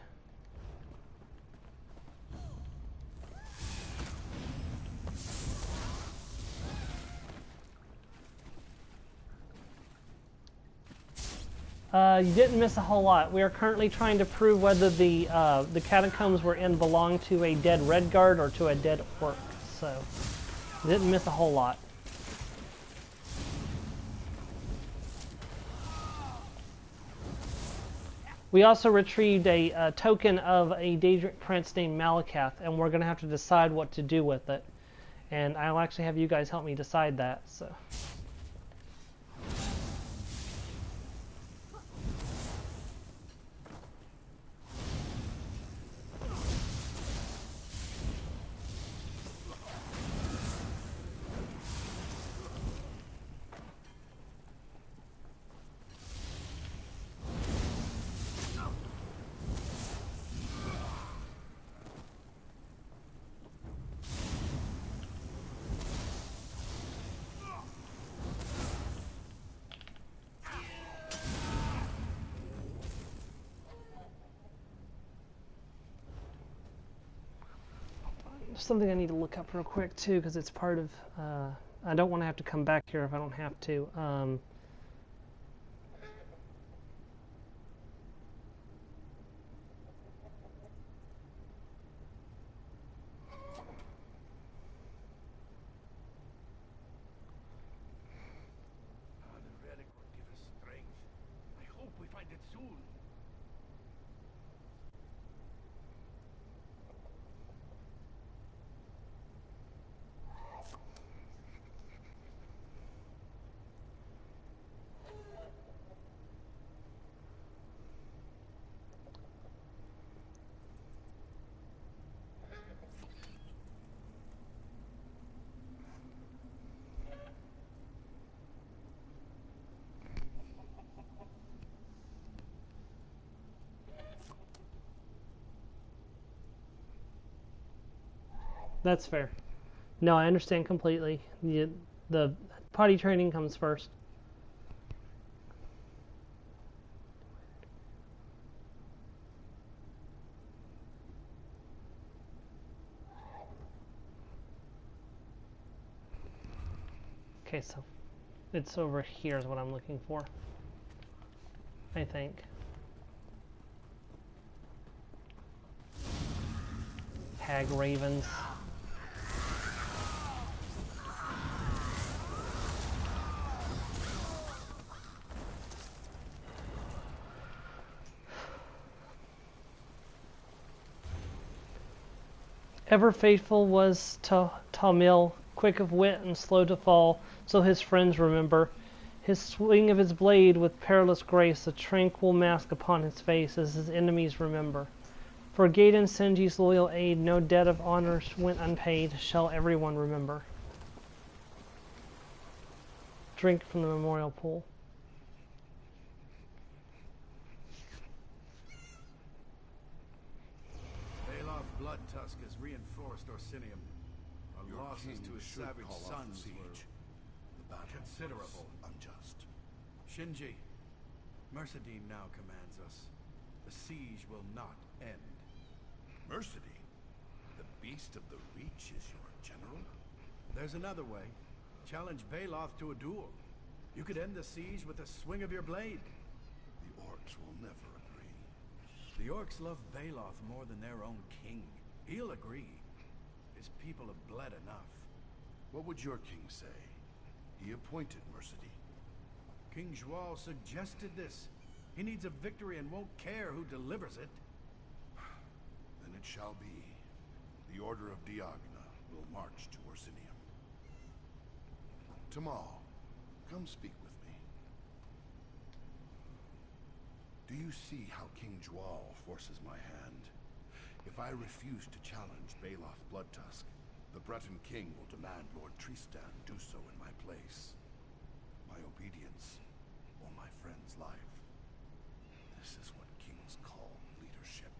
You didn't miss a whole lot. We are currently trying to prove whether the catacombs we're in belong to a dead Redguard or to a dead Orc. So, you didn't miss a whole lot. We also retrieved a token of a Daedric prince named Malakath, and we're going to have to decide what to do with it. And I'll actually have you guys help me decide that. So. Something I need to look up real quick too, because it's part of. I don't want to have to come back here if I don't have to. The relic will give us strength. I hope we find it soon. That's fair. No, I understand completely. The potty training comes first. Okay, so it's over here is what I'm looking for, I think. Hag Ravens. Ever faithful was Tamil, quick of wit and slow to fall, so his friends remember. His swing of his blade with perilous grace, a tranquil mask upon his face as his enemies remember. For Gaiden Senji's loyal aid, no debt of honor went unpaid, shall everyone remember. Drink from the memorial pool. Bloodtusk has reinforced Orsinium. Our losses to his savage sons were considerable. Unjust. Shinji, Mercedine now commands us. The siege will not end. Mercedine? The beast of the Reach is your general? There's another way. Challenge Baloth to a duel. You could end the siege with a swing of your blade. The orcs will never agree. The orcs love Baloth more than their own king. He'll agree. His people have bled enough. What would your king say? He appointed Mercedine. King Zhual suggested this. He needs a victory and won't care who delivers it. Then it shall be. The Order of Diagna will march to Orsinium. Tamal, come speak with me. Do you see how King Zhual forces my hand? If I refuse to challenge Baloth Bloodtusk, The Breton king will demand Lord Tristan do so in my place. My obedience, or my friend's life. This is what kings call leadership.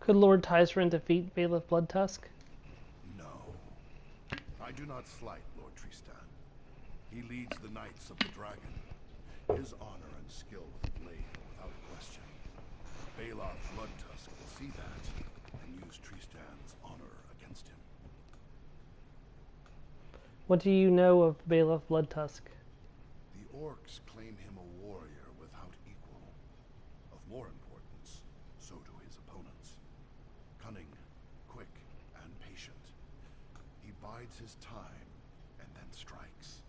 Could Lord Tycerin defeat Bailiff Bloodtusk? No. I do not slight Lord Tristan. He leads the Knights of the Dragon. His honor and skill with the blade are without question. Bailiff Bloodtusk will see that and use Tristan's honor against him. What do you know of Bailiff Bloodtusk? The orcs claim him a warrior without equal. Of more importance, so do his opponents. Cunning, quick, and patient. He bides his time and then strikes.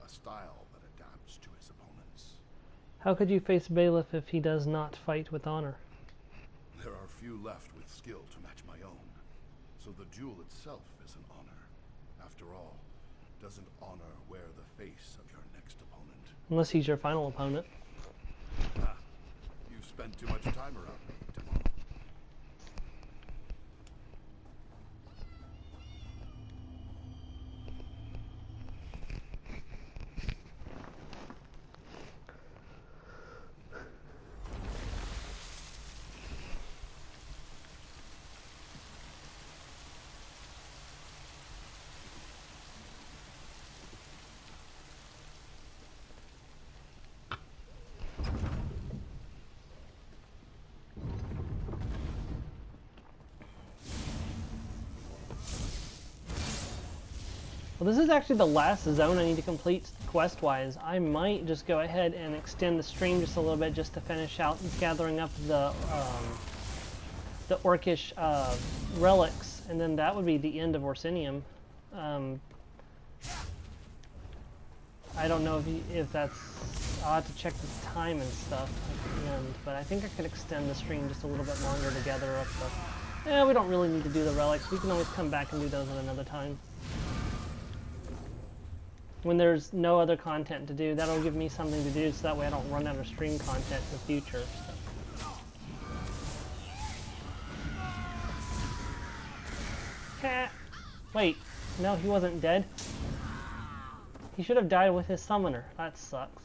A style that adapts to his opponents. How could you face Bailiff if he does not fight with honor? There are few left with skill to match my own. So the duel itself is an honor. After all, doesn't honor wear the face of your next opponent? Unless he's your final opponent. Ah, you've spent too much time around me, Demon. Well, this is actually the last zone I need to complete quest-wise. I might just go ahead and extend the stream just a little bit just to finish out gathering up the orcish relics, and then that would be the end of Orsinium. I don't know if that's... I'll have to check the time and stuff at the end, but I think I could extend the stream just a little bit longer to gather up the... Yeah, we don't really need to do the relics. We can always come back and do those at another time. When there's no other content to do, that'll give me something to do so that way I don't run out of stream content in the future. So. Wait, no, he wasn't dead. He should have died with his summoner. That sucks.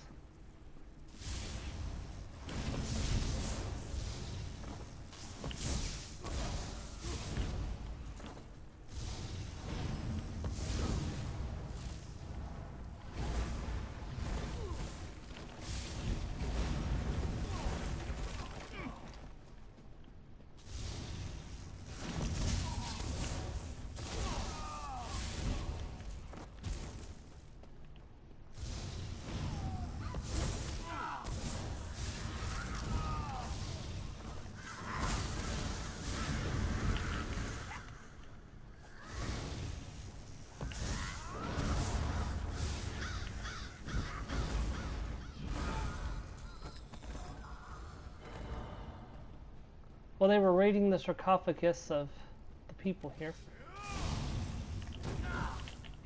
Well, they were raiding the sarcophagus of the people here.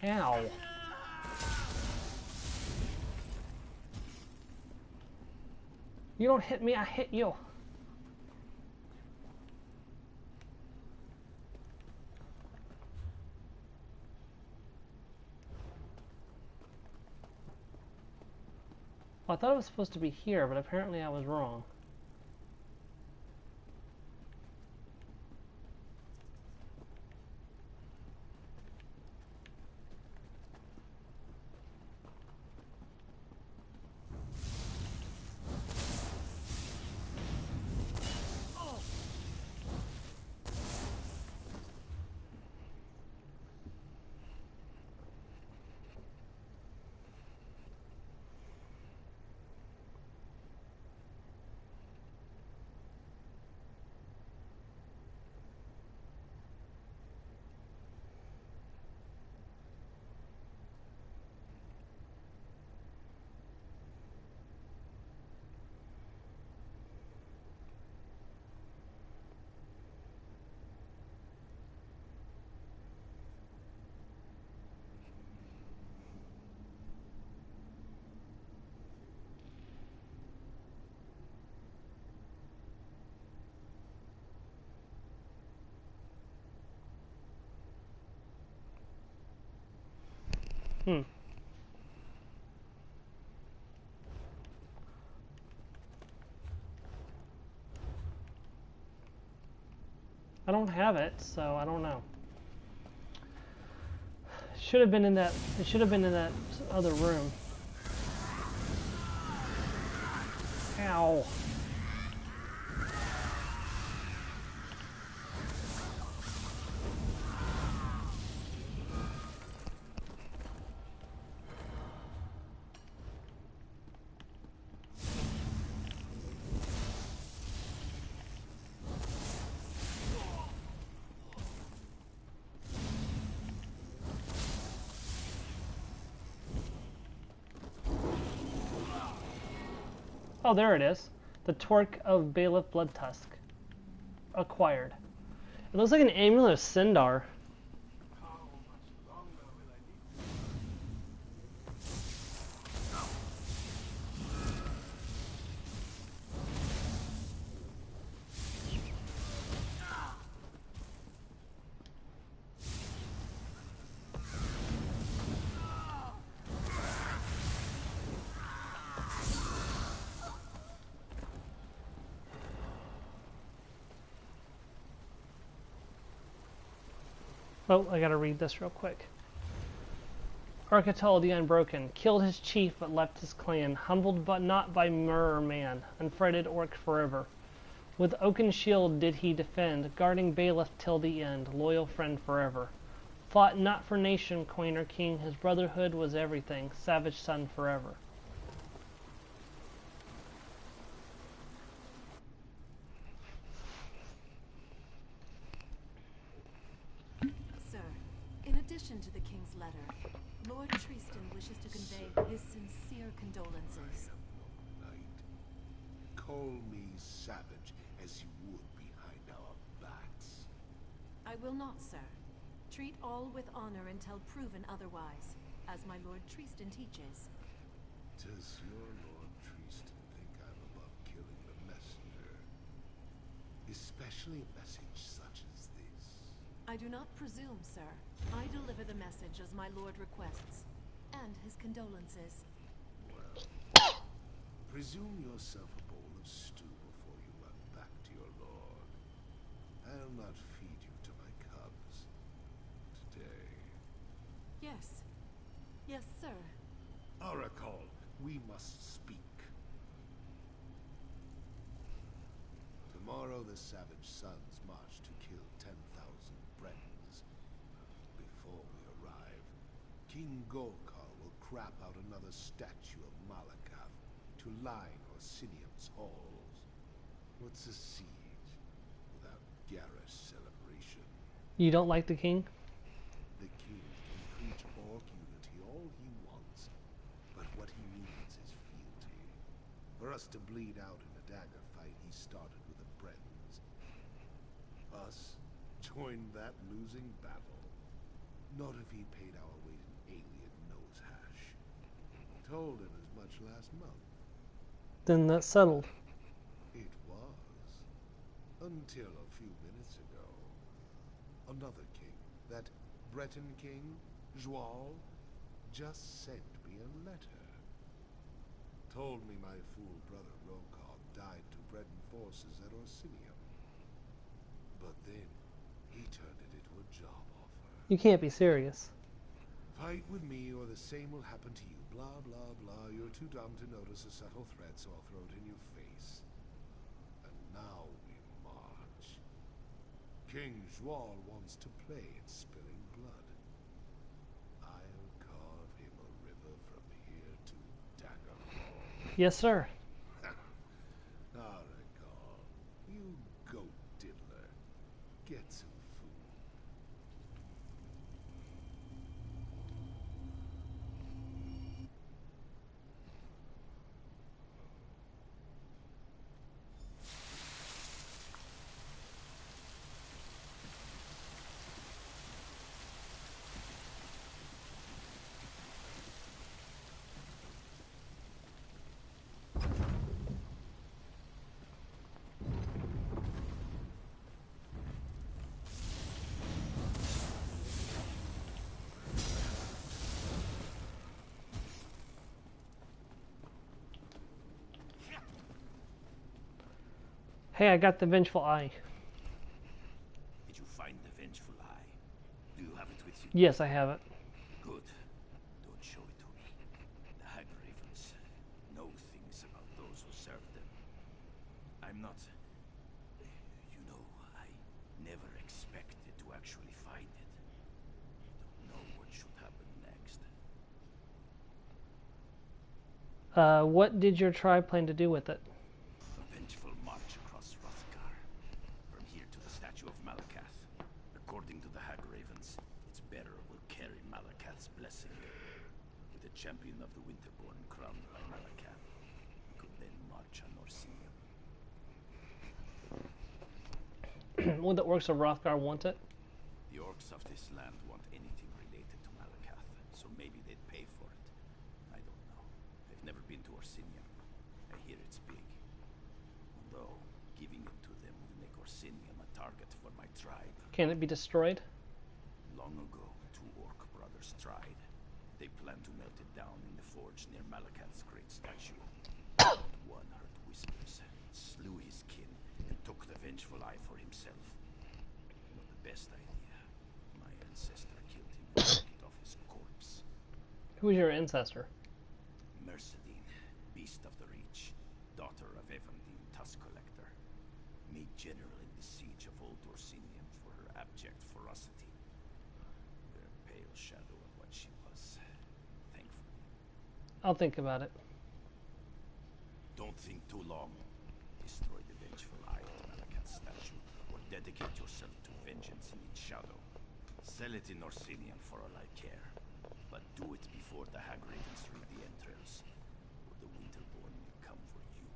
Ow. You don't hit me, I hit you. Well, I thought it was supposed to be here, but apparently I was wrong. I don't have it, so I don't know. Should have been in that. It should have been in that other room. Ow. Oh, there it is. The Torque of Bailiff Bloodtusk. Acquired. It looks like an amulet of Sindar. Oh, I gotta read this real quick. Arcatal the Unbroken killed his chief but left his clan, humbled but not by mur or man, unfretted orc forever. With oaken shield did he defend, guarding bailiff till the end, loyal friend forever. Fought not for nation, queen or king, his brotherhood was everything, savage son forever. Sir, in addition to the king's letter, Lord Tristan wishes to convey his sincere condolences. Call me savage as you would behind our backs. I will not, sir. Treat all with honor until proven otherwise, as my Lord Tristan teaches. Does your Lord Tristan think I'm above killing the messenger? Especially a message such as this. I do not presume, sir. I deliver the message as my lord requests, and his condolences. Well, presume yourself a bowl of stew before you run back to your lord. I'll not feed you to my cubs today. Yes. Yes, sir. Oracle, we must speak. Tomorrow the savage sons march to kill 10,000 Bretons. Before we arrive, King Golkar will crap out another statue of Malakath to line Orsinium's halls. What's a siege without garish celebration? You don't like the king? The king can preach orc unity all he wants, but what he needs is fealty. For us to bleed out in a dagger fight he started with the Bretons. Us join that losing battle. Not if he paid our weight in alien nose hash. Told him as much last month. Then that's settled. It was. Until a few minutes ago. Another king, that Breton king, Joal, just sent me a letter. Told me my fool brother Rokov died to Breton forces at Orsinium. But then, he turned it into a job offer. You can't be serious. Fight with me or the same will happen to you. Blah, blah, blah. You're too dumb to notice a subtle threat, so I'll throw it in your face. And now we march. King Joal wants to play at spilling blood. I'll carve him a river from here to Daggerfall. Yes, sir. Aragal, you goat diddler. Get some food. Hey, I got the Vengeful Eye. Did you find the Vengeful Eye? Do you have it with you? Yes, I have it. Good. Don't show it to me. The Hag Ravens know things about those who serve them. I'm not... You know, I never expected to actually find it. I don't know what should happen next. What did your tribe plan to do with it? A vengeful march across Hrothgar. From here to the statue of Malakath. According to the Hag Ravens, its bearer will carry Malakath's blessing. With the champion of the Winterborn crowned by Malakath, we could then march on Orsinium. Would the orcs of Hrothgar want it? The orcs of this land want anything related to Malakath, so maybe they'd pay for it. I don't know. I've never been to Orsinium. I hear it's big. Although, giving it to them will make Orsinium a target for my tribe. Can it be destroyed? Long ago, two orc brothers tried. They planned to melt it down in the forge near Malakath's great statue. One heard whispers, slew his kin, and took the Vengeful Eye for himself. Not the best idea. My ancestor killed him and took it off his corpse. Who is your ancestor? Mercedine, Beast of the Reach, daughter of Evandine, Tusk Collector, made general in the siege of Old Orsinium for her abject ferocity. We're a pale shadow of what she was, thankfully. I'll think about it. Don't think too long. Destroy the Vengeful Eye at Malakath's statue, or dedicate yourself to vengeance in its shadow. Sell it in Orsinium for all I care, but do it before the Hag Ravens read the entrails, or the Winterborn will come for you.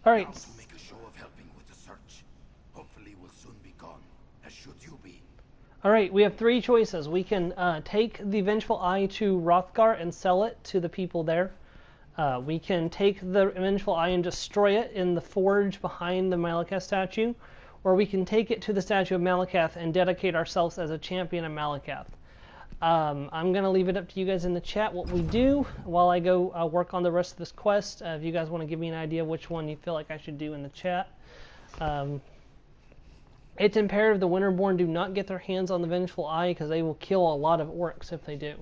Alright. Now to make a show of helping with the search. Hopefully we'll soon be gone, as should you be. Alright, we have three choices. We can take the Vengeful Eye to Hrothgar and sell it to the people there. We can take the Vengeful Eye and destroy it in the forge behind the Malakath statue. Or we can take it to the statue of Malakath and dedicate ourselves as a champion of Malakath. I'm going to leave it up to you guys in the chat what we do while I go work on the rest of this quest. If you guys want to give me an idea of which one you feel like I should do in the chat. It's imperative the Winterborn do not get their hands on the Vengeful Eye because they will kill a lot of orcs if they do.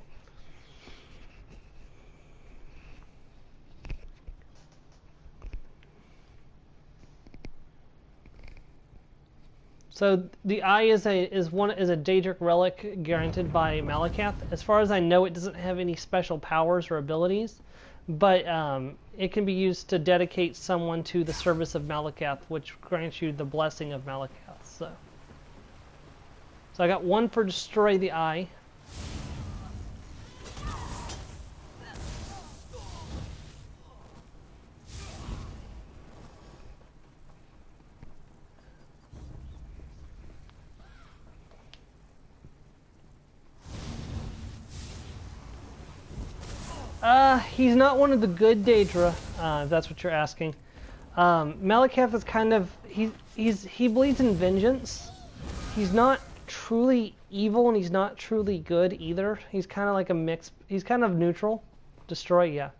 So the eye is a Daedric relic granted by Malakath. As far as I know, it doesn't have any special powers or abilities, but it can be used to dedicate someone to the service of Malakath, which grants you the blessing of Malakath. So I got one for destroy the eye. He's not one of the good Daedra, if that's what you're asking. Malakath is kind of he believes in vengeance. He's not truly evil and he's not truly good either. He's kind of like a mix. He's kind of neutral. Destroy, yeah.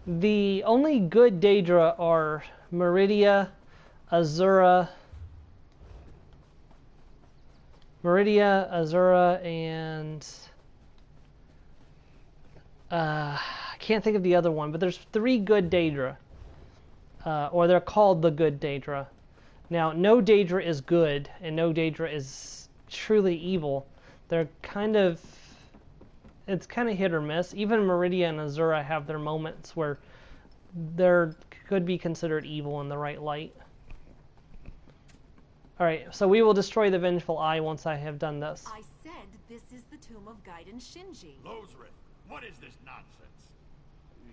The only good Daedra are Meridia, Azura, and I can't think of the other one, but there's three good Daedra, or they're called the good Daedra. Now, no Daedra is good, and no Daedra is truly evil. They're it's kind of hit or miss. Even Meridia and Azura have their moments where they could be considered evil in the right light. Alright, so we will destroy the Vengeful Eye once I have done this. I said this is the tomb of Gaiden Shinji. Lozrith, what is this nonsense?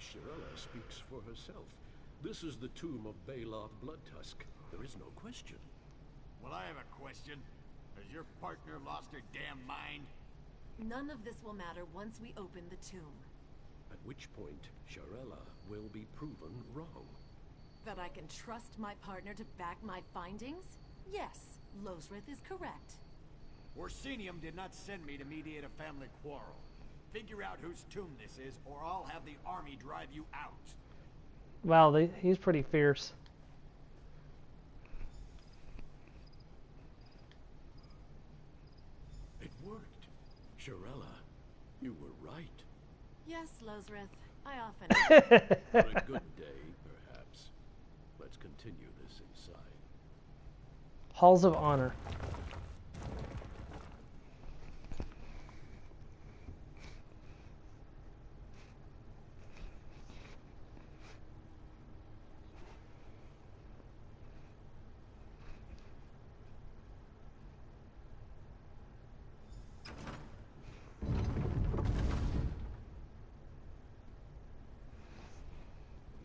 Shirella speaks for herself. This is the tomb of Baloth Bloodtusk. There is no question. Well, I have a question. Has your partner lost her damn mind? None of this will matter once we open the tomb. At which point, Shirella will be proven wrong. That I can trust my partner to back my findings? Yes, Lozrith is correct. Orsinium did not send me to mediate a family quarrel. Figure out whose tomb this is, or I'll have the army drive you out. Wow, he's pretty fierce. Shirella, you were right. Yes, Losrith. I often... For a good day, perhaps. Let's continue this inside. Halls of Honor.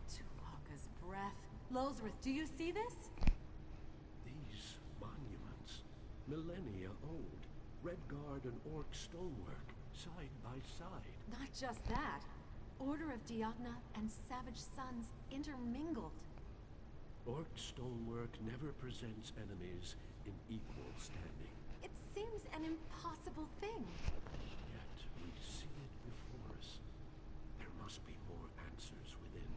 Tuatha's breath. Losrith, do you see this? These monuments, millennia old. Redguard and Orc stonework, side by side. Not just that. Order of Diagna and Savage Sons intermingled. Orc stonework never presents enemies in equal standing. It seems an impossible thing. Yet we see it before us. There must be more answers within.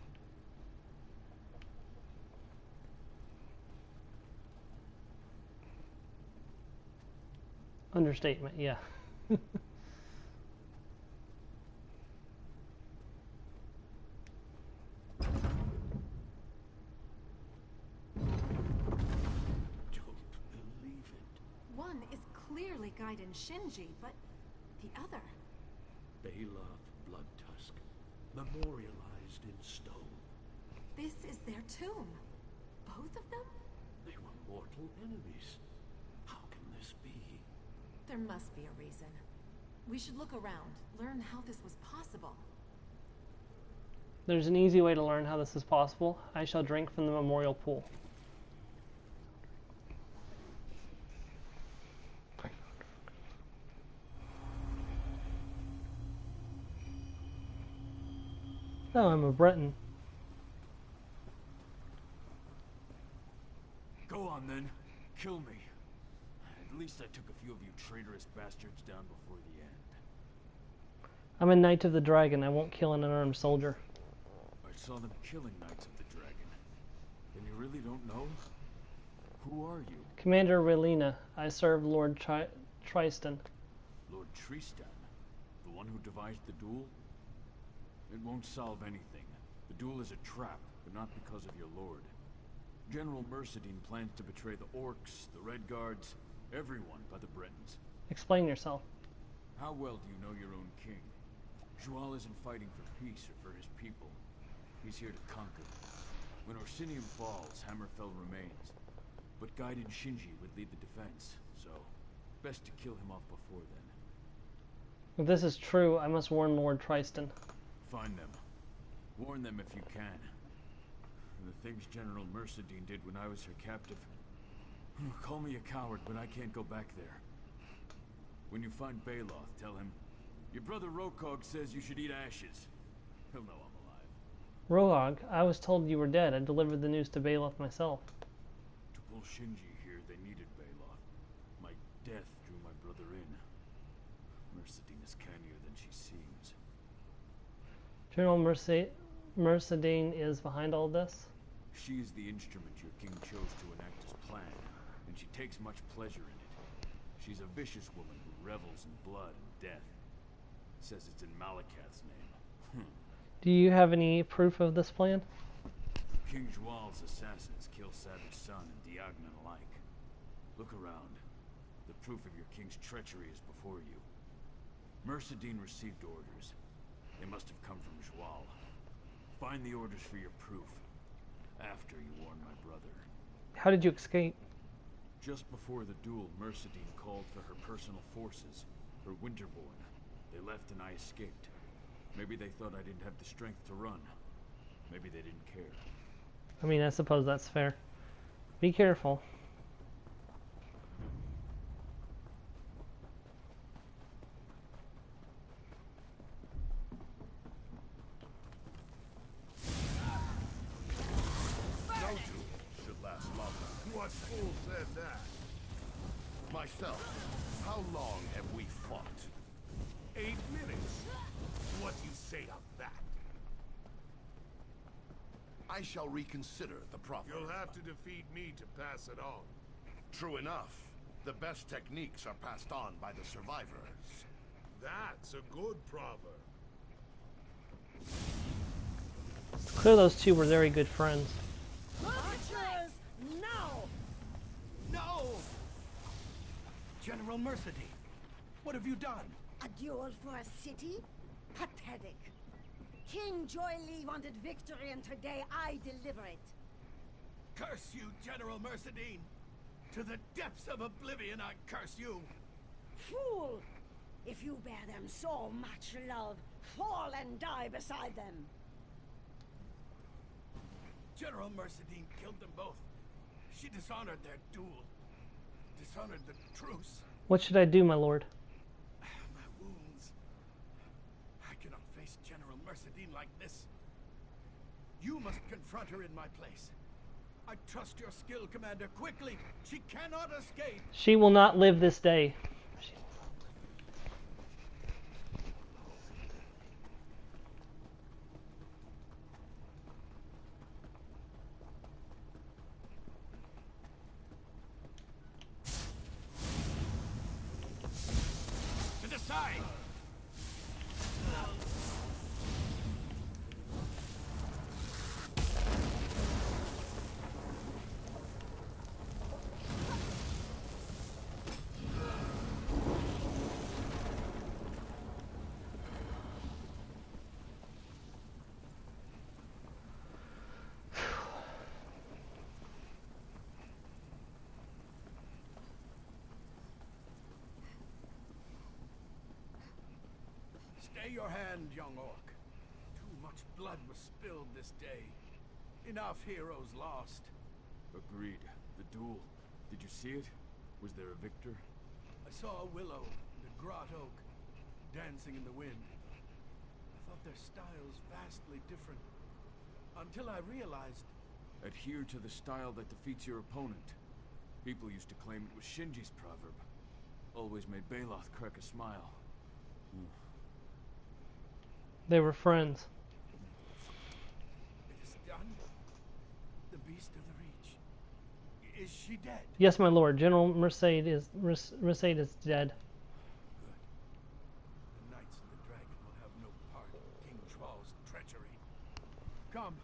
Understatement, yeah. One is clearly Gaiden Shinji, but the other... Bailoff Bloodtusk, memorialized in stone. This is their tomb. Both of them? They were mortal enemies. How can this be? There must be a reason. We should look around, learn how this was possible. There's an easy way to learn how this is possible. I shall drink from the memorial pool. Oh, I'm a Breton. Go on then. Kill me. At least I took a few of you traitorous bastards down before the end. I'm a Knight of the Dragon. I won't kill an unarmed soldier. I saw them killing Knights of the Dragon. Then you really don't know? Who are you? Commander Relina. I serve Lord Tristan. Lord Tristan? The one who devised the duel? It won't solve anything. The duel is a trap, but not because of your lord. General Mercedine plans to betray the Orcs, the Red Guards, everyone but the Bretons. Explain yourself. How well do you know your own king? Jual isn't fighting for peace or for his people. He's here to conquer. When Orsinium falls, Hammerfell remains. But Gaiden Shinji would lead the defense, so best to kill him off before then. If this is true, I must warn Lord Tristan. Find them. Warn them if you can. The things General Mercedine did when I was her captive. Call me a coward, but I can't go back there. When you find Bailoff, tell him, your brother Rokog says you should eat ashes. He'll know I'm alive. Rokog, I was told you were dead. I delivered the news to Bailoff myself. To pull Shinji here, they needed Bailoff. My death drew my brother in. Mercedine is cannier than she seems. General Mercedine is behind all this? She is the instrument your king chose to enact his plan, and she takes much pleasure in it. She's a vicious woman who revels in blood and death. Says it's in Malakath's name. Do you have any proof of this plan? King Jual's assassins kill Savage Son and Diagna alike. Look around. The proof of your king's treachery is before you. Mercedine received orders. They must have come from Jual. Find the orders for your proof. After you warn my brother. How did you escape? Just before the duel, Mercedine called for her personal forces, her Winterborn. They left and I escaped. Maybe they thought I didn't have the strength to run. Maybe they didn't care. I mean, I suppose that's fair. Be careful. No duel should last longer. What fool said that? Myself, how long have we fought? 8 minutes. What do you say of that? I shall reconsider the proverb. You'll have to defeat me to pass it on. True enough. The best techniques are passed on by the survivors. That's a good proverb. Clearly those two were very good friends. Archers, now! No! General Mercedine, what have you done? A duel for a city? Pathetic. King Joylee wanted victory, and today I deliver it. Curse you, General Mercedine! To the depths of oblivion, I curse you! Fool! If you bear them so much love, fall and die beside them. General Mercedine killed them both. She dishonored their duel. Dishonored the truce. What should I do, my lord? My wounds. I cannot face General Mercedine like this. You must confront her in my place. I trust your skill, Commander. Quickly! She cannot escape! She will not live this day. To the side! Stay your hand, young orc. Too much blood was spilled this day. Enough heroes lost. Agreed. The duel. Did you see it? Was there a victor? I saw a willow and a grot oak dancing in the wind. I thought their styles vastly different. Until I realized... Adhere to the style that defeats your opponent. People used to claim it was Shinji's proverb. Always made Baloth crack a smile. They were friends. It is done. The beast of the Reach. Is she dead? Yes, my lord. General Mercedes is dead. Good. The Knights of the Dragon will have no part in King Chwal's treachery. Come.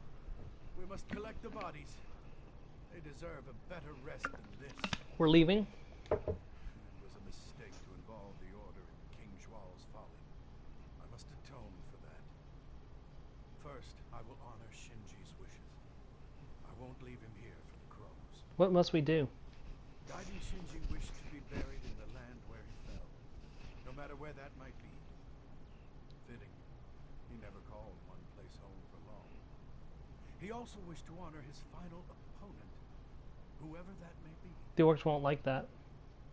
We must collect the bodies. They deserve a better rest than this. We're leaving. It was a mistake to involve the Order in King Chwal's folly. I must atone for that. First, I will honor Shinji's wishes. I won't leave him here for the crows. What must we do? Gaiden Shinji wished to be buried in the land where he fell, no matter where that might be. Fitting. He never called one place home for long. He also wished to honor his final opponent, whoever that may be. The orcs won't like that.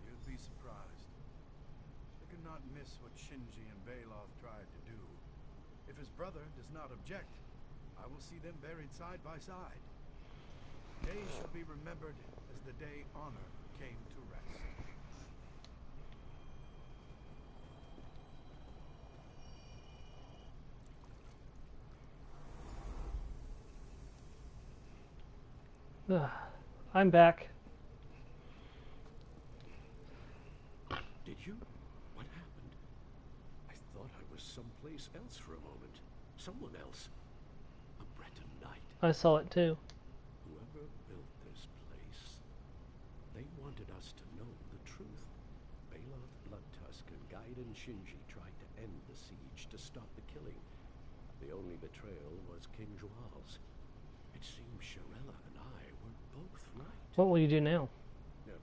You'd be surprised. They could not miss what Shinji and Baloth tried to do. If his brother does not object, I will see them buried side by side. Day shall be remembered as the day honor came to rest. I'm back. Did you? What happened? I thought I was someplace else for a moment. Someone else. A Breton knight. I saw it too. Whoever built this place, they wanted us to know the truth. Baloth, Bloodtusk, and Gaiden Shinji tried to end the siege to stop the killing. The only betrayal was King Jwal's. It seems Shirella and I were both right. What will you do now?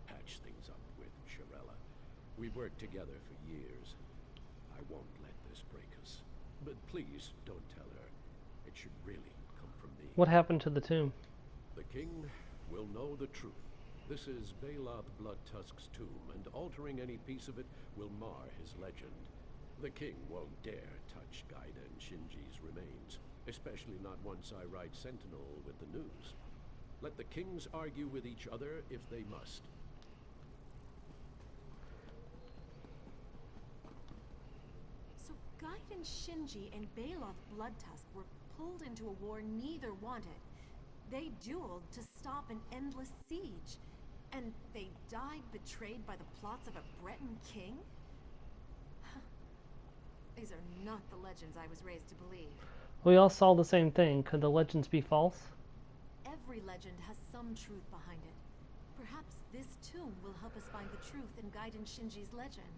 Patch things up with Shirella. We've worked together for years. I won't let this break us. But please, don't tell her. It should really come from me. What happened to the tomb? The king will know the truth. This is Baloth Bloodtusk's tomb, and altering any piece of it will mar his legend. The king won't dare touch Gaiden Shinji's remains, especially not once I ride Sentinel with the news. Let the kings argue with each other if they must. So Gaiden Shinji and Baloth Bloodtusk were pulled into a war neither wanted. They dueled to stop an endless siege. And they died betrayed by the plots of a Breton king? These are not the legends I was raised to believe. We all saw the same thing. Could the legends be false? Every legend has some truth behind it. Perhaps this tomb will help us find the truth in Gaiden Shinji's legend.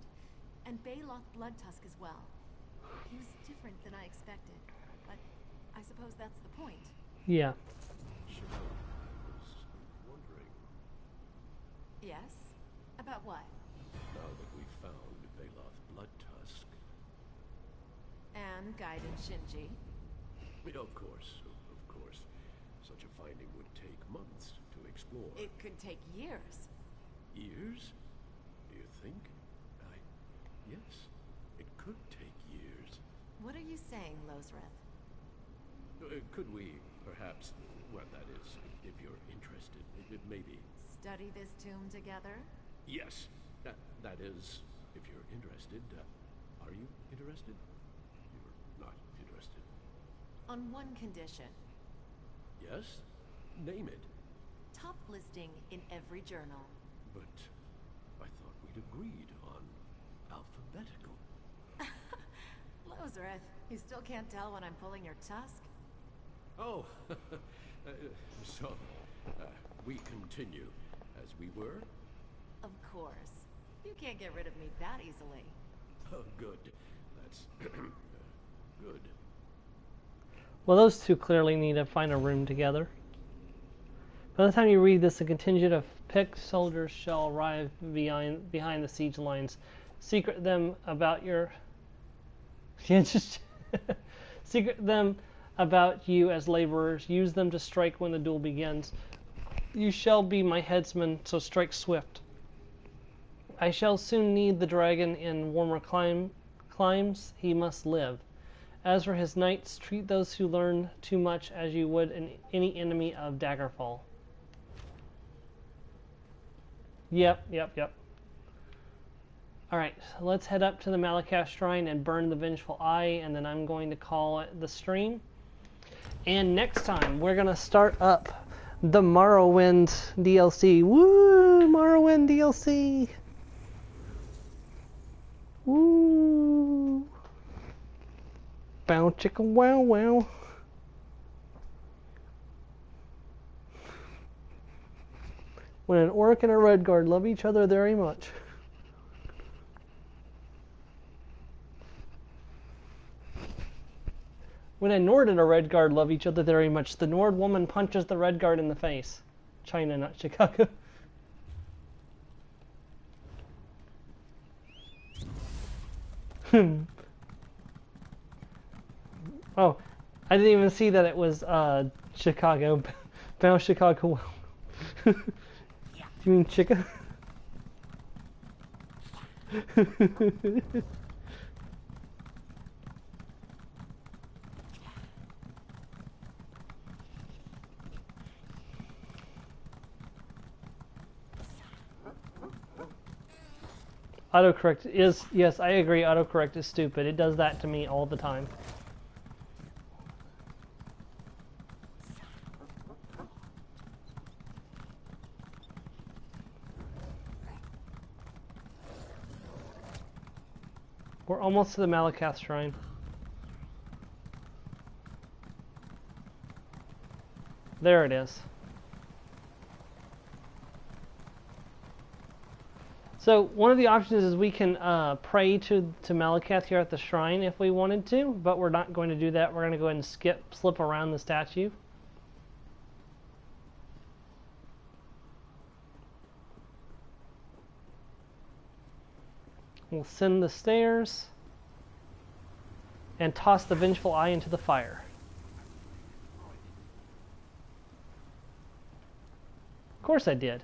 And Baloth Bloodtusk as well. He was different than I expected, but I suppose that's the point. Yeah. I was wondering. Yes? About what? Now that we've found Baloth Bloodtusk. And Gaiden Shinji. Of course. Such a finding would take months to explore. It could take years. Years? Do you think? Yes. It could take years. What are you saying, Losreth? Could we, perhaps, well, that is, if you're interested, maybe... Study this tomb together? Yes. That is, if you're interested. Are you interested? You're not interested. On one condition. Yes? Name it. Top listing in every journal. But I thought we'd agreed on alphabetical. Losreth, you still can't tell when I'm pulling your tusk? Oh, so we continue as we were? Of course. You can't get rid of me that easily. Oh, good. That's good. Well, those two clearly need to find a room together. By the time you read this, a contingent of picked soldiers shall arrive behind the siege lines. Secret them about your... Secret them about you as laborers. Use them to strike when the duel begins. You shall be my headsman, so strike swift. I shall soon need the dragon in warmer climes. He must live. As for his knights, treat those who learn too much as you would any enemy of Daggerfall. Yep. Alright, so let's head up to the Malakath Shrine and burn the Vengeful Eye, and then I'm going to call it the stream. And next time, we're going to start up the Morrowind DLC. Woo! Morrowind DLC! Woo! Bow chicka wow wow. When an orc and a redguard love each other very much. When a Nord and a redguard love each other very much, the Nord woman punches the redguard in the face. China, not Chicago. Oh, I didn't even see that it was Chicago. Bound Chicago. Do you mean Chica? Autocorrect is, yes, I agree, autocorrect is stupid. It does that to me all the time. We're almost to the Malakath Shrine. There it is. So one of the options is we can pray to Malakath here at the shrine if we wanted to, but we're not going to do that. We're going to go ahead and slip around the statue. We'll send the stairs and toss the Vengeful Eye into the fire. Of course I did.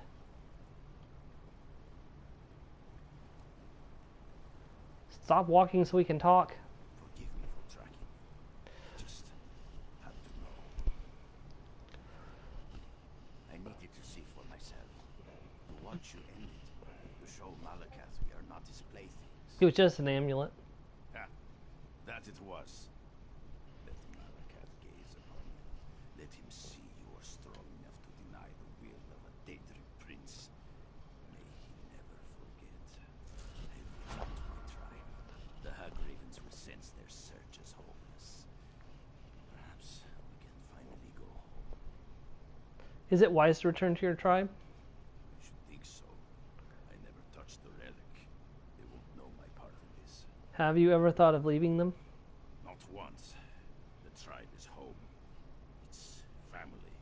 Stop walking so we can talk. Forgive me for tracking. Just had to know. I needed to see for myself. To watch you end it. To show Malakath we are not his playthings. It was just an amulet. Ha! That it was. Let Malakath gaze upon you. Let him see you are strong enough to deny the will of a Daedric prince. May he never forget. I return to my tribe. The Hag Ravens will sense Is it wise to return to your tribe? I should think so. I never touched the relic. They won't know my part in this. Have you ever thought of leaving them? Not once. The tribe is home. It's family.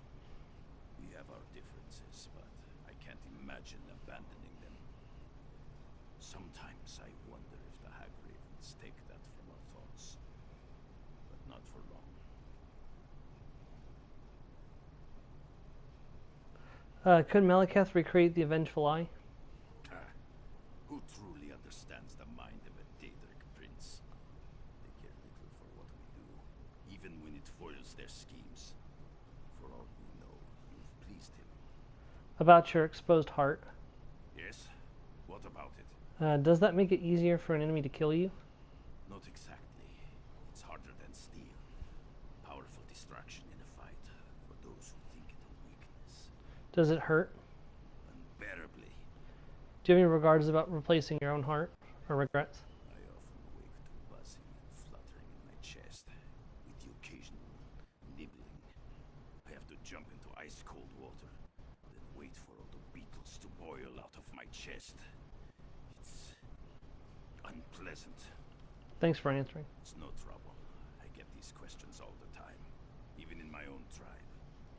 We have our differences, but I can't imagine abandoning them. Sometimes I wonder if the Hagravens take that from our thoughts. But not for long. Could Malekith recreate the Avengeful Eye? Who truly understands the mind of a Daedric prince? They care little for what we do, even when it foils their schemes. For all we know, you've pleased him. About your exposed heart. Yes? What about it? Does that make it easier for an enemy to kill you? Not exactly. It's harder than steel. Powerful distraction in a fight, for those who think it a weakness. Does it hurt? Unbearably. Do you have any regards about replacing your own heart? Or regrets? I often wake to buzzing and fluttering in my chest, with the occasional nibbling. I have to jump into ice-cold water, then wait for all the beetles to boil out of my chest. It's unpleasant. Thanks for answering. It's no trouble. I get these questions all the time, even in my own tribe.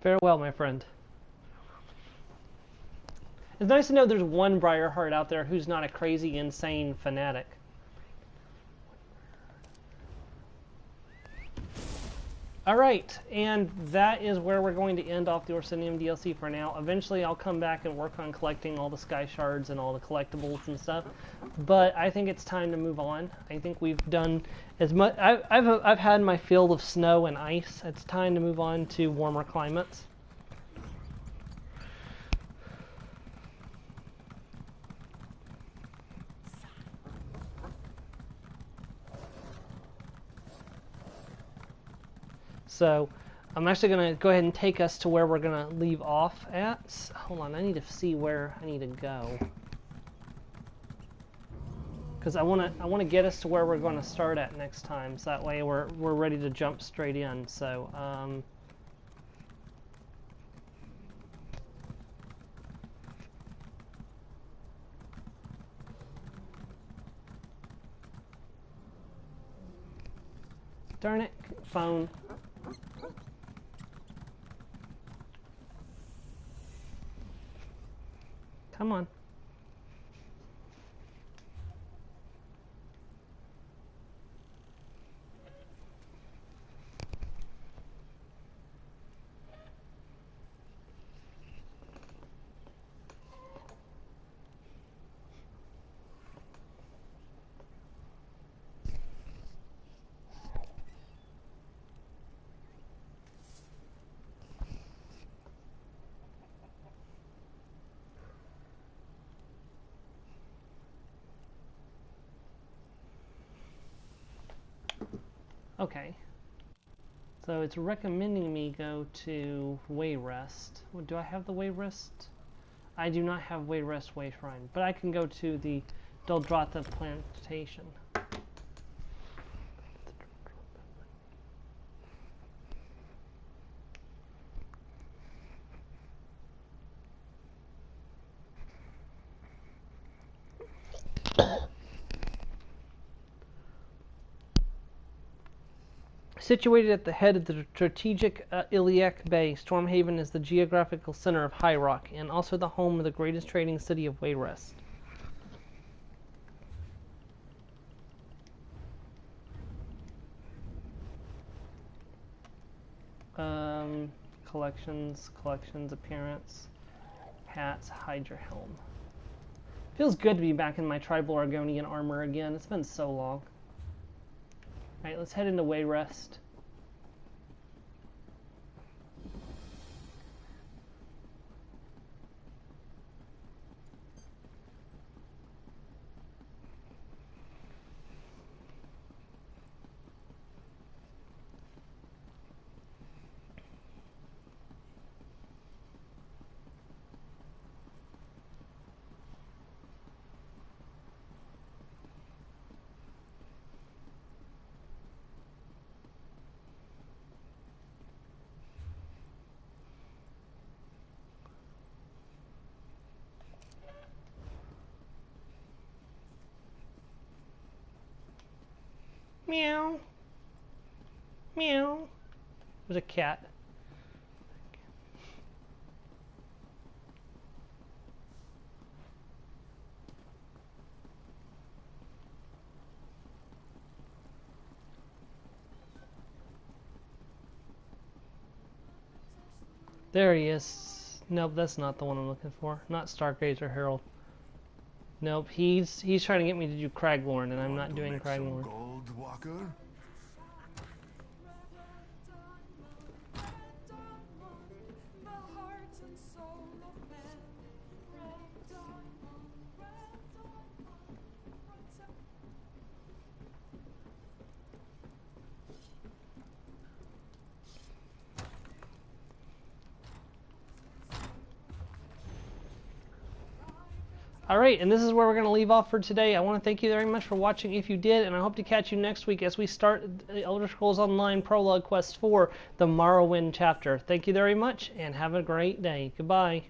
Farewell, my friend. It's nice to know there's one Briarheart out there who's not a crazy, insane fanatic. Alright, and that is where we're going to end off the Orsinium DLC for now. Eventually I'll come back and work on collecting all the sky shards and all the collectibles and stuff. But I think it's time to move on. I think we've done as much. I've had my fill of snow and ice. It's time to move on to warmer climates. So I'm actually going to go ahead and take us to where we're going to leave off at. Hold on, I need to see where I need to go. Because I want to get us to where we're going to start at next time. So that way we're ready to jump straight in. So darn it, phone. Come on. Okay. So it's recommending me go to Wayrest. Do I have the Wayrest? I do not have Wayrest Way Shrine, but I can go to the Doldratha Plantation. Situated at the head of the strategic Iliac Bay, Stormhaven is the geographical center of High Rock and also the home of the greatest trading city of Wayrest. Collections, appearance, hats, hide your helm. Feels good to be back in my tribal Argonian armor again. It's been so long. Alright, let's head into Wayrest. Meow. There's a cat. There he is. Nope, that's not the one I'm looking for. Not Stargazer Herald. Nope, he's trying to get me to do Craglorn, and I'm not doing Craglorn. Gold, Walker? Alright, and this is where we're going to leave off for today. I want to thank you very much for watching if you did, and I hope to catch you next week as we start the Elder Scrolls Online Prologue Quest 4, the Morrowind chapter. Thank you very much, and have a great day. Goodbye.